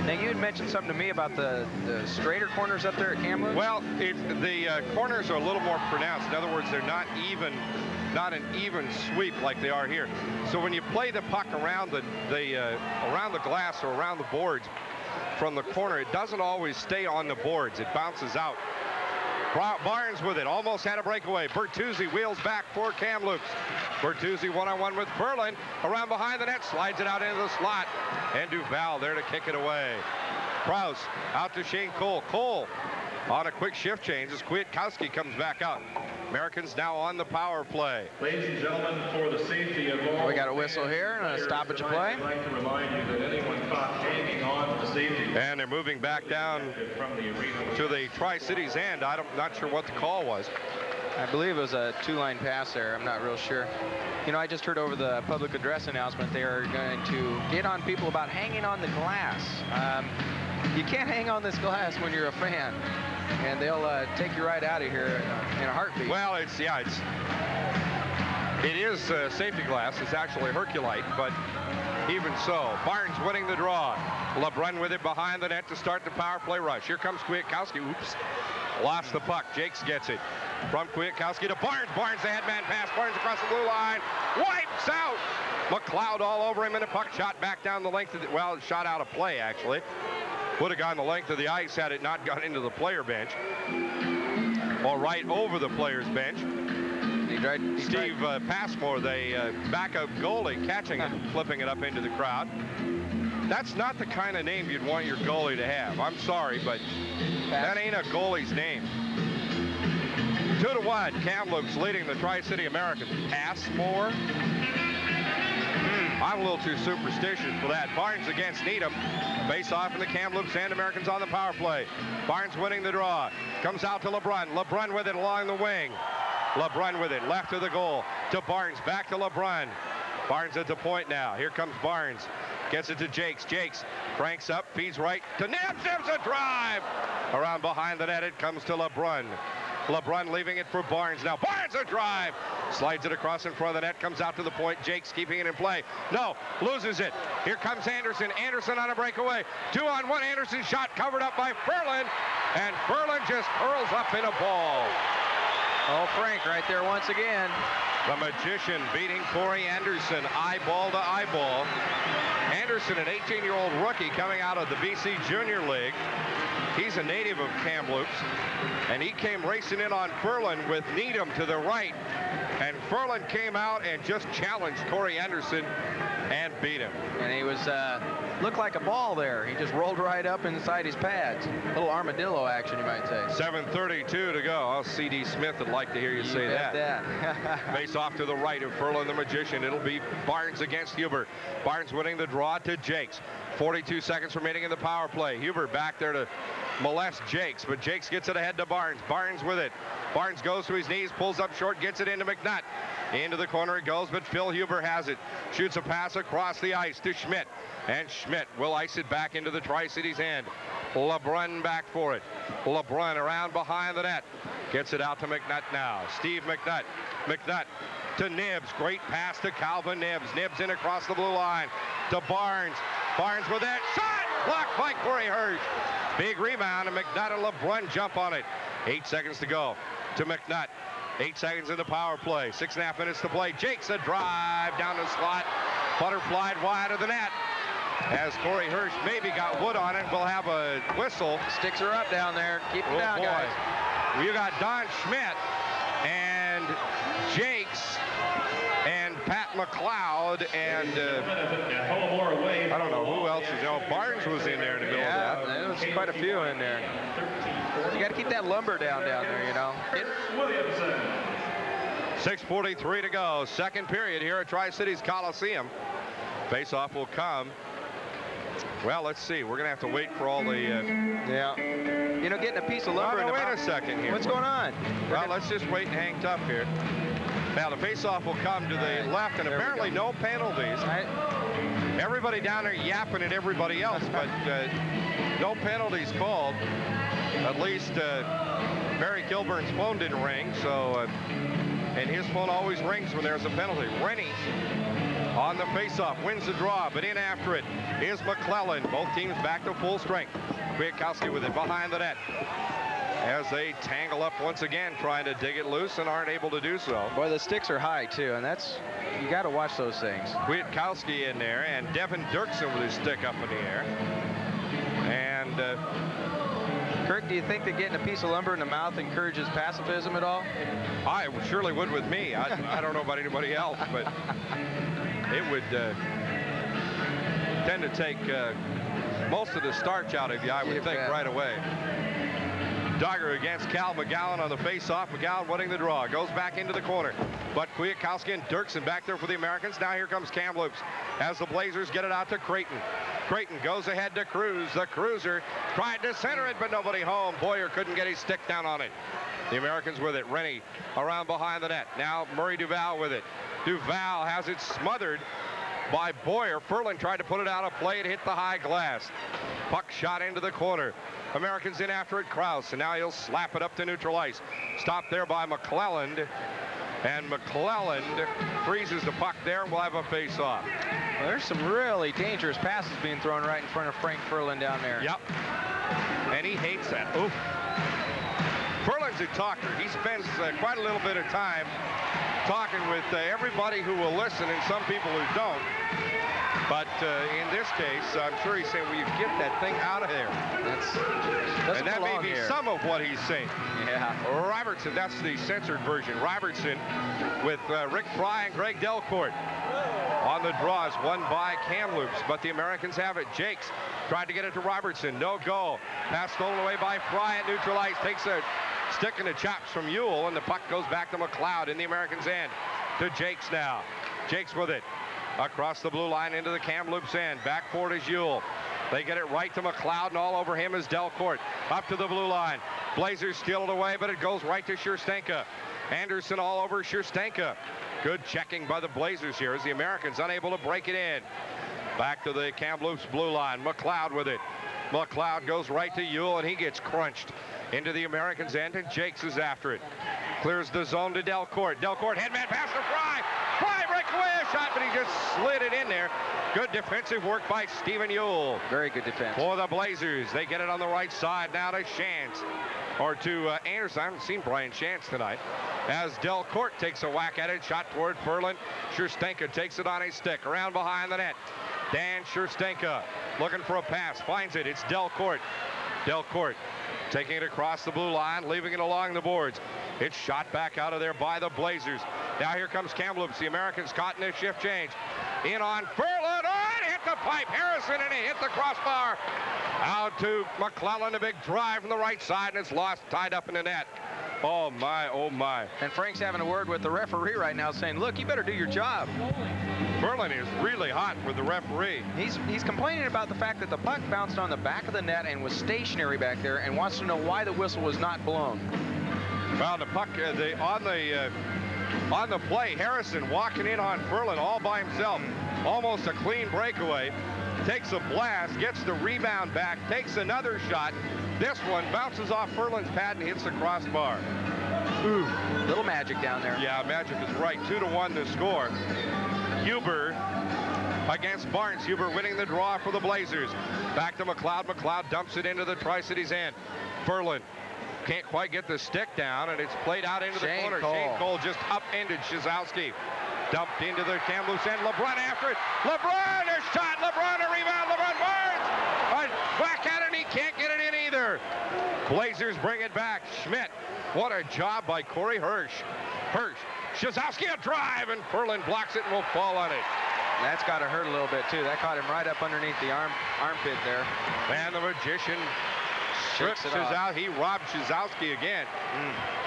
Now, you had mentioned something to me about the straighter corners up there at Kamloops. Well, the corners are a little more pronounced. In other words, they're not an even sweep like they are here. So when you play the puck around the glass or around the boards from the corner, it doesn't always stay on the boards. It bounces out. Barnes with it, almost had a breakaway. Bertuzzi wheels back for Kamloops. Bertuzzi one-on-one with Berlin. Around behind the net, slides it out into the slot. And Duval there to kick it away. Krause out to Shane Cole. Cole on a quick shift change as Kwiatkowski comes back out. Americans now on the power play. Ladies and gentlemen, for the safety of all... We got a whistle here and a stoppage of play. I'd like to remind you that anyone caught hanging on to the safety... And they're moving back down to the Tri-Cities end. I'm not sure what the call was. I believe it was a two-line pass there. I'm not real sure. You know, I just heard over the public address announcement they are going to get on people about hanging on the glass. You can't hang on this glass when you're a fan, and they'll take you right out of here in a heartbeat. Well, it is safety glass. It's actually Herculite, but even so, Barnes winning the draw. LeBrun with it behind the net to start the power play rush. Here comes Kwiatkowski. Oops. Lost the puck. Jakes gets it. From Kwiatkowski to Barnes. Barnes, the headman pass. Barnes across the blue line. Wipes out. McLeod all over him, and the puck shot back down the length of the... Well, shot out of play, actually. Would have gone the length of the ice had it not gone into the player bench. Or right over the player's bench. Steve Passmore, the backup goalie, catching it, flipping it up into the crowd. That's not the kind of name you'd want your goalie to have. I'm sorry, but that ain't a goalie's name. 2-1, Kamloops leading the Tri-City Americans. Passmore? I'm a little too superstitious for that. Barnes against Needham. Face off in the Kamloops and Americans on the power play. Barnes winning the draw. Comes out to LeBrun. LeBrun with it along the wing. LeBrun with it left of the goal to Barnes. Back to LeBrun. Barnes at the point now. Here comes Barnes. Gets it to Jakes. Jakes cranks up, feeds right to Nibbs. Nibbs a drive. Around behind the net it comes to LeBrun. LeBrun leaving it for Barnes. Now Barnes a drive. Slides it across in front of the net. Comes out to the point. Jakes keeping it in play. No, loses it. Here comes Anderson. Anderson on a breakaway. 2-on-1. Anderson shot covered up by Ferland. And Ferland just curls up in a ball. Oh, Frank right there once again. The Magician beating Corey Anderson eyeball to eyeball. Anderson, an 18-year-old rookie coming out of the BC Junior League. He's a native of Kamloops, and he came racing in on Ferland with Needham to the right. And Ferland came out and just challenged Corey Anderson and beat him. And he was, looked like a ball there. He just rolled right up inside his pads. A little armadillo action, you might say. 7:32 to go. Oh, C.D. Smith would like to hear you say that. Face off to the right of Ferland the Magician. It'll be Barnes against Huber. Barnes winning the draw to Jakes. 42 seconds remaining in the power play. Huber back there to molest Jakes, but Jakes gets it ahead to Barnes. Barnes with it. Barnes goes to his knees, pulls up short, gets it into McNutt. Into the corner it goes, but Phil Huber has it. Shoots a pass across the ice to Schmidt. And Schmidt will ice it back into the Tri-Cities end. LeBrun back for it. LeBrun around behind the net. Gets it out to McNutt now. Steve McNutt. McNutt to Nibbs. Great pass to Calvin Nibbs. Nibbs in across the blue line to Barnes. Barnes with that shot. Blocked by Corey Hirsch. Big rebound, and McNutt and LeBrun jump on it. 8 seconds to go to McNutt. 8 seconds in the power play. 6.5 minutes to play. Jakes a drive down the slot. Butterflied wide of the net. As Corey Hirsch maybe got wood on it, we'll have a whistle. Sticks her up down there. Keep it down, guys. You got Don Schmidt and Jakes and Pat McLeod and I don't know who else is. Barnes was in there in the middle of that. There was quite a few in there. You got keep that lumber down there, you know. Williamson. 6:43 to go. Second period here at Tri-Cities Coliseum. Face-off will come. Well, let's see. We're going to have to wait for all the... Yeah. You know, getting a piece of lumber in the wait mouth. a second here. What's going on? Well, let's just wait and hang tough here. Now, the face-off will come to the left, and apparently no penalties. Everybody down there yapping at everybody else, but no penalties called. At least Barry Kilburn's phone didn't ring, so... and his phone always rings when there's a penalty. Rennie on the faceoff, wins the draw, but in after it is McClellan. Both teams back to full strength. Kwiatkowski with it behind the net as they tangle up once again, trying to dig it loose and aren't able to do so. Boy, the sticks are high, too, and that's, you got to watch those things. Kwiatkowski in there, and Devin Dirksen with his stick up in the air. And Kirk, do you think that getting a piece of lumber in the mouth encourages pacifism at all? I surely would with me. I don't know about anybody else, but it would tend to take most of the starch out of you, I would think, right away. Duggar against Cal McGowan on the face-off. McGowan winning the draw. Goes back into the corner. But Kwiatkowski and Dirksen back there for the Americans. Now here comes Kamloops as the Blazers get it out to Creighton. Creighton goes ahead to Cruz. The cruiser tried to center it, but nobody home. Boyer couldn't get his stick down on it. The Americans with it. Rennie around behind the net. Now Murray Duval with it. Duval has it smothered by Boyer. Furlan tried to put it out of play. It hit the high glass. Puck shot into the corner. Americans in after it. Krause, and now he'll slap it up to neutral ice. Stopped there by McClelland, and McClelland freezes the puck there, and we'll have a face-off. Well, there's some really dangerous passes being thrown right in front of Frank Furlan down there. Yep, and he hates that. Oof. Furlan's a talker. He spends quite a little bit of time talking with everybody who will listen and some people who don't. But in this case, I'm sure he's saying, well, you get that thing out of there. And that may be some of what he's saying. Yeah. Robertson, that's the censored version. Robertson with Rick Fry and Greg Delcourt on the draws, won by Kamloops, but the Americans have it. Jakes tried to get it to Robertson. No go. Pass stolen away by Fry at neutral ice. Takes a stick in the chops from Ewell, and the puck goes back to McLeod in the Americans' end. To Jakes now. Jakes with it. Across the blue line into the Kamloops end. Back for it is Ewell. They get it right to McLeod, and all over him is Delcourt. Up to the blue line. Blazers steal it away, but it goes right to Scherstenka. Anderson all over Scherstenka. Good checking by the Blazers here as the Americans unable to break it in. Back to the Kamloops blue line. McLeod with it. McLeod goes right to Ewell, and he gets crunched into the Americans' end, and Jakes is after it. Clears the zone to Delcourt. Delcourt headman pass to Fry. Fry breaks away a shot, but he just slid it in there. Good defensive work by Stephen Ewell. Very good defense. For the Blazers. They get it on the right side now to Shantz. Or to Anderson. I haven't seen Brian Shantz tonight. As Delcourt takes a whack at it. Shot toward Furlan. Scherstenka takes it on his stick. Around behind the net. Dan Scherstenka looking for a pass. Finds it. It's Delcourt. Delcourt taking it across the blue line, leaving it along the boards. It's shot back out of there by the Blazers. Now here comes Kamloops. The Americans caught in a shift change. In on Furlan. Oh, it hit the pipe. Harrison, and it hit the crossbar. Out to McClellan. A big drive from the right side, and it's lost, tied up in the net. Oh, my, oh, my. And Frank's having a word with the referee right now saying, look, you better do your job. Furlan is really hot with the referee. He's complaining about the fact that the puck bounced on the back of the net and was stationary back there, and wants to know why the whistle was not blown. Well, the puck on the play, Harrison walking in on Furlan all by himself. Almost a clean breakaway. Takes a blast, gets the rebound back, takes another shot. This one bounces off Furlan's pad and hits the crossbar. Ooh, little magic down there. Yeah, magic is right. 2-1 to score. Huber against Barnes. Huber winning the draw for the Blazers. Back to McLeod. McLeod dumps it into the Tri-Cities end. Furlan can't quite get the stick down, and it's played out into the corner. Shane Cole just upended Shizowski. Dumped into the Kamloops end. LeBrun after it. LeBrun a shot. LeBrun a rebound. LeBrun Barnes. A whack at it, and he can't get it in either. Blazers bring it back. Schmidt. What a job by Corey Hirsch. Hirsch. Shizowski a drive, and Furlan blocks it and will fall on it. That's got to hurt a little bit, too. That caught him right up underneath the armpit there. And the Magician Shakes it off. Out. He robbed Shizowski again.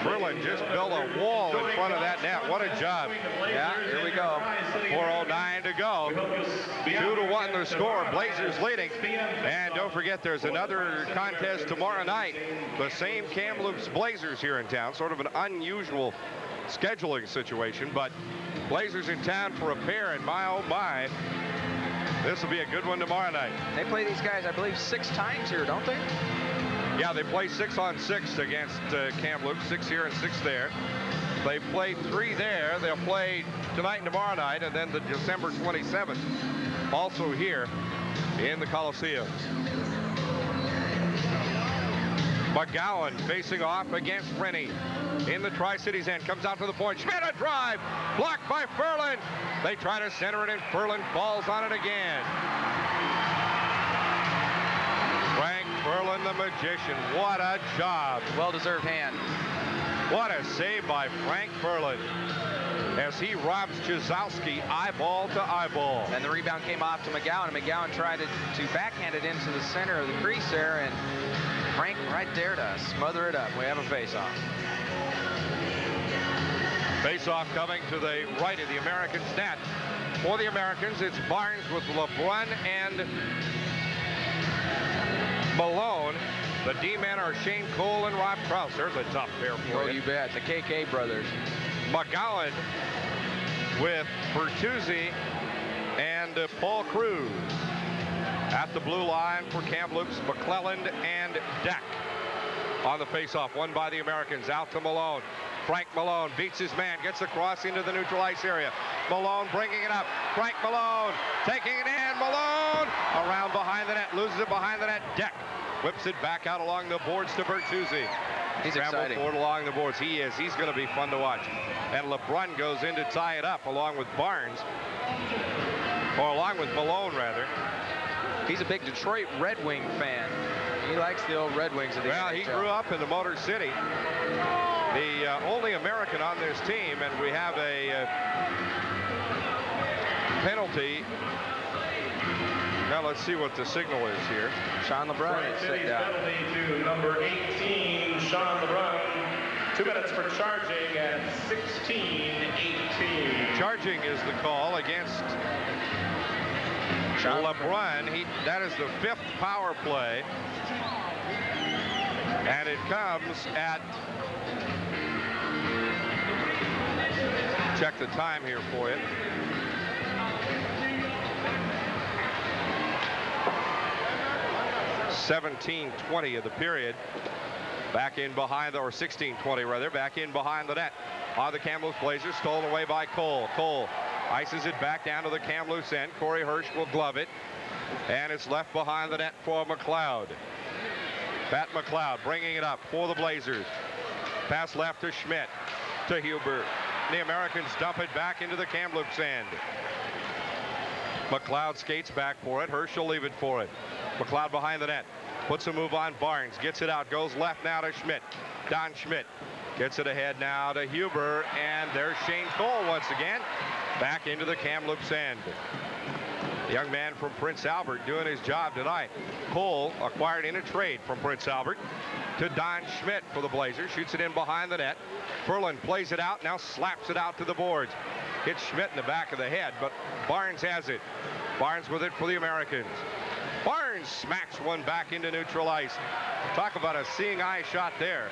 Furlan just built a wall in front of that net. What a job. Yeah, here we go. 4:09 to go. 2-1 the score. Blazers leading. And don't forget, there's another contest tomorrow night. The same Kamloops Blazers here in town. Sort of an unusual scheduling situation, but Blazers in town for a pair, and my oh my, this will be a good one tomorrow night. They play these guys, I believe, 6 times here, don't they? Yeah, they play 6-on-6 against Kamloops, 6 here and 6 there. They played 3 there. They'll play tonight and tomorrow night, and then the December 27th, also here in the Coliseum. McGowan facing off against Rennie in the Tri-Cities end. Comes out to the point. Schmidt, a drive. Blocked by Furlan. They try to center it, and Furlan falls on it again. Frank Furlan, the magician. What a job. Well-deserved hand. What a save by Frank Furlan as he robs Chizowski eyeball to eyeball. And the rebound came off to McGowan, and McGowan tried to backhand it into the center of the crease there, and Frank right there to smother it up. We have a face-off. Face-off coming to the right of the Americans' net. For the Americans, it's Barnes with LeBrun and Malone. The D-men are Shane Cole and Rob Krause. There's a tough pair for you. You bet. The KK brothers. McGowan with Bertuzzi and Paul Cruz. At the blue line for Kamloops, McClelland and Deck. On the face-off, won by the Americans. Out to Malone. Frank Malone beats his man, gets across into the neutral ice area. Malone bringing it up. Frank Malone taking it in. Malone around behind the net, loses it behind the net. Deck whips it back out along the boards to Bertuzzi. He's Scramble exciting. forward along the boards. He is. He's going to be fun to watch. And LeBrun goes in to tie it up along with Barnes, or along with Malone rather. He's a big Detroit Red Wing fan. He likes the old Red Wings of the Well, NHL. he grew up in the Motor City. The only American on this team, and we have a penalty. Now let's see what the signal is here. Sean LeBrun is sitting down. Penalty to number 18, Sean LeBrun. 2 minutes for charging at 16-18. Charging is the call against LeBrun. That is the 5th power play. And it comes at, check the time here for you. (17:20) of the period. Back in behind, or 16:20 rather, back in behind the net. On the Kamloops Blazers, stolen away by Cole. Cole ices it back down to the Kamloops end. Corey Hirsch will glove it. And it's left behind the net for McLeod. Pat McLeod bringing it up for the Blazers. Pass left to Schmidt, to Huber. The Americans dump it back into the Kamloops end. McLeod skates back for it. Hirsch will leave it for it. McLeod behind the net. Puts a move on Barnes. Gets it out. Goes left now to Schmidt. Don Schmidt gets it ahead now to Huber. And there's Shane Cole once again. Back into the Kamloops end. The young man from Prince Albert doing his job tonight. Cole acquired in a trade from Prince Albert to Don Schmidt for the Blazers. Shoots it in behind the net. Furlan plays it out. Now slaps it out to the boards. Hits Schmidt in the back of the head, but Barnes has it. Barnes with it for the Americans. Barnes smacks one back into neutral ice. Talk about a seeing eye shot there.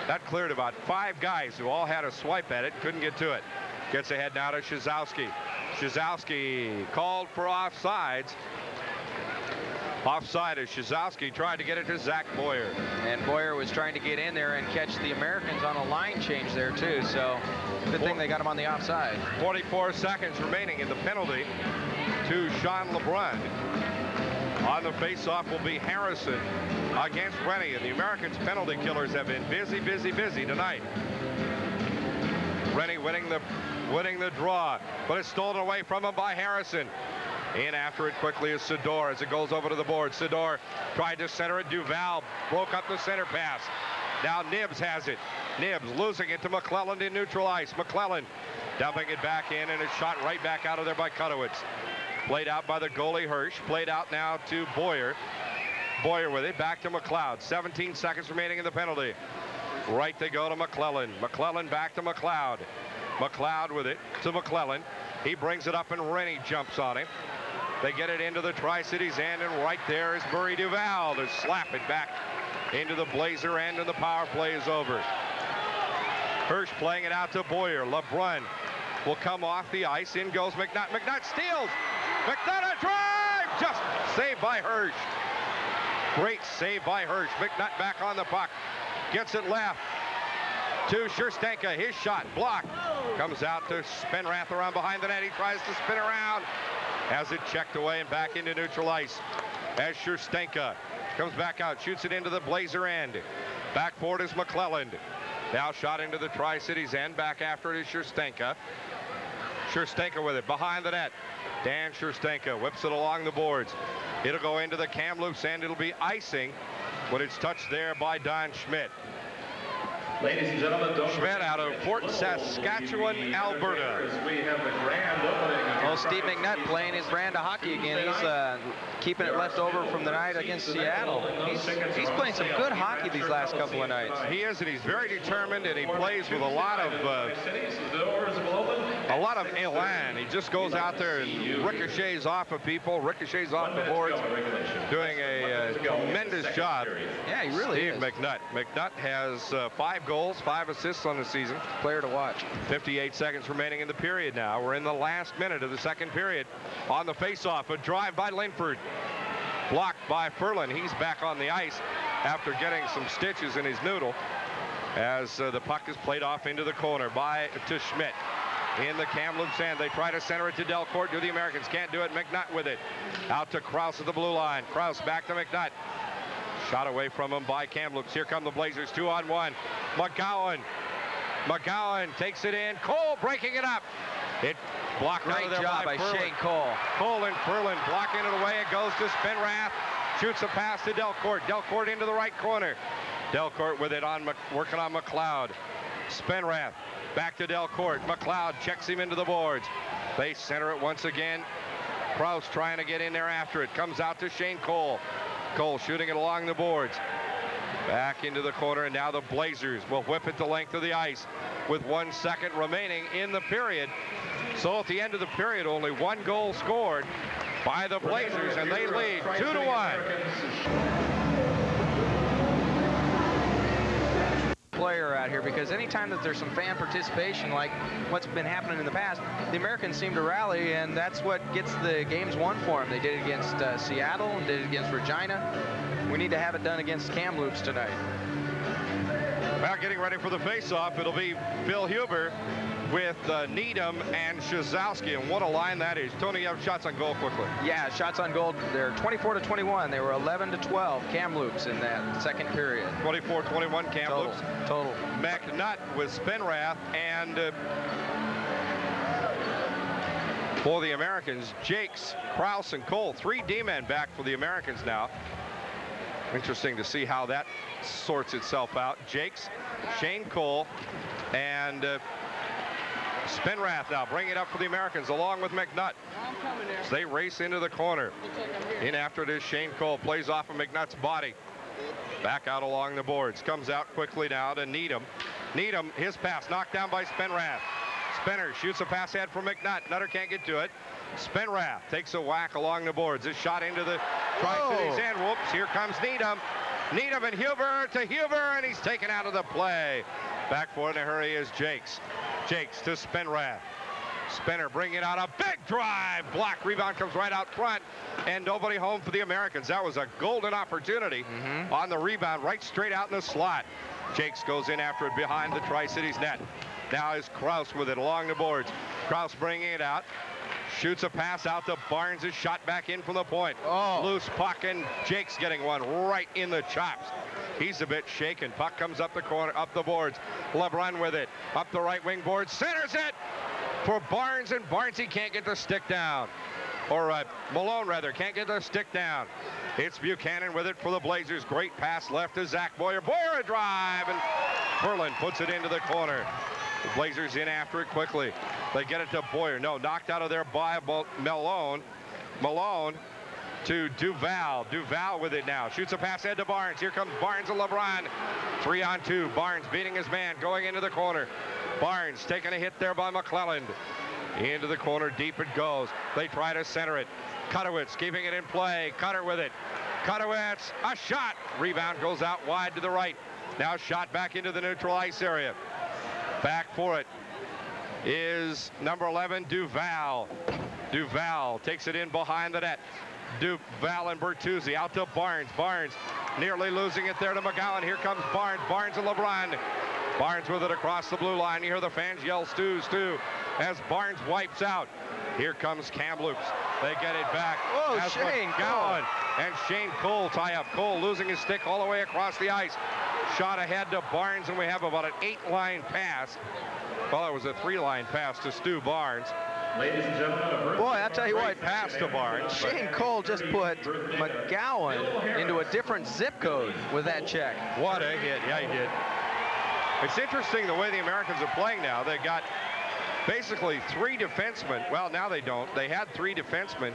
That cleared about 5 guys who all had a swipe at it. Couldn't get to it. Gets ahead now to Shizowski. Shizowski called for offsides. Offside as Shizowski tried to get it to Zach Boyer. And Boyer was trying to get in there and catch the Americans on a line change there too. So good thing they got him on the offside. 44 seconds remaining in the penalty to Sean LeBrun. On the faceoff will be Harrison against Rennie. And the Americans penalty killers have been busy tonight. Rennie winning the draw, but it's stolen away from him by Harrison. In after it quickly is Sador as it goes over to the board. Sador tried to center it. Duval broke up the center pass. Now Nibbs has it. Nibbs losing it to McClelland in neutral ice. McClelland dumping it back in, and it's shot right back out of there by Kutowitz. Played out by the goalie Hirsch. Played out now to Boyer. Boyer with it, back to McLeod. 17 seconds remaining in the penalty. Right they go to McClellan. McClellan back to McLeod. McLeod with it to McClellan. He brings it up and Rennie jumps on him. They get it into the Tri-Cities end, and right there is Murray Duval to slap it back into the Blazer end, and the power play is over. Hirsch playing it out to Boyer. LeBrun will come off the ice. In goes McNutt. McNutt steals. McNutt a drive. Just saved by Hirsch. Great save by Hirsch. McNutt back on the puck. Gets it left to Scherstenka. His shot blocked. Comes out to Spenrath around behind the net. He tries to spin around. Has it checked away and back into neutral ice. As Scherstenka comes back out, shoots it into the Blazer end. Back forward is McClelland. Now shot into the Tri-Cities end. Back after it is Scherstenka. Scherstenka with it behind the net. Dan Scherstenka whips it along the boards. It'll go into the Kamloops end. It'll be icing when it's touched there by Don Schmidt. Ladies and gentlemen, Schmidt out of Fort Saskatchewan, Alberta. We have the grand opening. Well, Steve McNutt playing his brand of hockey again. He's keeping it left over from the night against Seattle. He's playing some good hockey these last couple of nights. He is, and he's very determined, and he plays with a lot of elan. He just goes out there and ricochets off of people, ricochets off the boards, doing a tremendous job. Yeah, he really Steve is. McNutt. McNutt has 5 goals, 5 assists on the season. Player to watch. 58 seconds remaining in the period now. We're in the last minute of the second period. On the faceoff, a drive by Linford. Blocked by Ferlin. He's back on the ice after getting some stitches in his noodle as the puck is played off into the corner to Schmidt. In the Kamloops end, they try to center it to Delcourt. Do the Americans? Can't do it. McNutt with it. Out to Krause at the blue line. Krause back to McNutt. Shot away from him by Kamloops. Here come the Blazers, 2-on-1. McGowan takes it in. Cole breaking it up. It blocked out of there job by Ferlin. Shane Cole. Cole and Ferlin blocking it away. It goes to Spenrath. Shoots a pass to Delcourt. Delcourt into the right corner. Delcourt with it on working on McLeod. Spenrath back to Delcourt. McLeod checks him into the boards. They center it once again. Krause trying to get in there after it. Comes out to Shane Cole. Cole shooting it along the boards. Back into the corner, and now the Blazers will whip it the length of the ice with 1 second remaining in the period. So at the end of the period, only 1 goal scored by the Blazers, and they lead 2-1. Player out here, because anytime that there's some fan participation like what's been happening in the past, the Americans seem to rally, and that's what gets the games won for them. They did it against Seattle and did it against Regina. We need to have it done against Kamloops tonight. Well, getting ready for the face-off, it'll be Phil Huber with Needham and Shazowski, and what a line that is. Tony, you have shots on goal quickly. Yeah, shots on goal. They're 24-21. They were 11-12 Kamloops in that second period. 24-21 Kamloops. Total. McNutt with Spenrath, and for the Americans, Jakes, Krause, and Cole. 3 D-men back for the Americans now. Interesting to see how that sorts itself out. Jakes, Shane Cole, and Spenrath now bring it up for the Americans along with McNutt. As they race into the corner. In after it is Shane Cole. Plays off of McNutt's body. Back out along the boards. Comes out quickly now to Needham. Needham, his pass knocked down by Spenrath. Spenner shoots a pass ahead for McNutt. Nutter can't get to it. Spenrath takes a whack along the boards. This shot into the Tri-Cities end. Whoops, here comes Needham. Needham and Huber to Huber, and he's taken out of the play. Back for it in a hurry is Jakes. Jakes to Spenrath. Spenner bringing it out. A big drive. Block. Rebound comes right out front, and nobody home for the Americans. That was a golden opportunity on the rebound, right straight out in the slot. Jakes goes in after it behind the Tri-Cities net. Now is Krause with it along the boards. Krause bringing it out. Shoots a pass out to Barnes. Is shot back in from the point. Loose puck, and Jakes getting one right in the chops. He's a bit shaken. Puck comes up the corner, up the boards. LeBrun with it. Up the right wing board. Centers it for Barnes, and Barnes, he can't get the stick down. Or Malone, rather, can't get the stick down. It's Buchanan with it for the Blazers. Great pass left to Zach Boyer. Boyer a drive, and Ferlin puts it into the corner. The Blazers in after it quickly. They get it to Boyer. No, knocked out of there by Malone. Malone to Duval. Duval with it now. Shoots a pass ahead to Barnes. Here comes Barnes and LeBron. 3-on-2. Barnes beating his man, going into the corner. Barnes taking a hit there by McClelland. Into the corner, deep it goes. They try to center it. Kutowitz keeping it in play. Cutter with it. Kutowitz, a shot. Rebound goes out wide to the right. Now shot back into the neutral ice area. Back for it is number 11, Duval. Duval takes it in behind the net. Duval and Bertuzzi out to Barnes. Barnes nearly losing it there to McGowan. Here comes Barnes. Barnes and LeBron. Barnes with it across the blue line. You hear the fans yell, Stu, Stu, as Barnes wipes out. Here comes Kamloops. They get it back. Oh, as Shane McGowan and Shane Cole tie up. Cole losing his stick all the way across the ice. Shot ahead to Barnes, and we have about an 8-line pass. Well, it was a 3-line pass to Stu Barnes. Ladies and gentlemen, Boy, I'll tell you what, Pass to Barnes. Shane Cole just put McGowan into a different zip code with that check. What a hit. Yeah, he did. It's interesting the way the Americans are playing now. They got basically 3 defensemen. Well, now they don't. They had 3 defensemen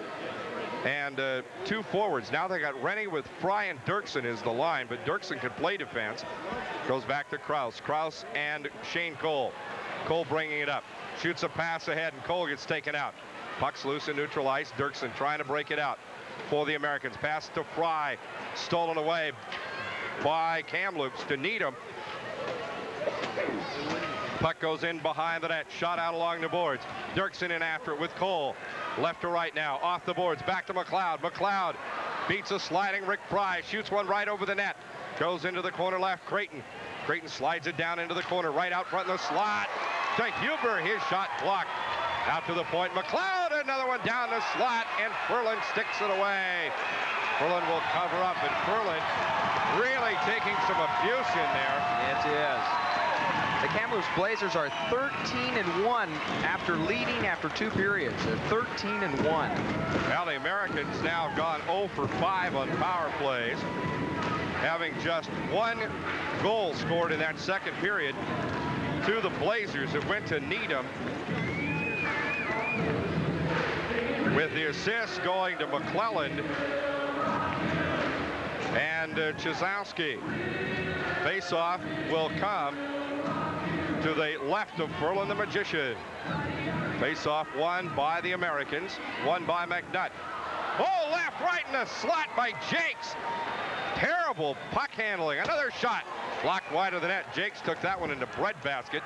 and 2 forwards. Now they got Rennie with Fry and Dirksen is the line, but Dirksen could play defense. Goes back to Krause. Krause and Shane Cole. Cole bringing it up. Shoots a pass ahead, and Cole gets taken out. Puck's loose in neutral ice. Dirksen trying to break it out for the Americans. Pass to Fry. Stolen away by Kamloops to Needham. Puck goes in behind the net. Shot out along the boards. Dirksen in after it with Cole. Left to right now. Off the boards. Back to McLeod. McLeod beats a sliding Rick Fry. Shoots one right over the net. Goes into the corner left. Creighton. Creighton slides it down into the corner. Right out front in the slot. To Huber. His shot blocked. Out to the point. McLeod. Another one down the slot. And Ferland sticks it away. Ferland will cover up. And Ferland really taking some abuse in there. Yes, he is. The Kamloops Blazers are 13-1 after leading after 2 periods. They're 13-1. Well, the Americans now have gone 0 for 5 on power plays, having just 1 goal scored in that second period to the Blazers. It went to Needham, with the assist going to McClelland and Chizowski. Face-off will come to the left of Ferland the Magician. Face-off won by the Americans, won by McNutt. Oh, left, right in the slot by Jakes. Terrible puck handling. Another shot blocked wide of the net. Jakes took that one into breadbasket.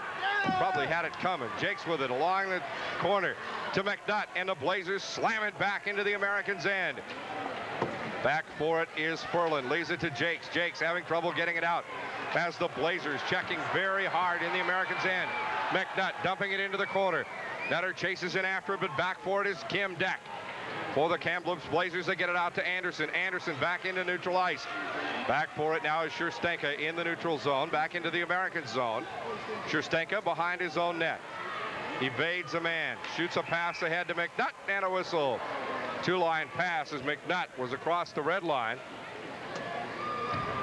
Probably had it coming. Jakes with it along the corner to McNutt, and the Blazers slam it back into the Americans' end. Back for it is Ferland. Leaves it to Jakes. Jakes having trouble getting it out as the Blazers checking very hard in the Americans' end. McNutt dumping it into the corner. Nutter chases in after it, but back for it is Kim Deck. For the Kamloops Blazers, they get it out to Anderson. Anderson back into neutral ice. Back for it now is Scherstenka in the neutral zone. Back into the American zone. Scherstenka behind his own net. Evades a man. Shoots a pass ahead to McNutt and a whistle. 2-line pass as McNutt was across the red line.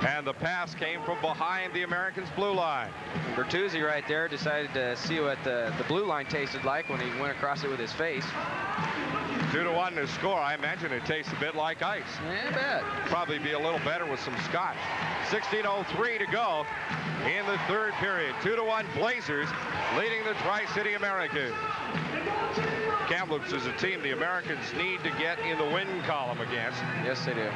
And the pass came from behind the Americans' blue line. Bertuzzi right there decided to see what the blue line tasted like when he went across it with his face. 2-1 to score. I imagine it tastes a bit like ice. Yeah, I bet. Probably be a little better with some scotch. 16:03 to go in the third period. 2-1 Blazers leading the Tri-City Americans. Kamloops is a team the Americans need to get in the win column against. Yes, they do.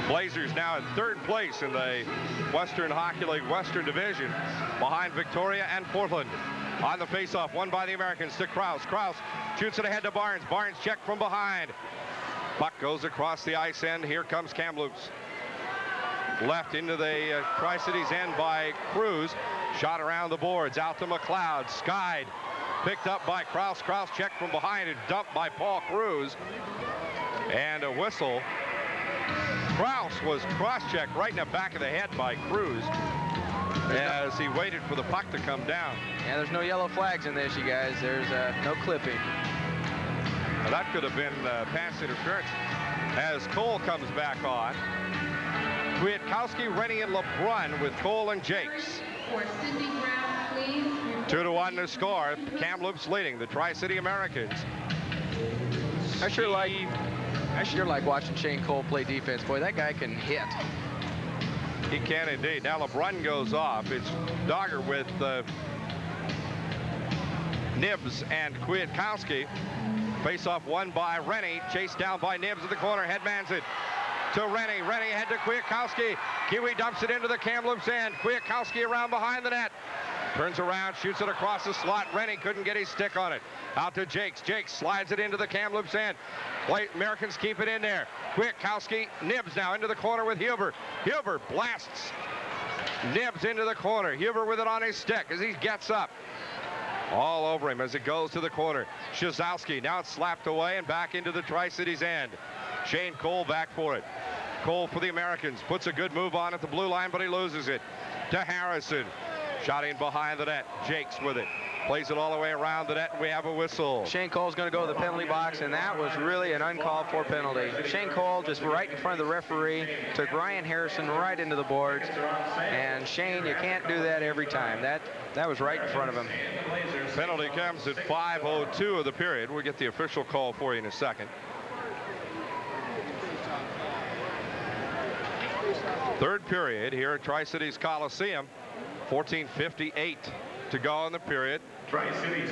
Blazers now in third place in the Western Hockey League Western Division, behind Victoria and Portland. On the faceoff, won by the Americans to Krause. Krause shoots it ahead to Barnes. Barnes checked from behind. Puck goes across the ice end. Here comes Kamloops. Left into the Tri-Cities end by Cruz. Shot around the boards, out to McLeod. Skied, picked up by Krause. Krause checked from behind and dumped by Paul Cruz. And a whistle. Krause was cross-checked right in the back of the head by Cruz as he waited for the puck to come down. Yeah, there's no yellow flags in this, you guys. There's no clipping. Well, that could have been pass interference as Cole comes back on. Kwiatkowski, Rennie, and LeBrun with Cole and Jakes. 2-1 to score. Kamloops leading the Tri-City Americans. I sure like I sure like watching Shane Cole play defense. Boy, that guy can hit. He can indeed. Now LeBrun goes off. It's Dogger with Nibs and Kwiatkowski. Face-off won by Rennie. Chased down by Nibs in the corner. Headmans it to Rennie. Rennie ahead to Kwiatkowski. Kiwi dumps it into the Kamloops end. Kwiatkowski around behind the net. Turns around, shoots it across the slot. Rennie couldn't get his stick on it. Out to Jakes. Jakes slides it into the Kamloops end. Americans keep it in there. Kwiatkowski, Nibs now into the corner with Huber. Huber blasts Nibs into the corner. Huber with it on his stick as he gets up. All over him as it goes to the corner. Shazowski, now it's slapped away and back into the Tri-Cities end. Shane Cole back for it. Cole for the Americans. Puts a good move on at the blue line, but he loses it. To Harrison. Shot in behind the net. Jakes with it. Plays it all the way around the net, and we have a whistle. Shane Cole's going to go to the penalty box, and that was really an uncalled for penalty. Shane Cole just right in front of the referee, took Ryan Harrison right into the boards, and Shane, you can't do that every time. That was right in front of him. Penalty comes at 5:02 of the period. We'll get the official call for you in a second. Third period here at Tri-Cities Coliseum. 14:58 to go in the period. Tri-Cities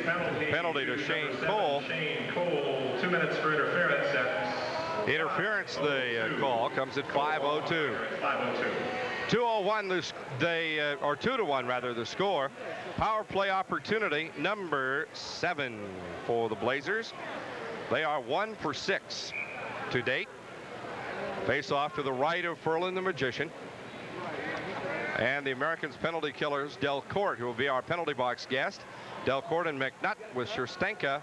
penalty to Shane Cole. Shane Cole, 2 minutes for interference. Interference, the call comes at 5:02. 5:02. 2-1 or 2-1 rather the score. Power play opportunity number 7 for the Blazers. They are 1 for 6 to date. Face off to the right of Ferlin the Magician. And the Americans penalty killers, Delcourt, who will be our penalty box guest. Delcourt and McNutt with Sherstenka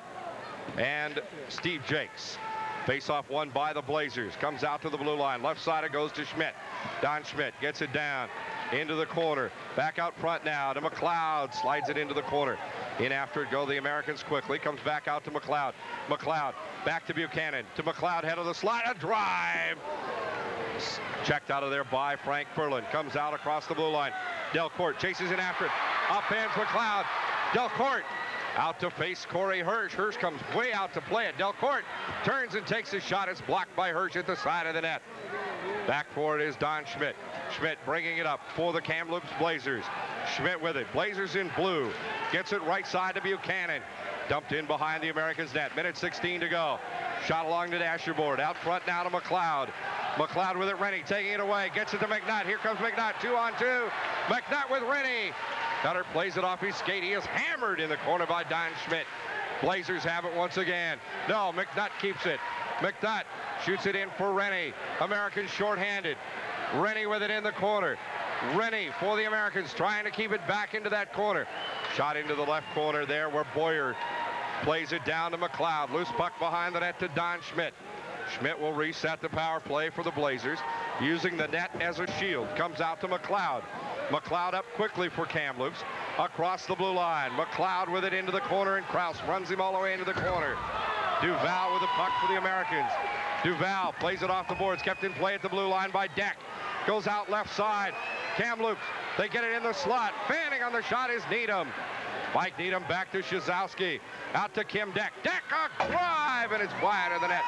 and Steve Jakes. Face-off won by the Blazers. Comes out to the blue line. Left side it goes to Schmidt. Don Schmidt gets it down into the corner. Back out front now to McLeod. Slides it into the corner. In after it go the Americans quickly. Comes back out to McLeod. McLeod back to Buchanan. To McLeod, head of the slot. A drive. Checked out of there by Frank Ferlin. Comes out across the blue line. Delcourt chases in after it. Up hands McLeod. Delcourt out to face Corey Hirsch. Hirsch comes way out to play it. Delcourt turns and takes a shot. It's blocked by Hirsch at the side of the net. Back for it is Don Schmidt. Schmidt bringing it up for the Kamloops Blazers. Schmidt with it. Blazers in blue. Gets it right side to Buchanan. Dumped in behind the Americans net. Minute 16 to go. Shot along the dasherboard. Out front now to McLeod. McLeod with it. Rennie taking it away. Gets it to McNutt. Here comes McNutt. 2-on-2. McNutt with Rennie. Cutter plays it off his skate. He is hammered in the corner by Don Schmidt. Blazers have it once again. No, McNutt keeps it. McNutt shoots it in for Rennie. Americans shorthanded. Rennie with it in the corner. Rennie for the Americans trying to keep it back into that corner. Shot into the left corner there where Boyer plays it down to McLeod. Loose puck behind the net to Don Schmidt. Schmidt will reset the power play for the Blazers using the net as a shield. Comes out to McLeod. McLeod up quickly for Kamloops. Across the blue line. McLeod with it into the corner, and Krause runs him all the way into the corner. Duval with the puck for the Americans. Duval plays it off the boards. Kept in play at the blue line by Deck. Goes out left side. Kamloops, they get it in the slot. Fanning on the shot is Needham. Mike Needham back to Shazowski. Out to Kim Deck. Deck a drive, and it's wide of the net.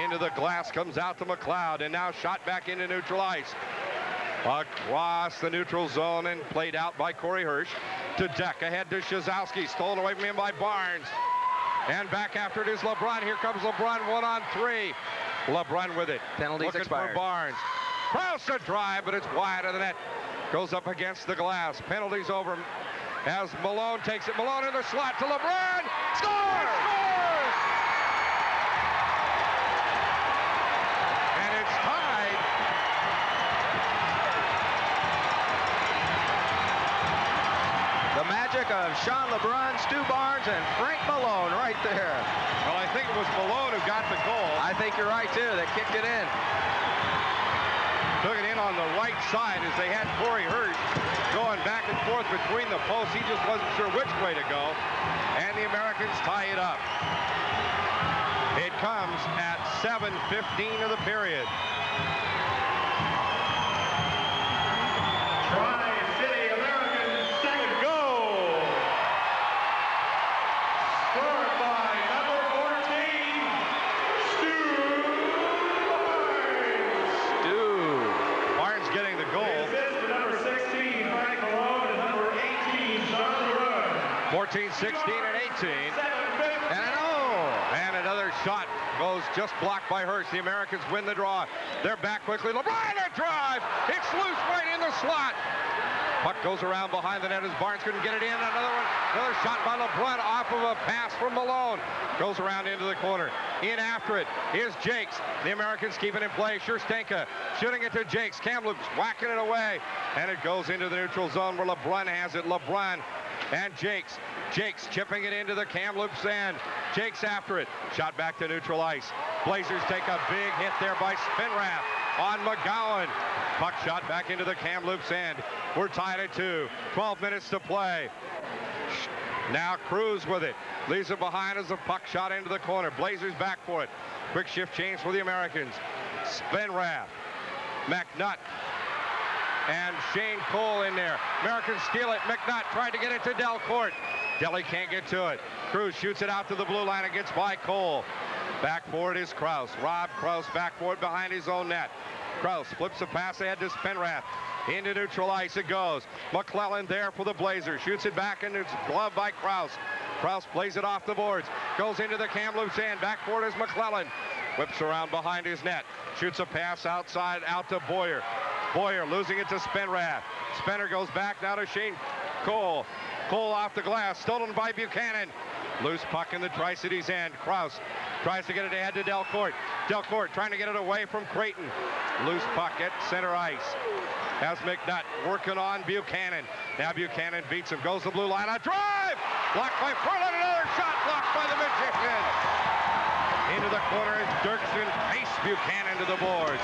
Into the glass comes out to McLeod, and now shot back into neutral ice. Across the neutral zone and played out by Corey Hirsch. To Deck, ahead to Shazowski. Stolen away from him by Barnes. And back after it is LeBrun. Here comes LeBrun, 1-on-3. LeBrun with it. Penalties looking expired. for Barnes. Krause a drive, but it's wide of the net. Goes up against the glass. Penalties over as Malone takes it. Malone in the slot to LeBrun. Scores! Scores! And it's tied. The magic of Sean LeBrun, Stu Barnes, and Frank Malone right there. Well, I think it was Malone who got the goal. I think you're right, too. They kicked it in. Took it in on the right side as they had Corey Hirsch going back and forth between the posts. He just wasn't sure which way to go. And the Americans tie it up. It comes at 7:15 of the period. Tri-City Americans second goal. Scored by number 14, Stu 14, 16, and 18. And an oh! And another shot goes just blocked by Hurst. The Americans win the draw. They're back quickly. LeBron, a drive! It's loose right in the slot. Puck goes around behind the net as Barnes couldn't get it in. Another shot by LeBron off of a pass from Malone. Goes around into the corner. In after it is Jakes. The Americans keep it in play. Sherstenka shooting it to Jakes. Kamloops whacking it away. And it goes into the neutral zone where LeBron has it. LeBron and Jakes. Jakes chipping it into the Kamloops end. Jakes after it. Shot back to neutral ice. Blazers take a big hit there by Spinrath on McGowan. Puck shot back into the Kamloops end. We're tied at 2. 12 minutes to play. Now Cruz with it. Leaves it behind as a puck shot into the corner. Blazers back for it. Quick shift change for the Americans. Spinrath. McNutt. And Shane Cole in there. Americans steal it. McNutt tried to get it to Delcourt. Delhi can't get to it. Cruz shoots it out to the blue line and gets by Cole. Back for it is Krause. Rob Krause back for it behind his own net. Krause flips a pass ahead to Spinrath. Into neutral ice it goes. McClellan there for the Blazers. Shoots it back and it's gloved by Krause. Krause plays it off the boards. Goes into the Kamloops end. Back for it is McClellan. Whips around behind his net. Shoots a pass outside out to Boyer. Boyer losing it to Spinrath. Spinner goes back now to Shane Cole. Cole off the glass. Stolen by Buchanan. Loose puck in the Tri-Cities end. Krause tries to get it ahead to Delcourt. Delcourt trying to get it away from Creighton. Loose puck at center ice. Has McNutt working on Buchanan. Now Buchanan beats him. Goes the blue line. A drive! Blocked by Furlan. Another shot blocked by the Magician. Into the corner as Dirksen pastes Buchanan to the boards.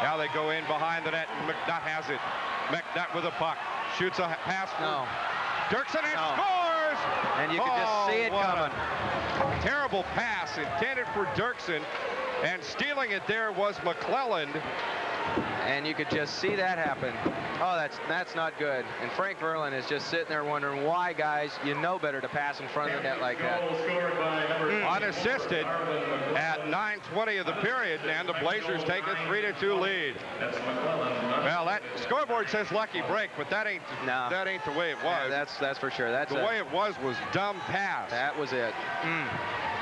Now they go in behind the net. McNutt has it. McNutt with a puck. Shoots a pass. No. Dirksen and scores! And you can just see it coming. Terrible pass intended for Dirksen. And stealing it there was McClellan. And you could just see that happen. Oh, that's not good. And Frank Verlin is just sitting there wondering why, guys, you know better to pass in front of the net like that. Unassisted at 9:20 of the period, and the Blazers take a 3-2 lead. Well, that scoreboard says lucky break, but that ain't the way it was. Yeah, that's for sure. That's the way it was dumb pass. That was it.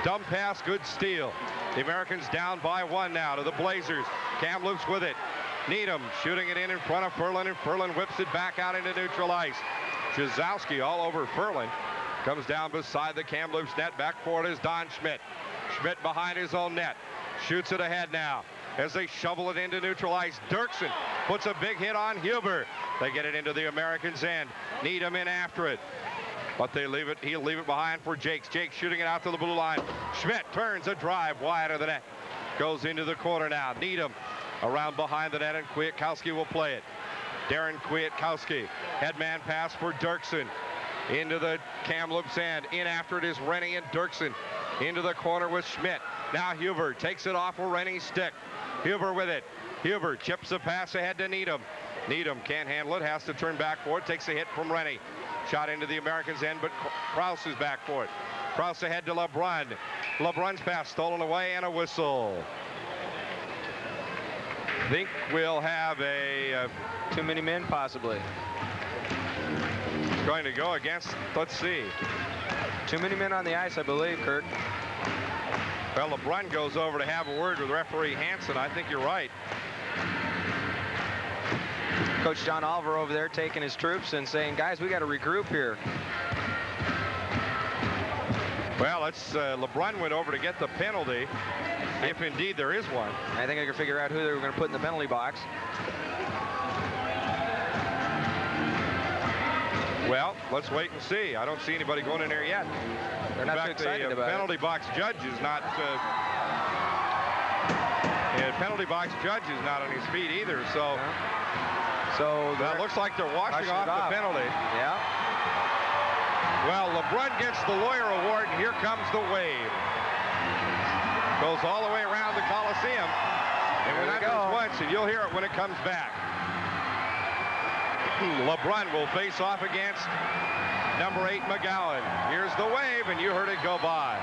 Dumb pass, good steal. The Americans down by 1 now to the Blazers. Kamloops with it. Needham shooting it in front of Furlan, and Furlan whips it back out into neutral ice. Jazowski all over Furlan. Comes down beside the Kamloops net. Back for it is Don Schmidt. Schmidt behind his own net. Shoots it ahead now as they shovel it into neutral ice. Dirksen puts a big hit on Huber. They get it into the Americans' end. Needham in after it. But they leave it. He'll leave it behind for Jakes. Jakes shooting it out to the blue line. Schmidt turns a drive wide of the net. Goes into the corner now. Needham around behind the net, and Kwiatkowski will play it. Darren Kwiatkowski. Headman pass for Dirksen. Into the Kamloops end. In after it is Rennie and Dirksen. Into the corner with Schmidt. Now Huber takes it off of Rennie's stick. Huber with it. Huber chips the pass ahead to Needham. Needham can't handle it. Has to turn back for it. Takes a hit from Rennie. Shot into the Americans' end, but Krause is back for it. Krause ahead to LeBrun. LeBrun's pass stolen away and a whistle. Think we'll have a too many men possibly. Going to go against, let's see. Too many men on the ice, I believe, Kirk. Well, LeBrun goes over to have a word with referee Hansen. I think you're right. Coach John Oliver over there taking his troops and saying, guys, we got to regroup here. Well, LeBrun went over to get the penalty, if indeed there is one. I think I can figure out who they were going to put in the penalty box. Well, let's wait and see. I don't see anybody going in there yet. They're not too excited about it. The penalty box judge is not. Penalty box judge is not on his feet either. So. So that looks like they're washing off the penalty. Yeah. Well, LeBrun gets the lawyer award, and here comes the wave. Goes all the way around the Coliseum. And when that goes once, and you'll hear it when it comes back. LeBrun will face off against number 8 McGowan. Here's the wave, and you heard it go by.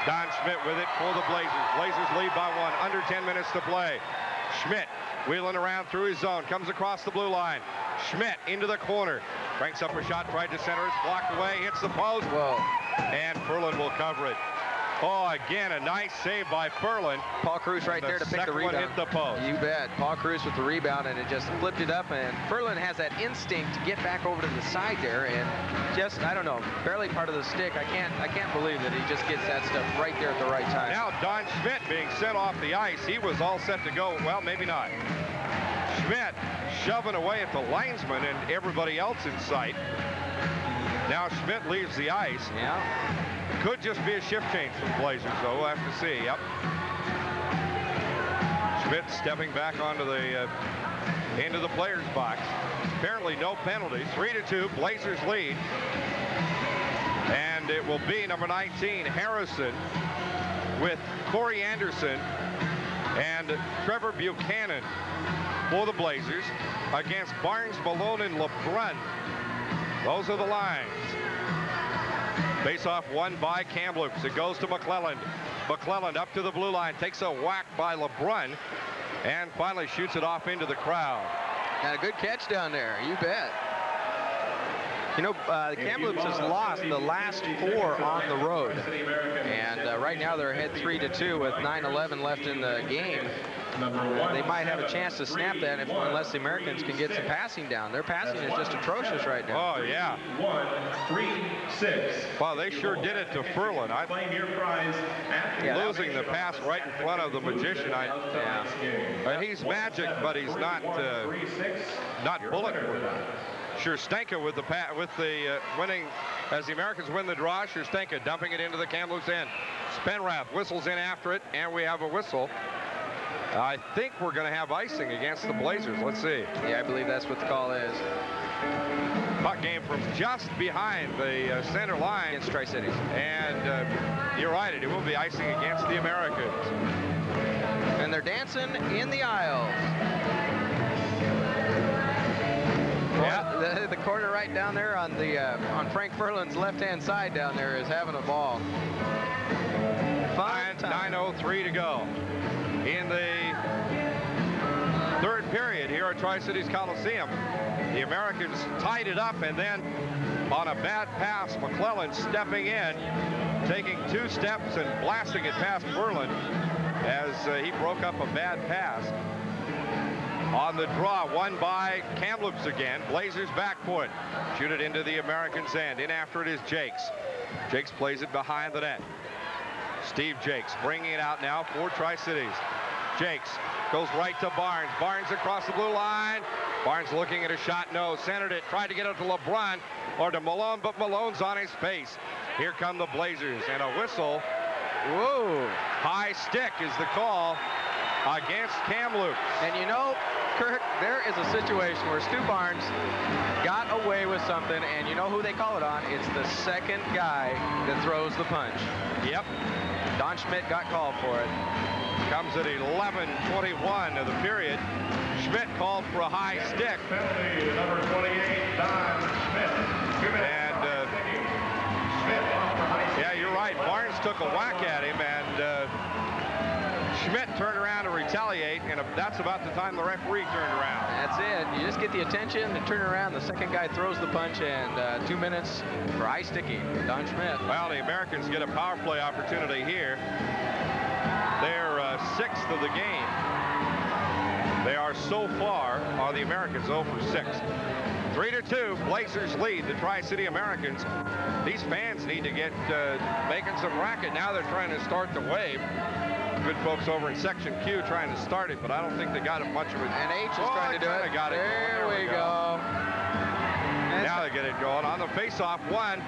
Don Schmidt with it for the Blazers. Blazers lead by 1. Under 10 minutes to play. Schmidt wheeling around through his zone. Comes across the blue line. Schmidt into the corner. Cranks up a shot, tried to center, it's blocked away, hits the post. Whoa. And Ferland will cover it. Oh, again, a nice save by Ferland. Paul Cruz right there to pick the rebound. One hit the post. You bet. Paul Cruz with the rebound, and it just flipped it up. And Ferland has that instinct to get back over to the side there, and just, I don't know, barely part of the stick. I can't believe that he just gets that stuff right there at the right time. Now Don Schmidt being sent off the ice. He was all set to go. Well, maybe not. Schmidt shoving away at the linesman and everybody else in sight. Now Schmidt leaves the ice. Yeah. Could just be a shift change for the Blazers, though. We'll have to see. Yep. Schmidt stepping back onto the into the players' box. Apparently no penalties. 3-2. Blazers lead. And it will be number 19, Harrison, with Corey Anderson and Trevor Buchanan for the Blazers against Barnes, Malone, and LeBrun. Those are the lines. Face-off won by Kamloops. It goes to McClelland. McClelland up to the blue line, takes a whack by LeBrun, and finally shoots it off into the crowd. And a good catch down there, you bet. You know, Kamloops has lost the last 4 on the road. And right now they're ahead 3-2 with 9:11 left in the game. They might have a chance to snap that unless the Americans can get some passing down. Their passing is just atrocious right now. Oh, yeah. 1-3-6. Well, they sure did it to Ferland. Claim your prize after Losing the pass right in front of the magician. He's magic, but he's not bulletproof. Sherstenka with the winning as the Americans win the draw. Sherstenka dumping it into the Kamloops end. Spenrath whistles in after it, and we have a whistle. I think we're going to have icing against the Blazers. Let's see. Yeah, I believe that's what the call is. Puck game from just behind the center line. Against Tri-Cities. And you're right, it will be icing against the Americans. And they're dancing in the aisles. Yeah, the corner right down there on the on Frank Ferland's left-hand side down there is having a ball. 9:03 to go in the third period here at Tri-Cities Coliseum. The Americans tied it up, and then on a bad pass, McClelland stepping in, taking 2 steps and blasting it past Ferland as he broke up a bad pass. On the draw, won by Kamloops again. Blazers backfoot. Shoot it into the Americans' end. In after it is Jakes. Jakes plays it behind the net. Steve Jakes bringing it out now for Tri-Cities. Jakes goes right to Barnes. Barnes across the blue line. Barnes looking at a shot. No. Centered it. Tried to get it to LeBrun or to Malone, but Malone's on his face. Here come the Blazers. And a whistle. Whoa. High stick is the call against Kamloops. And you know, Kirk, there is a situation where Stu Barnes got away with something, and you know who they call it on? It's the second guy that throws the punch. Yep. Don Schmidt got called for it. Comes at 11:21 of the period. Schmidt called for a high stick. Penalty to number 28, Don Schmidt. And yeah, you're right. Barnes took a whack at him, and Schmidt turned around to retaliate, and that's about the time the referee turned around. That's it. You just get the attention and turn around. The second guy throws the punch, and 2 minutes for high sticking. Don Schmidt. Well, the Americans get a power play opportunity here. They're 6th of the game. They are so far on the Americans 0 for 6. 3-2, Blazers lead the Tri-City Americans. These fans need to get making some racket. Now they're trying to start the wave. Good folks over in Section Q trying to start it, but I don't think they got much of it. And H is trying to do it. Got it. There we go. Now they get it going. On the face-off, won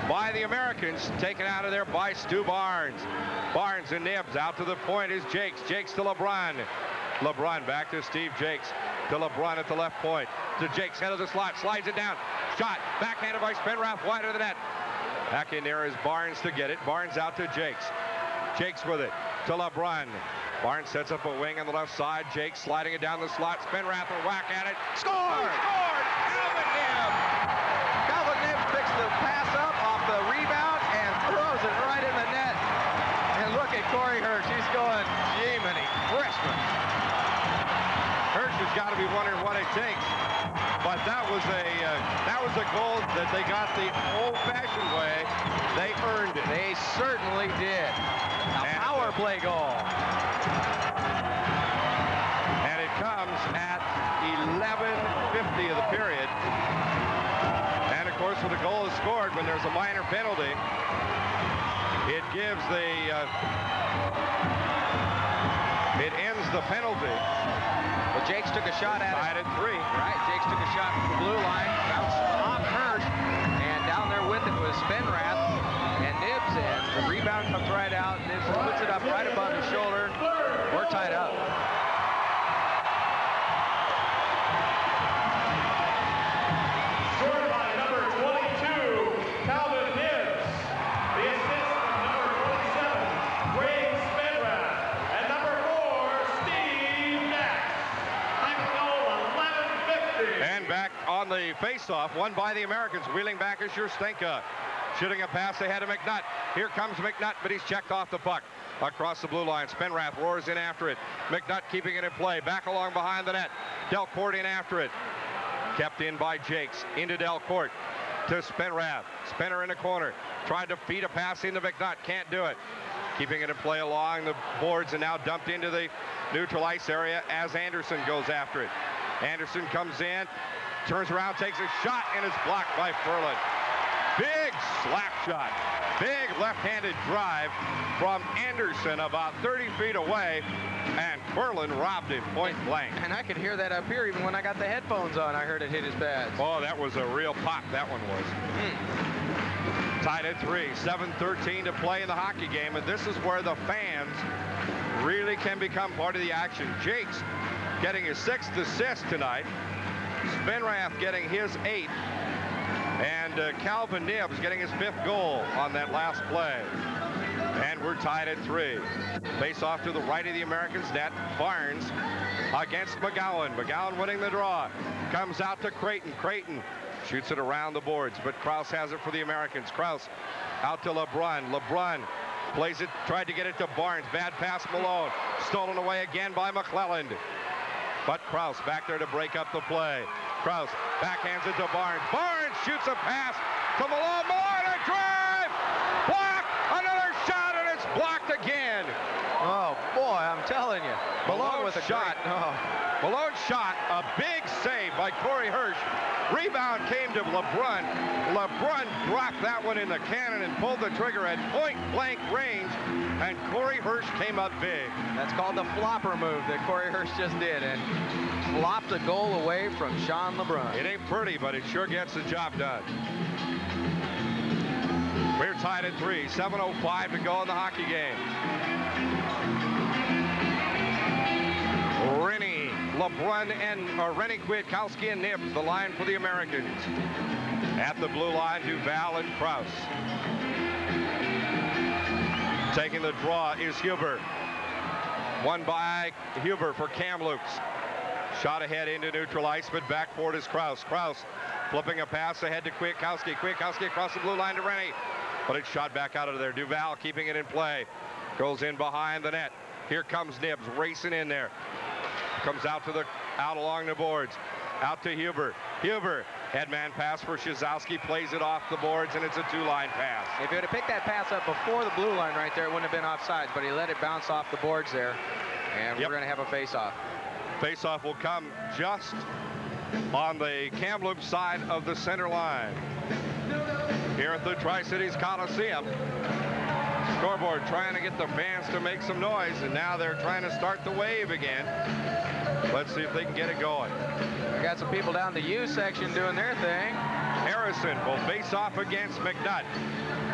by the Americans, taken out of there by Stu Barnes. Barnes and Nibbs out to the point is Jakes. Jakes to LeBrun. LeBrun back to Steve Jakes. To LeBrun at the left point. To Jakes, head of the slot, slides it down. Shot, backhanded by Spenrath, wide of the net. Back in there is Barnes to get it. Barnes out to Jakes. Jakes with it to LeBrun. Barnes sets up a wing on the left side. Jakes sliding it down the slot. Spenrath a whack at it. Score! Scored! Calvin Nibbs! Calvin Nibbs picks the pass up off the rebound and throws it right in the net. And look at Corey Hirsch. He's going, Jiminy Christmas. Hirsch has got to be wondering what it takes. But that was was a goal that they got the old-fashioned way. They earned it. They certainly did. A power play goal. And it comes at 11:50 of the period. And, of course, when a goal is scored, when there's a minor penalty, it gives the... it ends the penalty. Well, Jakes took a shot at it. Tied at 3. Right, Jakes took a shot from the blue line, bounced off Hirsch, and down there with it was Spenrath and Nibbs, and the rebound comes right out. Nibbs puts it up right above his shoulder. We're tied up. Scored by number 22, Calvin Nibbs. The assist from number 27, Greg Spenrath. And number 4, Steve Nax. Time goal 11:50. And back on the face-off, won by the Americans. Wheeling back is Sherstenka. Shooting a pass ahead of McNutt. Here comes McNutt, but he's checked off the puck. Across the blue line, Spenrath roars in after it. McNutt keeping it in play. Back along behind the net. Delcourt in after it. Kept in by Jakes. Into Delcourt. To Spenrath. Spinner in the corner. Tried to feed a pass into McNutt. Can't do it. Keeping it in play along the boards and now dumped into the neutral ice area as Anderson goes after it. Anderson comes in, turns around, takes a shot, and it's blocked by Ferland. Big slap shot. Big left-handed drive from Anderson about 30 feet away, and Ferland robbed him point blank. And I could hear that up here even when I got the headphones on. I heard it hit his pads. Oh, that was a real pop, that one was. Tied at 3, 7:13 to play in the hockey game, and this is where the fans really can become part of the action. Jakes getting his 6th assist tonight. Spenrath getting his 8th. And Calvin Nibbs getting his 5th goal on that last play. And we're tied at 3. Face off to the right of the Americans net. Barnes against McGowan. McGowan winning the draw. Comes out to Creighton. Creighton shoots it around the boards, but Krause has it for the Americans. Krause out to LeBrun. LeBrun plays it, tried to get it to Barnes. Bad pass, Malone. Stolen away again by McClelland. But Krause back there to break up the play. Krause backhands it to Barnes. Barnes shoots a pass to Malone. Malone, a drive! Blocked! Another shot, and it's blocked again. Oh, boy, I'm telling you. Malone with a shot. Malone shot. A big save by Corey Hirsch. Rebound came to LeBrun. LeBrun dropped that one in the cannon and pulled the trigger at point-blank range, and Corey Hirsch came up big. That's called the flopper move that Corey Hirsch just did, and flopped a goal away from Sean LeBrun. It ain't pretty, but it sure gets the job done. We're tied at 3, 7:05 to go in the hockey game. Rennie, LeBrun, and Rennie, Kwiatkowski, and Nibbs, the line for the Americans. At the blue line, Duval and Krause. Taking the draw is Huber. Won by Huber for Kamloops. Shot ahead into neutral ice, but back forward is Krause. Krause flipping a pass ahead to Kwiatkowski. Kwiatkowski across the blue line to Rennie. But it's shot back out of there. Duval keeping it in play. Goes in behind the net. Here comes Nibbs racing in there. Comes out along the boards. Out to Huber. Huber, headman pass for Shazowski, plays it off the boards, and it's a 2-line pass. If he would have picked that pass up before the blue line right there, it wouldn't have been offsides, but he let it bounce off the boards there, and we're going to have a face-off. Face-off will come just on the Kamloops side of the center line. Here at the Tri-Cities Coliseum. Scoreboard trying to get the fans to make some noise, and now they're trying to start the wave again. Let's see if they can get it going. We got some people down the U section doing their thing. Harrison will face off against McNutt.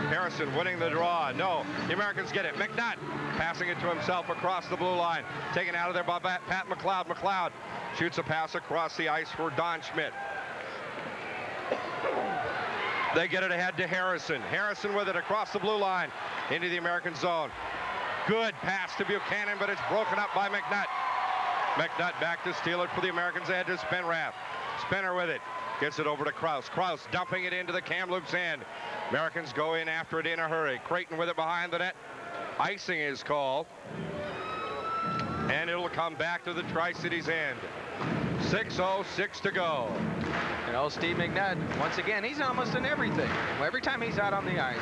Harrison winning the draw. No, the Americans get it. McNutt passing it to himself across the blue line. Taken out of there by Pat McLeod. McLeod shoots a pass across the ice for Don Schmidt. They get it ahead to Harrison. Harrison with it across the blue line into the American zone. Good pass to Buchanan, but it's broken up by McNutt. McNutt back to steal it for the Americans ahead to Spenrath. Spinner with it. Gets it over to Krause. Krause dumping it into the Kamloops end. Americans go in after it in a hurry. Creighton with it behind the net. Icing is called. And it'll come back to the Tri-Cities end. 6:06 to go. You know, Steve McNutt, once again, he's almost in everything. Every time he's out on the ice.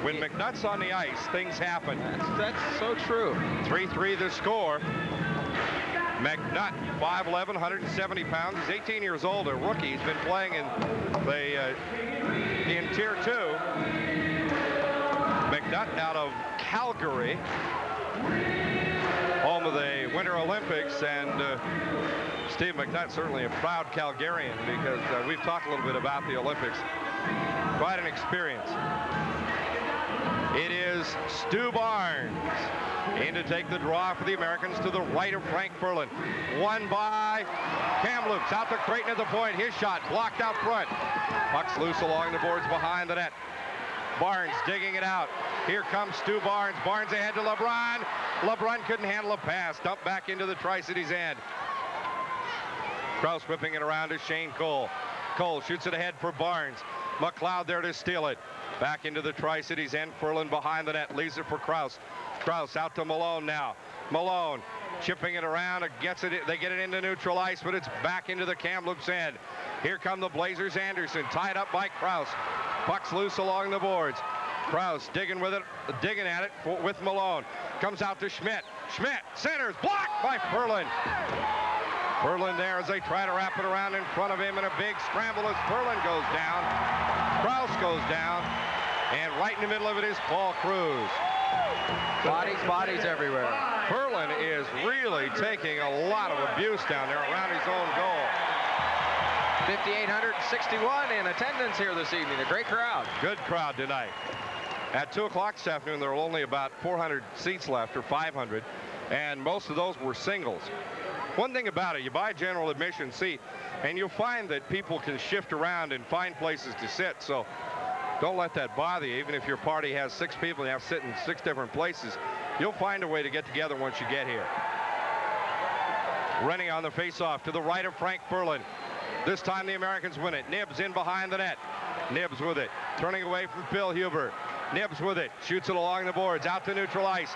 When McNutt's on the ice, things happen. That's so true. 3-3 the score. McNutt, 5'11", 170 pounds. He's 18 years old, a rookie. He's been playing in Tier 2. McNutt out of Calgary, home of the Winter Olympics, and Steve McNutt certainly a proud Calgarian, because we've talked a little bit about the Olympics. Quite an experience. It is Stu Barnes in to take the draw for the Americans to the right of Frank Ferland. Won by Kamloops. Out to Creighton at the point. His shot blocked out front. Puck's loose along the boards behind the net. Barnes digging it out. Here comes Stu Barnes. Barnes ahead to LeBron. LeBron couldn't handle a pass. Dumped back into the Tri-Cities end. Krause whipping it around to Shane Cole. Cole shoots it ahead for Barnes. McLeod there to steal it. Back into the Tri-Cities end. Ferland behind the net. Leaves it for Krause. Krause out to Malone now. Malone chipping it around. Gets it. They get it into neutral ice, but it's back into the Kamloops end. Here come the Blazers. Anderson tied up by Krause. Puck's loose along the boards. Krause digging with it, digging at it with Malone. Comes out to Schmidt. Schmidt centers, blocked by Ferland. Ferland there as they try to wrap it around in front of him in a big scramble as Ferland goes down. Krause goes down, and right in the middle of it is Paul Cruz. Bodies everywhere. Ferland is really taking a lot of abuse down there around his own goal. 5,861 in attendance here this evening. A great crowd. Good crowd tonight. At 2 o'clock this afternoon, there were only about 400 seats left, or 500, and most of those were singles. One thing about it, you buy a general admission seat, and you'll find that people can shift around and find places to sit, so don't let that bother you. Even if your party has 6 people and you have to sit in 6 different places, you'll find a way to get together once you get here. Rennie on the faceoff to the right of Frank Ferland. This time the Americans win it. Nibbs in behind the net. Nibbs with it. Turning away from Phil Huber. Nibbs with it. Shoots it along the boards. Out to neutral ice.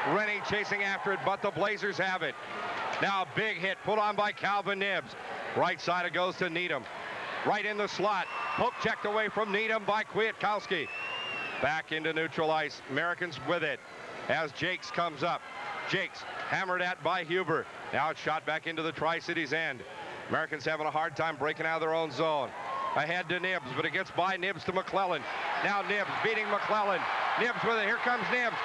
Rennie chasing after it, but the Blazers have it. Now a big hit put on by Calvin Nibbs. Right side it goes to Needham. Right in the slot. Poke checked away from Needham by Kwiatkowski. Back into neutral ice. Americans with it as Jakes comes up. Jakes hammered at by Huber. Now it's shot back into the Tri-Cities end. Americans having a hard time breaking out of their own zone. Ahead to Nibbs, but it gets by Nibbs to McClellan. Now Nibbs beating McClellan. Nibbs with it. Here comes Nibbs.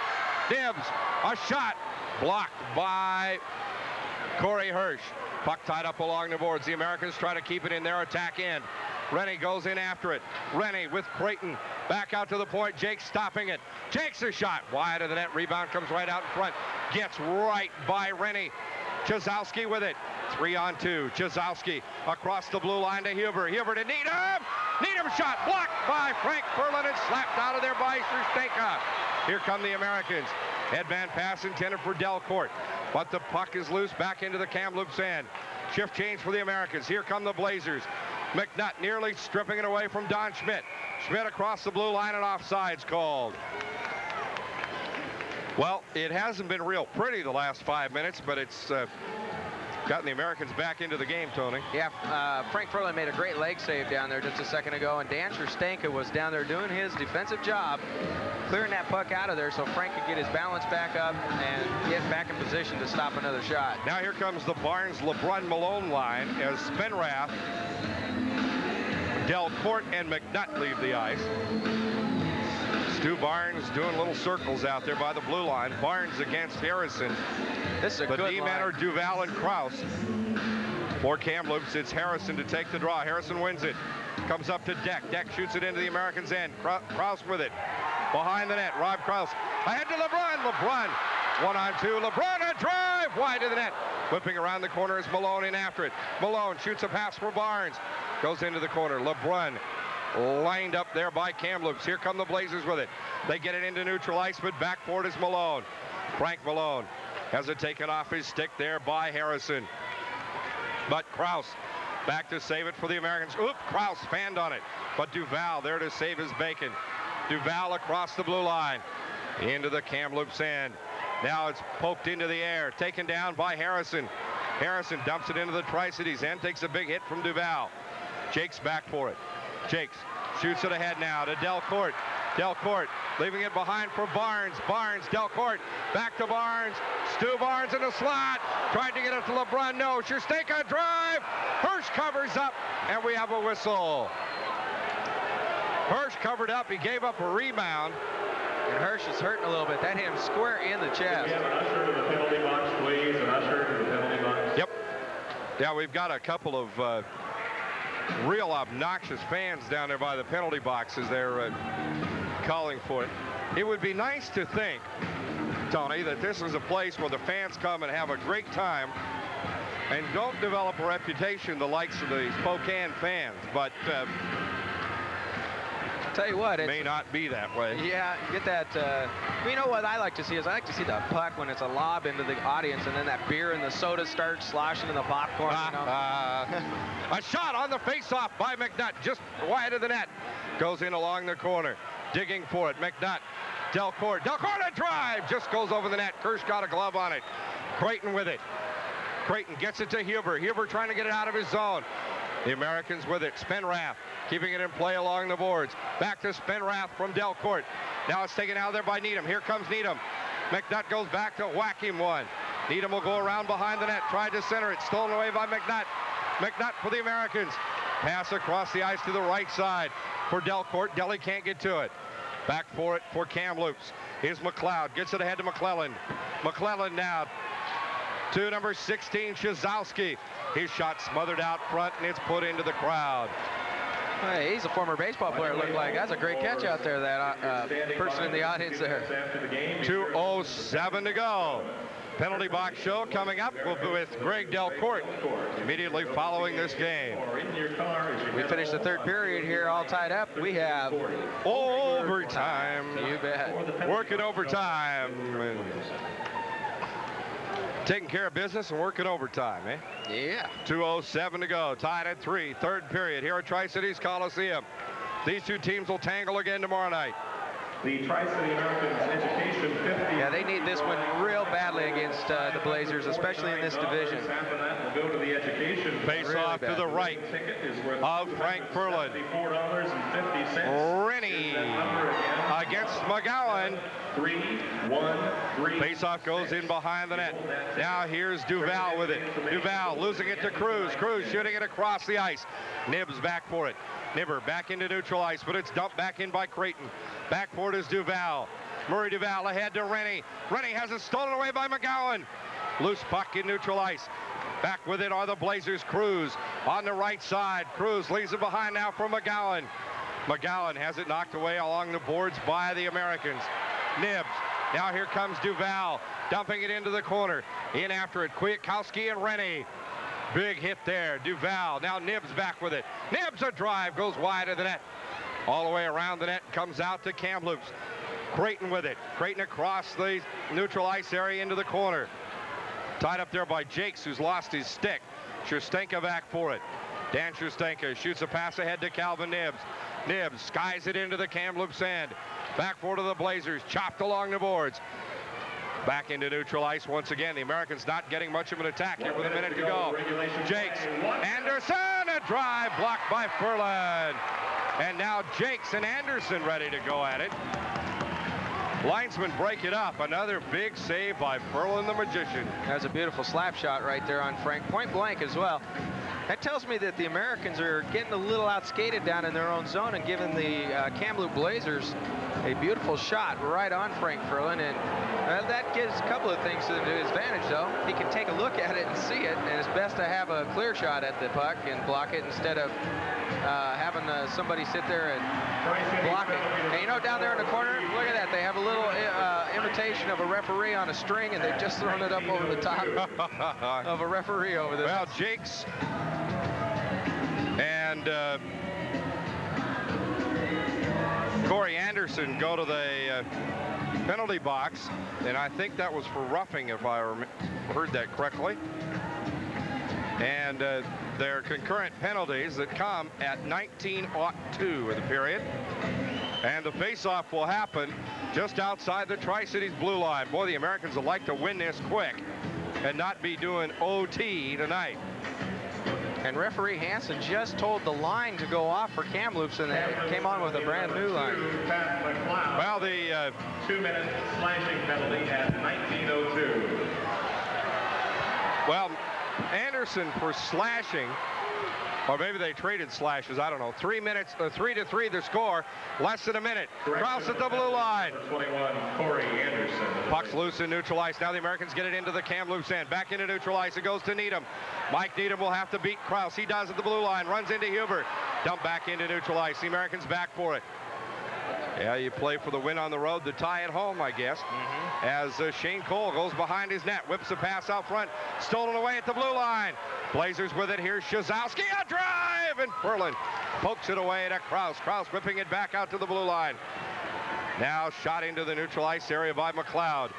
Nibbs, a shot blocked by Corey Hirsch. Puck tied up along the boards. The Americans try to keep it in their attack end. Rennie goes in after it. Rennie with Creighton. Back out to the point. Jake stopping it. Jake's a shot wide of the net. Rebound comes right out in front. Gets right by Rennie. Chazowski with it. 3-on-2. Chazowski across the blue line to Huber. Huber to Needham. Needham shot blocked by Frank Ferland and slapped out of there by Sustenka. Here come the Americans. Headman pass intended for Delcourt, but the puck is loose back into the Kamloops end. Shift change for the Americans. Here come the Blazers. McNutt nearly stripping it away from Don Schmidt. Schmidt across the blue line and offsides called. Well, it hasn't been real pretty the last 5 minutes, but it's gotten the Americans back into the game, Tony. Yeah, Frank Ferland made a great leg save down there just a second ago, and Dan Sustenka was down there doing his defensive job, clearing that puck out of there so Frank could get his balance back up and get back in position to stop another shot. Now here comes the Barnes-LeBrun-Malone line as Spenrath, Delcourt, and McNutt leave the ice. Stu Barnes doing little circles out there by the blue line. Barnes against Harrison. This is a good D-men line. are Duval and Krause. For Kamloops, it's Harrison to take the draw. Harrison wins it. Comes up to Deck. Deck shoots it into the Americans' end. Krause with it. Behind the net, Rob Krause. Ahead to LeBrun. LeBrun, 1-on-2. LeBrun, a drive wide of the net. Whipping around the corner is Malone in after it. Malone shoots a pass for Barnes. Goes into the corner. LeBrun lined up there by Kamloops. Here come the Blazers with it. They get it into neutral ice, but back for it is Malone. Frank Malone has it taken off his stick there by Harrison. But Krause back to save it for the Americans. Oop, Krause fanned on it. But Duval there to save his bacon. Duval across the blue line into the Kamloops end. Now it's poked into the air, taken down by Harrison. Harrison dumps it into the Tri-Cities end, takes a big hit from Duval. Jake's back for it. Jakes shoots it ahead now to Delcourt. Delcourt leaving it behind for Barnes. Barnes, Delcourt, back to Barnes. Stu Barnes in the slot. Tried to get it to LeBrun. No. Schustenka drive. Hirsch covers up, and we have a whistle. Hirsch covered up. He gave up a rebound. And Hirsch is hurting a little bit. That hit him square in the chest. We have an usher to the penalty box, please. An usher to the penalty box. Yep. Yeah, we've got a couple of real obnoxious fans down there by the penalty box as they're calling for it. It would be nice to think, Tony, that this is a place where the fans come and have a great time and don't develop a reputation the likes of the Spokane fans, but Tell you what, it may not be that way. Yeah, you get that. You know what I like to see is I like to see the puck when it's a lob into the audience, and then that beer and the soda starts sloshing in the popcorn. You know? A shot on the face-off by McNutt, just wide of the net. Goes in along the corner, digging for it. McNutt, Delcourt, Delcourt a drive, just goes over the net. Kirsch got a glove on it. Creighton with it. Creighton gets it to Huber. Huber trying to get it out of his zone. The Americans with it. Spenrath keeping it in play along the boards. Back to Spenrath from Delcourt. Now it's taken out there by Needham. Here comes Needham. McNutt goes back to whack him one. Needham will go around behind the net. Tried to center it. Stolen away by McNutt. McNutt for the Americans. Pass across the ice to the right side for Delcourt. Delhi can't get to it. Back for it for Kamloops. Here's McLeod. Gets it ahead to McClellan. McClellan now to number 16, Shazowski. His shot smothered out front, and it's put into the crowd. Hey, he's a former baseball player, it looked like. That's a great catch out there, that person in the audience there. 2:07 to go. Penalty box show coming up with Greg Delcourt immediately following this game. We finished the third period here all tied up. We have overtime. You bet. Working overtime. Taking care of business and working overtime, eh? Yeah. 2:07 to go. Tied at 3. Third period here at Tri-Cities Coliseum. These two teams will tangle again tomorrow night. The Tri-City Americans Education 50. Yeah, they need this one real badly against the Blazers, especially in this division. Go to the education. Face really off bad. to the right of Frank Furlan. Rennie against McGowan. 3-1-3. Face-off goes in behind the net. Now here's Duval with it. Duval losing it to Cruz. Cruz shooting it across the ice. Nibs back for it. Nibber back into neutral ice, but it's dumped back in by Creighton. Back for it is Duval. Murray Duval ahead to Rennie. Rennie has it stolen away by McGowan. Loose puck in neutral ice. Back with it are the Blazers. Cruz on the right side. Cruz leaves it behind now for McGowan. McGowan has it knocked away along the boards by the Americans. Nibs. Now here comes Duval, dumping it into the corner. In after it, Kwiatkowski and Rennie. Big hit there. Duval. Now Nibs back with it. Nibs a drive, goes wide of the net. All the way around the net, comes out to Kamloops. Creighton with it. Creighton across the neutral ice area into the corner. Tied up there by Jakes, who's lost his stick. Schustenka back for it. Dan Schustenka shoots a pass ahead to Calvin Nibs. Nibs skies it into the Kamloops end. Back for to the Blazers, chopped along the boards. Back into neutral ice once again. The Americans not getting much of an attack here with a minute to go. Jakes, Anderson, a drive blocked by Furlan. And now Jakes and Anderson ready to go at it. Linesmen break it up. Another big save by Furlan the Magician. That's a beautiful slap shot right there on Frank. Point blank as well. That tells me that the Americans are getting a little outskated down in their own zone and giving the Kamloops Blazers a beautiful shot right on Frank Furlan. And that gives a couple of things to his advantage, though. He can take a look at it and see it, and it's best to have a clear shot at the puck and block it instead of having somebody sit there and block it. And you know, down there in the corner, look at that. They have a little imitation of a referee on a string, and they've just thrown it up over the top of a referee over there. Well, Jakes and Corey Anderson go to the penalty box, and I think that was for roughing, if I heard that correctly. And their concurrent penalties that come at 19:02 of the period. And the face-off will happen just outside the Tri-Cities blue line. Boy, the Americans would like to win this quick. and not be doing OT tonight. And referee Hansen just told the line to go off for Kamloops, and they came on with a brand new line. Well, the 2-minute slashing penalty at 19:02. Well, Anderson for slashing, or maybe they traded slashes, I don't know. 3 minutes, 3-3 the score, less than a minute. Kraus at the blue line. 21, Corey Anderson. Puck's loose in neutral ice. Now the Americans get it into the Kamloops end. Back into neutral ice. It goes to Needham. Mike Needham will have to beat Kraus. He does at the blue line. Runs into Hubert. Dump back into neutral ice. The Americans back for it. Yeah, you play for the win on the road, the tie at home, I guess. As Shane Cole goes behind his net, whips a pass out front, stolen away at the blue line. Blazers with it. Here's Shazowski, a drive, and Ferland pokes it away to Kraus. Kraus whipping it back out to the blue line. Now shot into the neutral ice area by McLeod.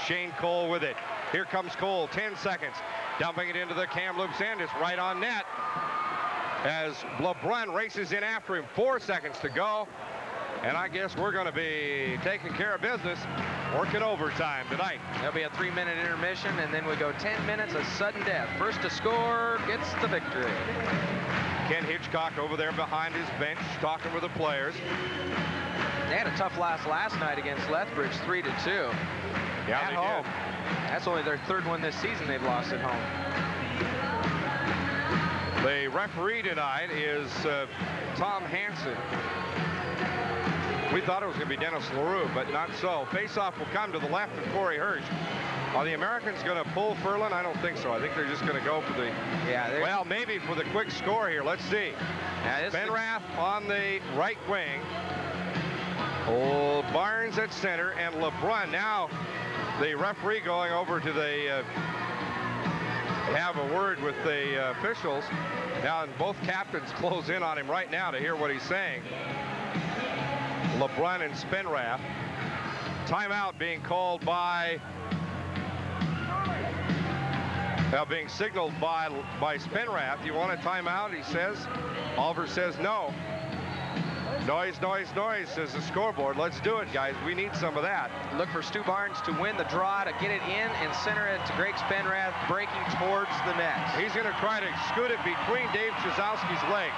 Shane Cole with it. Here comes Cole, 10 seconds. Dumping it into the Kamloops end. It's right on net as LeBrun races in after him. 4 seconds to go. And I guess we're going to be taking care of business, working overtime tonight. There'll be a 3-minute intermission, and then we go 10 minutes of sudden death. First to score gets the victory. Ken Hitchcock over there behind his bench, talking with the players. They had a tough loss last night against Lethbridge, 3-2. Yeah, at home. That's only their third one this season they've lost at home. The referee tonight is Tom Hansen. We thought it was going to be Dennis LaRue, but not so. Faceoff will come to the left of Corey Hirsch. Are the Americans going to pull Ferland? I don't think so. I think they're just going to go for the, well, maybe for the quick score here. Let's see. Benrath on the right wing. Old Barnes at center, and LeBrun. Now the referee going over to the have a word with the officials. Now, and both captains close in on him right now to hear what he's saying. LeBrun and Spenrath. Timeout being called by, being signaled by Spenrath. You want a timeout, he says. Oliver says no. Noise, noise, noise, says the scoreboard. Let's do it, guys. We need some of that. Look for Stu Barnes to win the draw, to get it in and center it to Greg Spenrath, breaking towards the net. He's going to try to scoot it between Dave Chazowski's legs.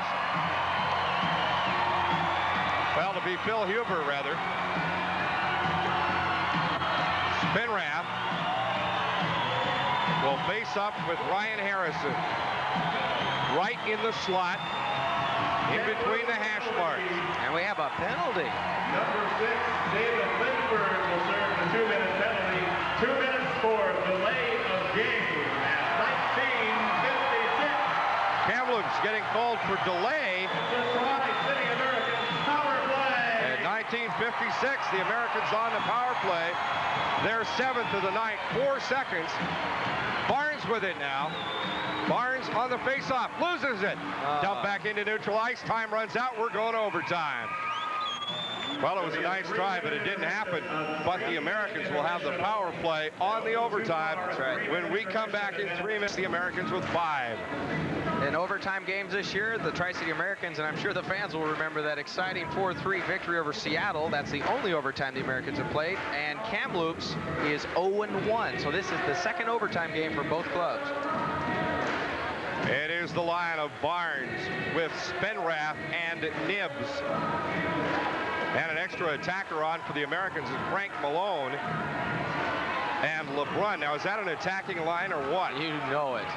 Well, to be Phil Huber, rather. Spenrath will face up with Ryan Harrison. Right in the slot, in between the hash marks. And we have a penalty. Number 6, David Lindbergh will serve the 2-minute penalty. 2 minutes for delay of game at 19:56. Kamloops getting called for delay. City Americans power play. At 19:56, the Americans on the power play. Their 7th of the night, 4 seconds. Barnes with it now. Barnes on the face-off, loses it. Dump back into neutral ice. Time runs out. We're going overtime. Well, it was a nice try, but it didn't happen. But the Americans will have the power play on the overtime. That's right. When we come back in 3 minutes, the Americans with 5. In overtime games this year, the Tri-City Americans, and I'm sure the fans will remember that exciting 4-3 victory over Seattle. That's the only overtime the Americans have played. And Kamloops is 0-1. So this is the second overtime game for both clubs. It is the line of Barnes with Spenrath and Nibbs. And an extra attacker on for the Americans is Frank Malone and LeBrun. Now, is that an attacking line or what? You know it.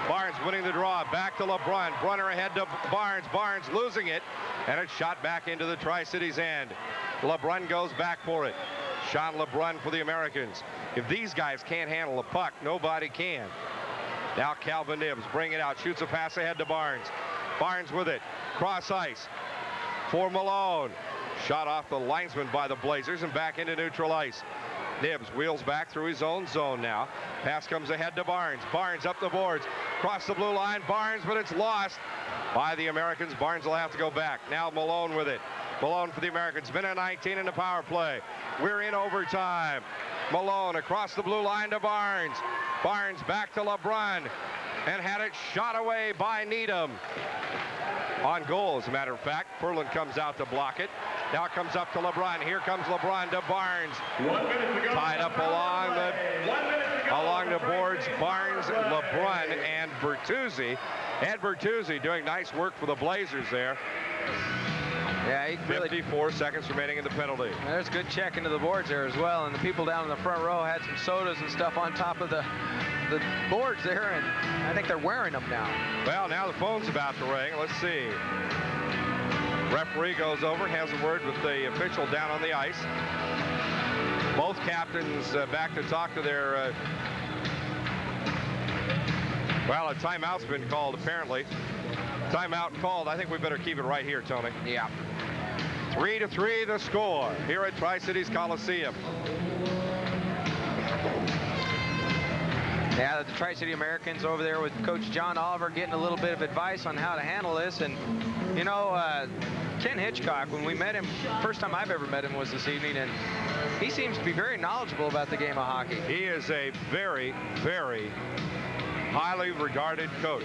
Barnes winning the draw. Back to LeBrun. Brunner ahead to Barnes. Barnes losing it. And it's shot back into the Tri-Cities end. LeBrun goes back for it. Sean LeBrun for the Americans. If these guys can't handle a puck, nobody can. Now Calvin Nibbs bring it out. Shoots a pass ahead to Barnes. Barnes with it. Cross ice for Malone. Shot off the linesman by the Blazers and back into neutral ice. Nibbs wheels back through his own zone now. Pass comes ahead to Barnes. Barnes up the boards. Cross the blue line. Barnes, but it's lost by the Americans. Barnes will have to go back. Now Malone with it. Malone for the Americans. Minute 19 in the power play. We're in overtime. Malone across the blue line to Barnes. Barnes back to LeBrun and had it shot away by Needham. On goal, as a matter of fact. Ferland comes out to block it. Now it comes up to LeBrun. Here comes LeBrun to Barnes. 1 minute to go. Tied up along the Along the boards, Barnes, LeBrun, and Bertuzzi. Ed Bertuzzi doing nice work for the Blazers there. Yeah, he really, 54 seconds remaining in the penalty. There's a good check into the boards there as well, and the people down in the front row had some sodas and stuff on top of the boards there, and I think they're wearing them now. Well, now the phone's about to ring. Let's see. Referee goes over, has a word with the official down on the ice. Both captains back to talk to their... well, a timeout's been called, apparently. Timeout called. I think we better keep it right here, Tony. Yeah. 3-3 the score here at Tri-Cities Coliseum. Yeah, the Tri-City Americans over there with Coach John Oliver getting a little bit of advice on how to handle this. And, you know, Ken Hitchcock, when we met him, first time I've ever met him was this evening, and he seems to be very knowledgeable about the game of hockey. He is a very, very highly regarded coach.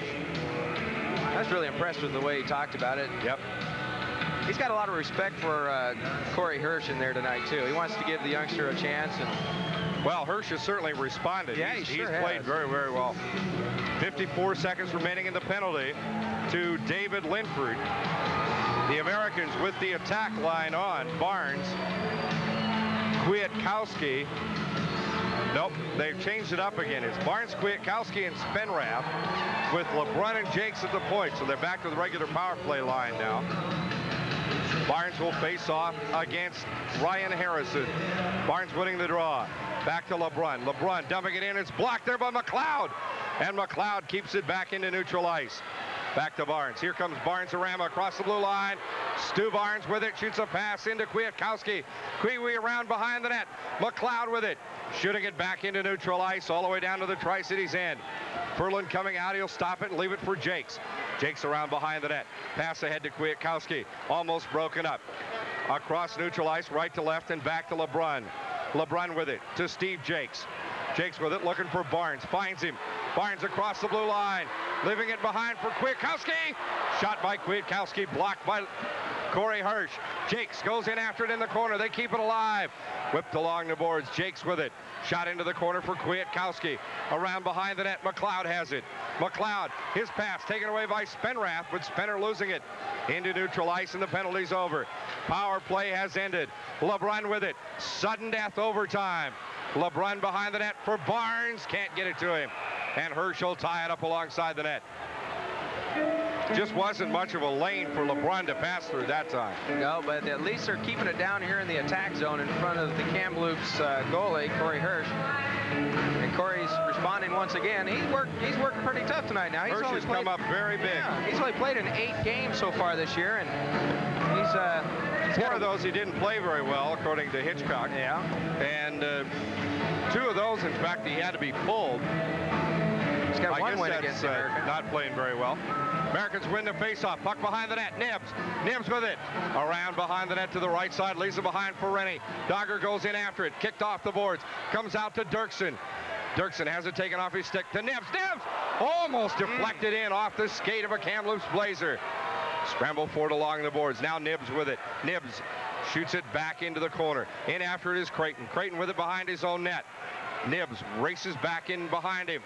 I was really impressed with the way he talked about it. Yep. He's got a lot of respect for Corey Hirsch in there tonight, too. He wants to give the youngster a chance. And well, Hirsch has certainly responded. Yeah, he's sure played very, very well. 54 seconds remaining in the penalty to David Linford. The Americans with the attack line on. Barnes, Kwiatkowski. Nope, they've changed it up again. It's Barnes, Kwiatkowski, and Spenrath with LeBrun and Jakes at the point. So they're back to the regular power play line now. Barnes will face off against Ryan Harrison. Barnes winning the draw. Back to LeBrun. LeBrun dumping it in. It's blocked there by McLeod. And McLeod keeps it back into neutral ice. Back to Barnes. Here comes Barnes-Arama across the blue line. Stu Barnes with it. Shoots a pass into Kwiatkowski. Kwiwi around behind the net. McLeod with it. Shooting it back into neutral ice all the way down to the Tri-Cities end. Ferland coming out. He'll stop it and leave it for Jakes. Jakes around behind the net. Pass ahead to Kwiatkowski. Almost broken up. Across neutral ice, right to left, and back to LeBrun. LeBrun with it to Steve Jakes. Jakes with it, looking for Barnes. Finds him. Barnes across the blue line. Leaving it behind for Kwiatkowski. Shot by Kwiatkowski, blocked by Corey Hirsch. Jakes goes in after it in the corner. They keep it alive. Whipped along the boards. Jakes with it. Shot into the corner for Kwiatkowski. Around behind the net, McLeod has it. McLeod, his pass taken away by Spenrath, but Spenner losing it into neutral ice, and the penalty's over. Power play has ended. LeBrun with it. Sudden death overtime. LeBrun behind the net for Barnes. Can't get it to him. And Hirsch will tie it up alongside the net. Just wasn't much of a lane for LeBrun to pass through that time. No, but at least they're keeping it down here in the attack zone in front of the Kamloops goalie, Corey Hirsch. And Corey's responding once again. He's working pretty tough tonight now. Hirsch has come up very big. Yeah, he's only played in 8 games so far this year, and he's 4 of those he didn't play very well, according to Hitchcock. Yeah. And 2 of those, in fact, he had to be pulled. He's got one win against the Americans. Not playing very well. Americans win the faceoff. Puck behind the net. Nibbs with it. Around behind the net to the right side. Leaves it behind for Rennie. Dogger goes in after it. Kicked off the boards. Comes out to Dirksen. Dirksen has it taken off his stick to Nibbs. Nibbs almost deflected in off the skate of a Kamloops Blazer. Scramble for it along the boards. Now Nibbs with it. Nibbs shoots it back into the corner. In after it is Creighton. Creighton with it behind his own net. Nibbs races back in behind him.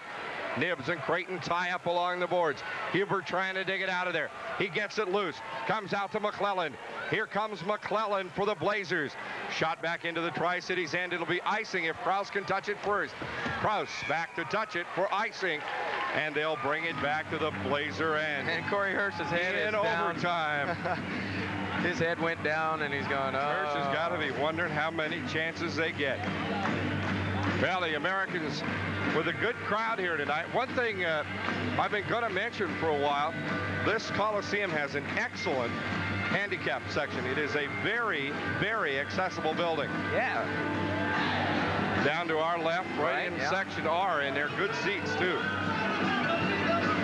Nibbs and Creighton tie up along the boards. Hubert trying to dig it out of there. He gets it loose. Comes out to McClellan. Here comes McClellan for the Blazers. Shot back into the Tri-Cities end. It'll be icing if Krause can touch it first. Krause back to touch it for icing. And they'll bring it back to the Blazer end. And Corey Hirsch's head is down. Overtime. His head went down, and he's going, oh. Hirsch has got to be wondering how many chances they get. Well, the Americans with a good crowd here tonight. One thing I've been going to mention for a while, this Coliseum has an excellent handicap section. It is a very, very accessible building. Yeah. Down to our left, right in section R, and they're good seats, too.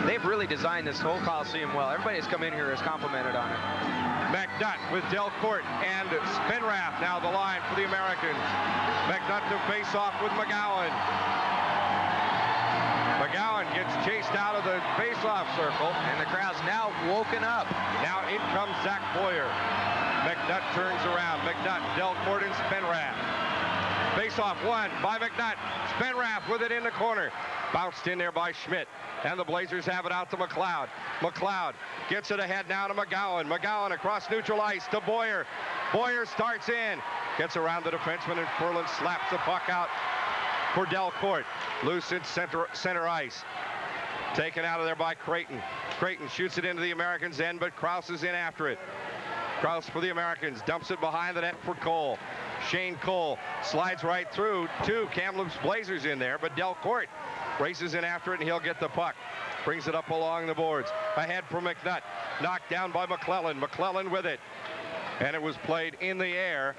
They've really designed this whole Coliseum well. Everybody that's come in here has complimented on it. McNutt with Delcourt and Spenrath now the line for the Americans. McNutt to face off with McGowan. McGowan gets chased out of the face-off circle. And the crowd's now woken up. Now in comes Zach Boyer. McNutt turns around. McNutt, Delcourt, and Spenrath. Face-off won by McNutt. Spenrath with it in the corner. Bounced in there by Schmidt. And the Blazers have it out to McLeod. McLeod gets it ahead now to McGowan. McGowan across neutral ice to Boyer. Boyer starts in. Gets around the defenseman, and Ferland slaps the puck out for Delcourt. Loose in center ice. Taken out of there by Creighton. Creighton shoots it into the Americans' end, but Krause is in after it. Krause for the Americans. Dumps it behind the net for Cole. Shane Cole slides right through. Two Kamloops Blazers in there, but Delcourt races in after it, and he'll get the puck. Brings it up along the boards. Ahead for McNutt. Knocked down by McClellan. McClellan with it. And it was played in the air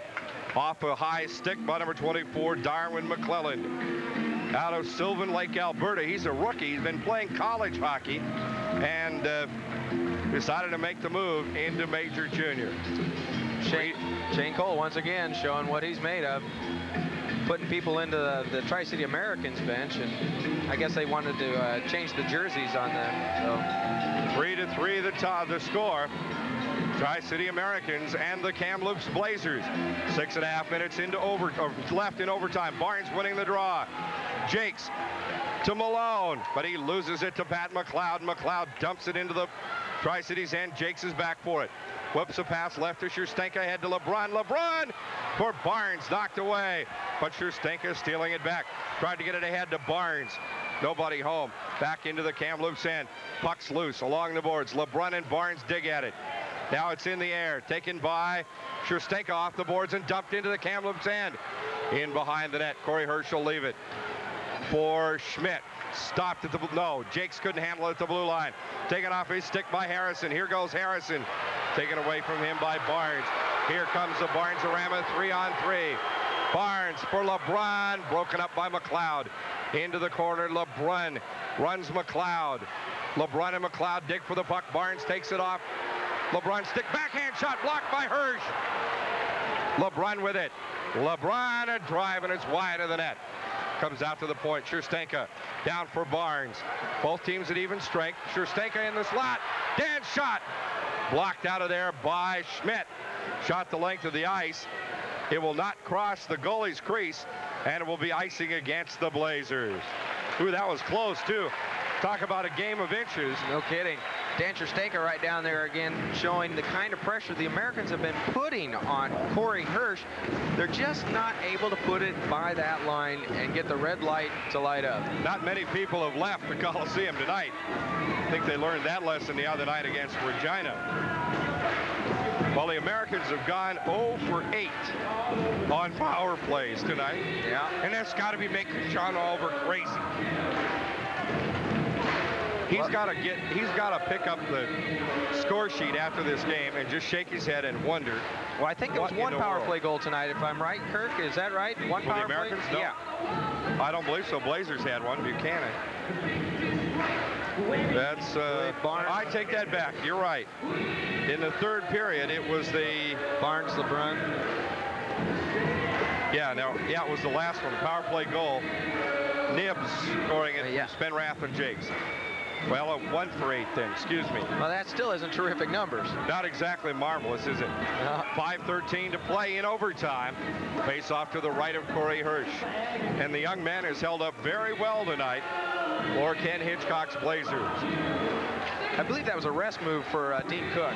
off a high stick by number 24, Darwin McClellan. Out of Sylvan Lake, Alberta. He's a rookie. He's been playing college hockey and decided to make the move into major junior. Shane Cole once again showing what he's made of. Putting people into the Tri-City Americans bench, and I guess they wanted to change the jerseys on them. So 3-3 the score. Tri-City Americans and the Kamloops Blazers. 6.5 minutes into left in overtime. Barnes winning the draw. Jakes to Malone, but he loses it to Pat McLeod. McLeod dumps it into the Tri-City's end. Jakes is back for it. Whoops a pass left to Scherstenka, ahead to LeBron. LeBron for Barnes, knocked away. But Scherstenka stealing it back. Tried to get it ahead to Barnes. Nobody home. Back into the Kamloops end. Puck's loose along the boards. LeBron and Barnes dig at it. Now it's in the air. Taken by Scherstenka off the boards and dumped into the Kamloops end. In behind the net. Corey Hirsch will leave it for Schmidt. Stopped at the no. Jakes couldn't handle it at the blue line. Taken off his stick by Harrison. Here goes Harrison. Taken away from him by Barnes. Here comes the Barnes-Arama 3-on-3. Barnes for LeBron. Broken up by McLeod. Into the corner. LeBron runs McLeod. LeBron and McLeod dig for the puck. Barnes takes it off. LeBron stick backhand shot blocked by Hirsch. LeBron with it. LeBron a drive, and it's wide of the net. Comes out to the point. Scherstenka down for Barnes. Both teams at even strength. Scherstenka in the slot. Dance shot. Blocked out of there by Schmidt. Shot the length of the ice. It will not cross the goalie's crease, and it will be icing against the Blazers. Ooh, that was close, too. Talk about a game of inches. No kidding. Dan Scherstenka right down there again, showing the kind of pressure the Americans have been putting on Corey Hirsch. They're just not able to put it by that line and get the red light to light up. Not many people have left the Coliseum tonight. I think they learned that lesson the other night against Regina. Well, the Americans have gone 0 for 8 on power plays tonight. Yeah. And that's got to be making Sean Oliver crazy. He's got to pick up the score sheet after this game and just shake his head and wonder. Well, I think it was one power play goal tonight, if I'm right, Kirk. Is that right? One For power the Americans? play? No. Yeah. I don't believe so. Blazers had one. Buchanan. That's I take that back. You're right. In the third period, it was the Barnes, LeBron. Yeah, it was the last one. Power play goal. Nibs scoring it. Spenrath and Jakes. Well, a 1 for 8 then, excuse me. Well, that still isn't terrific numbers. Not exactly marvelous, is it? 5:13 to play in overtime. Face off to the right of Corey Hirsch. And the young man has held up very well tonight for Ken Hitchcock's Blazers. I believe that was a rest move for Dean Cook.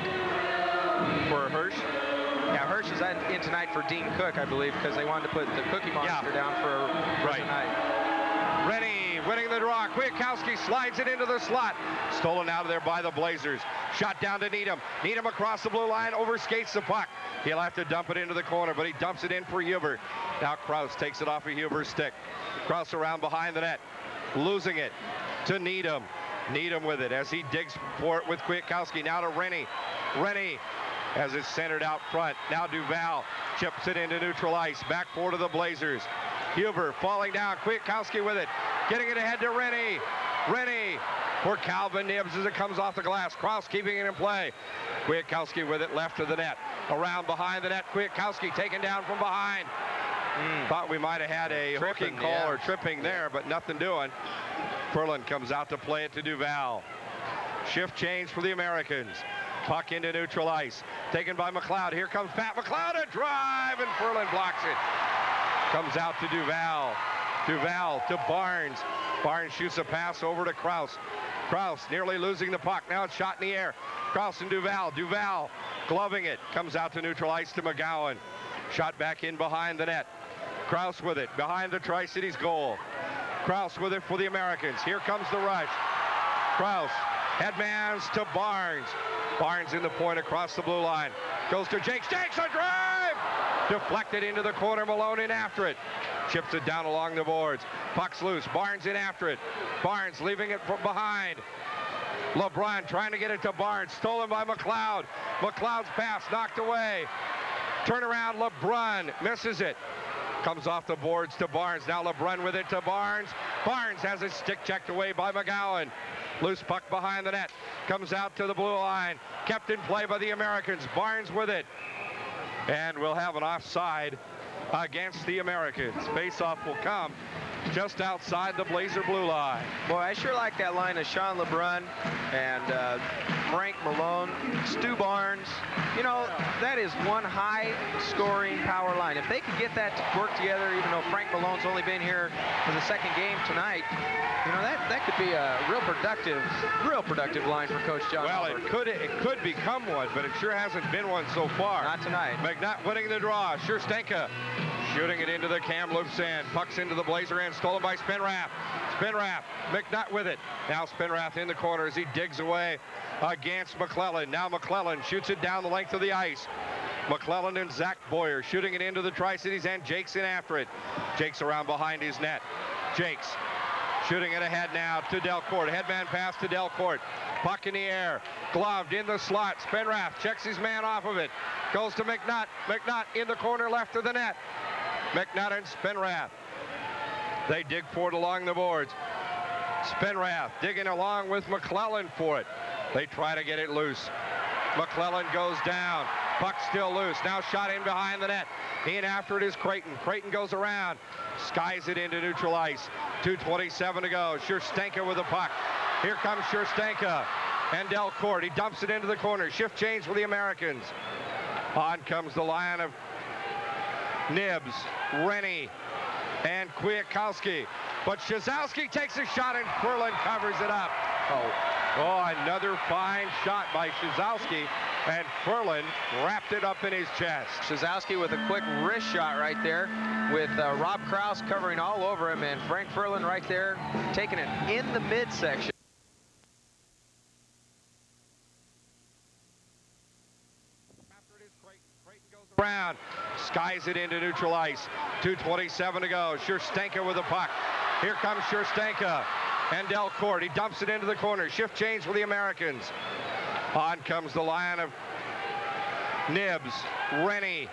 For Hirsch? Yeah, Hirsch is in tonight for Dean Cook, I believe, because they wanted to put the Cookie Monster down for tonight. Rennie winning the draw. Kwiatkowski slides it into the slot. Stolen out of there by the Blazers. Shot down to Needham. Needham across the blue line, overskates the puck. He'll have to dump it into the corner, but he dumps it in for Huber. Now Krause takes it off of Huber's stick. Krause around behind the net, losing it to Needham. Needham with it as he digs for it with Kwiatkowski. Now to Rennie. Rennie as it's centered out front. Now Duval chips it into neutral ice. Back forward to the Blazers. Huber falling down. Kwiatkowski with it. Getting it ahead to Rennie. Rennie for Calvin Nibs as it comes off the glass. Krause keeping it in play. Kwiatkowski with it left of the net. Around behind the net. Kwiatkowski taken down from behind. Thought we might have had a hooking call or tripping there, but nothing doing. Ferland comes out to play it to Duval. Shift change for the Americans. Puck into neutral ice. Taken by McLeod. Here comes Pat McLeod. A drive, and Ferland blocks it. Comes out to Duval. Duval to Barnes. Barnes shoots a pass over to Kraus. Kraus nearly losing the puck. Now it's shot in the air. Kraus and Duval. Duval gloving it. Comes out to neutral ice to McGowan. Shot back in behind the net. Kraus with it behind the Tri-Cities goal. Kraus with it for the Americans. Here comes the rush. Kraus headmans to Barnes. Barnes in the point across the blue line. Goes to Jakes. Jakes a drive! Deflected into the corner. Malone in after it. Chips it down along the boards. Puck's loose. Barnes in after it. Barnes leaving it from behind. LeBrun trying to get it to Barnes. Stolen by McLeod. McLeod's pass knocked away. Turnaround. LeBrun misses it. Comes off the boards to Barnes. Now LeBrun with it to Barnes. Barnes has his stick checked away by McGowan. Loose puck behind the net. Comes out to the blue line. Kept in play by the Americans. Barnes with it. And we'll have an offside against the Americans. Face-off will come just outside the Blazer blue line. Boy, I sure like that line of Sean LeBrun and Frank Malone, Stu Barnes. You know, that is one high-scoring power line. If they could get that to work together, even though Frank Malone's only been here for the second game tonight, you know, that could be a real productive line for Coach John. Well, it could become one, but it sure hasn't been one so far. Not tonight. McNutt winning the draw. Sherstenka shooting it into the Kamloops end. Puck's into the Blazer end, stolen by Spinrath. Spinrath, McNutt with it. Now Spinrath in the corner as he digs away against McClellan. Now McClellan shoots it down the length of the ice. McClellan and Zach Boyer shooting it into the Tri-Cities end. Jake's in after it. Jake's around behind his net. Jake's shooting it ahead now to Delcourt. Headman pass to Delcourt. Puck in the air. Gloved in the slot. Spinrath checks his man off of it. Goes to McNutt. McNutt in the corner left of the net. McNutt and Spinrath. They dig for it along the boards. Spinrath digging along with McClellan for it. They try to get it loose. McClellan goes down. Puck still loose. Now shot in behind the net. In after it is Creighton. Creighton goes around. Skies it into neutral ice. 2:27 to go. Sherstenka with the puck. Here comes Sherstenka and Delcourt. He dumps it into the corner. Shift change for the Americans. On comes the line of Nibs, Rennie, and Kwiatkowski. But Shazowski takes a shot and Ferland covers it up. Oh, another fine shot by Shazowski, and Ferland wrapped it up in his chest. Shazowski with a quick wrist shot right there with Rob Kraus covering all over him, and Frank Ferland right there taking it in the midsection. Brown skies it into neutral ice. 2:27 to go. Sherstenka with the puck. Here comes Sherstenka and Delcourt. He dumps it into the corner. Shift change for the Americans. On comes the line of Nibs, Rennie,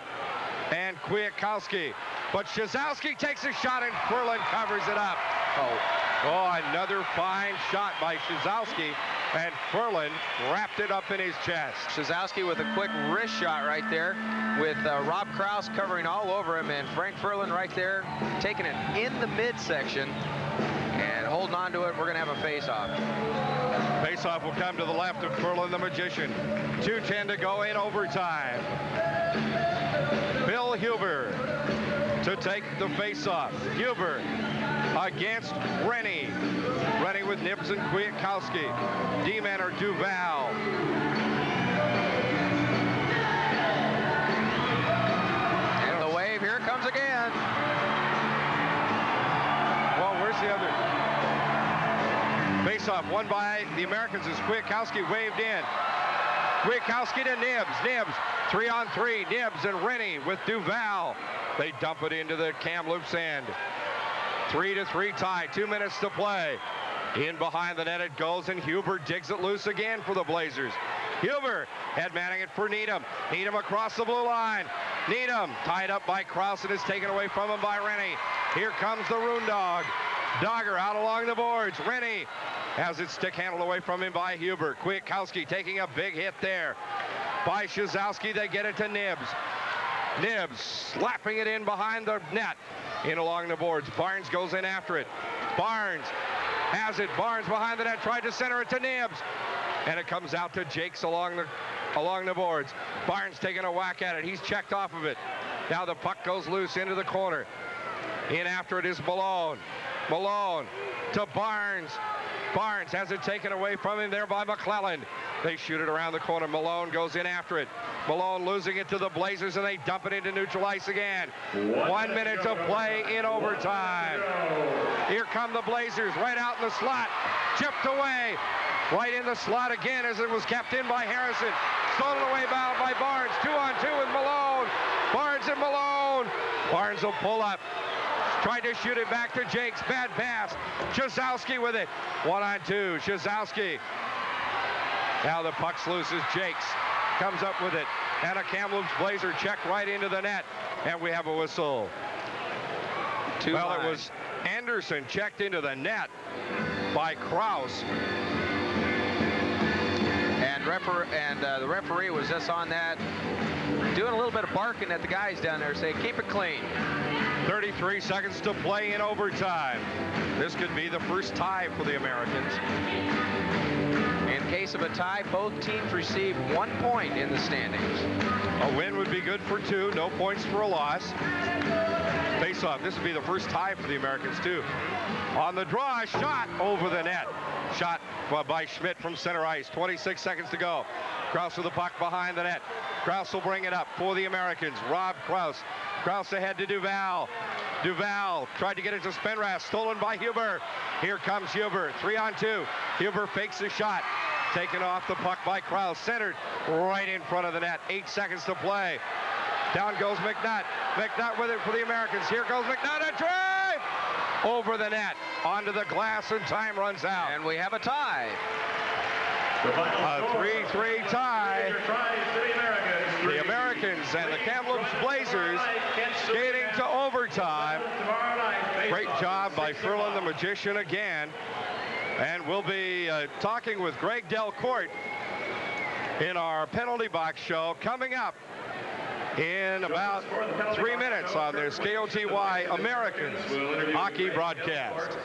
and Kwiatkowski. But Shazowski takes a shot and Ferland covers it up. Oh, another fine shot by Shazowski, and Ferland wrapped it up in his chest. Shazowski with a quick wrist shot right there with Rob Kraus covering all over him, and Frank Ferland right there taking it in the midsection and holding on to it. We're going to have a face-off. Face-off will come to the left of Ferland the Magician. 2:10 to go in overtime. Bill Huber to take the face-off. Huber against Rennie. Rennie with Nibs and Kwiatkowski. D-man or Duval. And the wave here comes again. Well, where's the other? Face-off won by the Americans as Kwiatkowski waved in. Kwiatkowski to Nibs. Nibs 3-on-3. Nibs and Rennie with Duval. They dump it into the Kamloops end. 3-3 tie. 2 minutes to play. In behind the net it goes, and Huber digs it loose again for the Blazers. Huber headmanning it for Needham. Needham across the blue line. Needham tied up by Kraus and is taken away from him by Rennie. Here comes the Roondog. Dogger out along the boards. Rennie has its stick handled away from him by Huber. Kwiatkowski taking a big hit there by Shazowski. They get it to Nibs. Nibs slapping it in behind the net. In along the boards. Barnes goes in after it. Barnes has it. Barnes behind the net. Tried to center it to Nibs. And it comes out to Jakes along the boards. Barnes taking a whack at it. He's checked off of it. Now the puck goes loose into the corner. In after it is Malone. Malone to Barnes. Barnes has it taken away from him there by McClellan. They shoot it around the corner. Malone goes in after it. Malone losing it to the Blazers, and they dump it into neutral ice again. 1 minute to play in overtime. Here come the Blazers right out in the slot. Chipped away. Right in the slot again as it was kept in by Harrison. Stolen away by Barnes. 2-on-2 with Malone. Barnes and Malone. Barnes will pull up. Tried to shoot it back to Jakes. Bad pass. Shazowski with it. 1-on-2. Shazowski. Now the puck's loose as Jakes comes up with it. And a Kamloops Blazer check right into the net. And we have a whistle. It was Anderson checked into the net by Krause. And the referee was just on that, doing a little bit of barking at the guys down there, saying, keep it clean. 33 seconds to play in overtime. This could be the first tie for the Americans. In case of a tie, both teams receive 1 point in the standings. A win would be good for 2. No points for a loss. Face-off. This would be the first tie for the Americans, too. On the draw, shot over the net. Shot by Schmidt from center ice. 26 seconds to go. Krause with the puck behind the net. Krause will bring it up for the Americans. Rob Krause. Krause ahead to Duval. Duval tried to get it to Spenrath. Stolen by Huber. Here comes Huber. 3-on-2. Huber fakes the shot. Taken off the puck by Krause. Centered right in front of the net. 8 seconds to play. Down goes McNutt. McNutt with it for the Americans. Here goes McNutt. A drive! Over the net. Onto the glass, and time runs out. And we have a tie. A 3-3 tie. The Americans and the Kamloops Blazers skating to overtime. Great job by Furlan the Magician again. And we'll be talking with Greg Delcourt in our penalty box show coming up in about 3 minutes on this KOTY Americans hockey broadcast.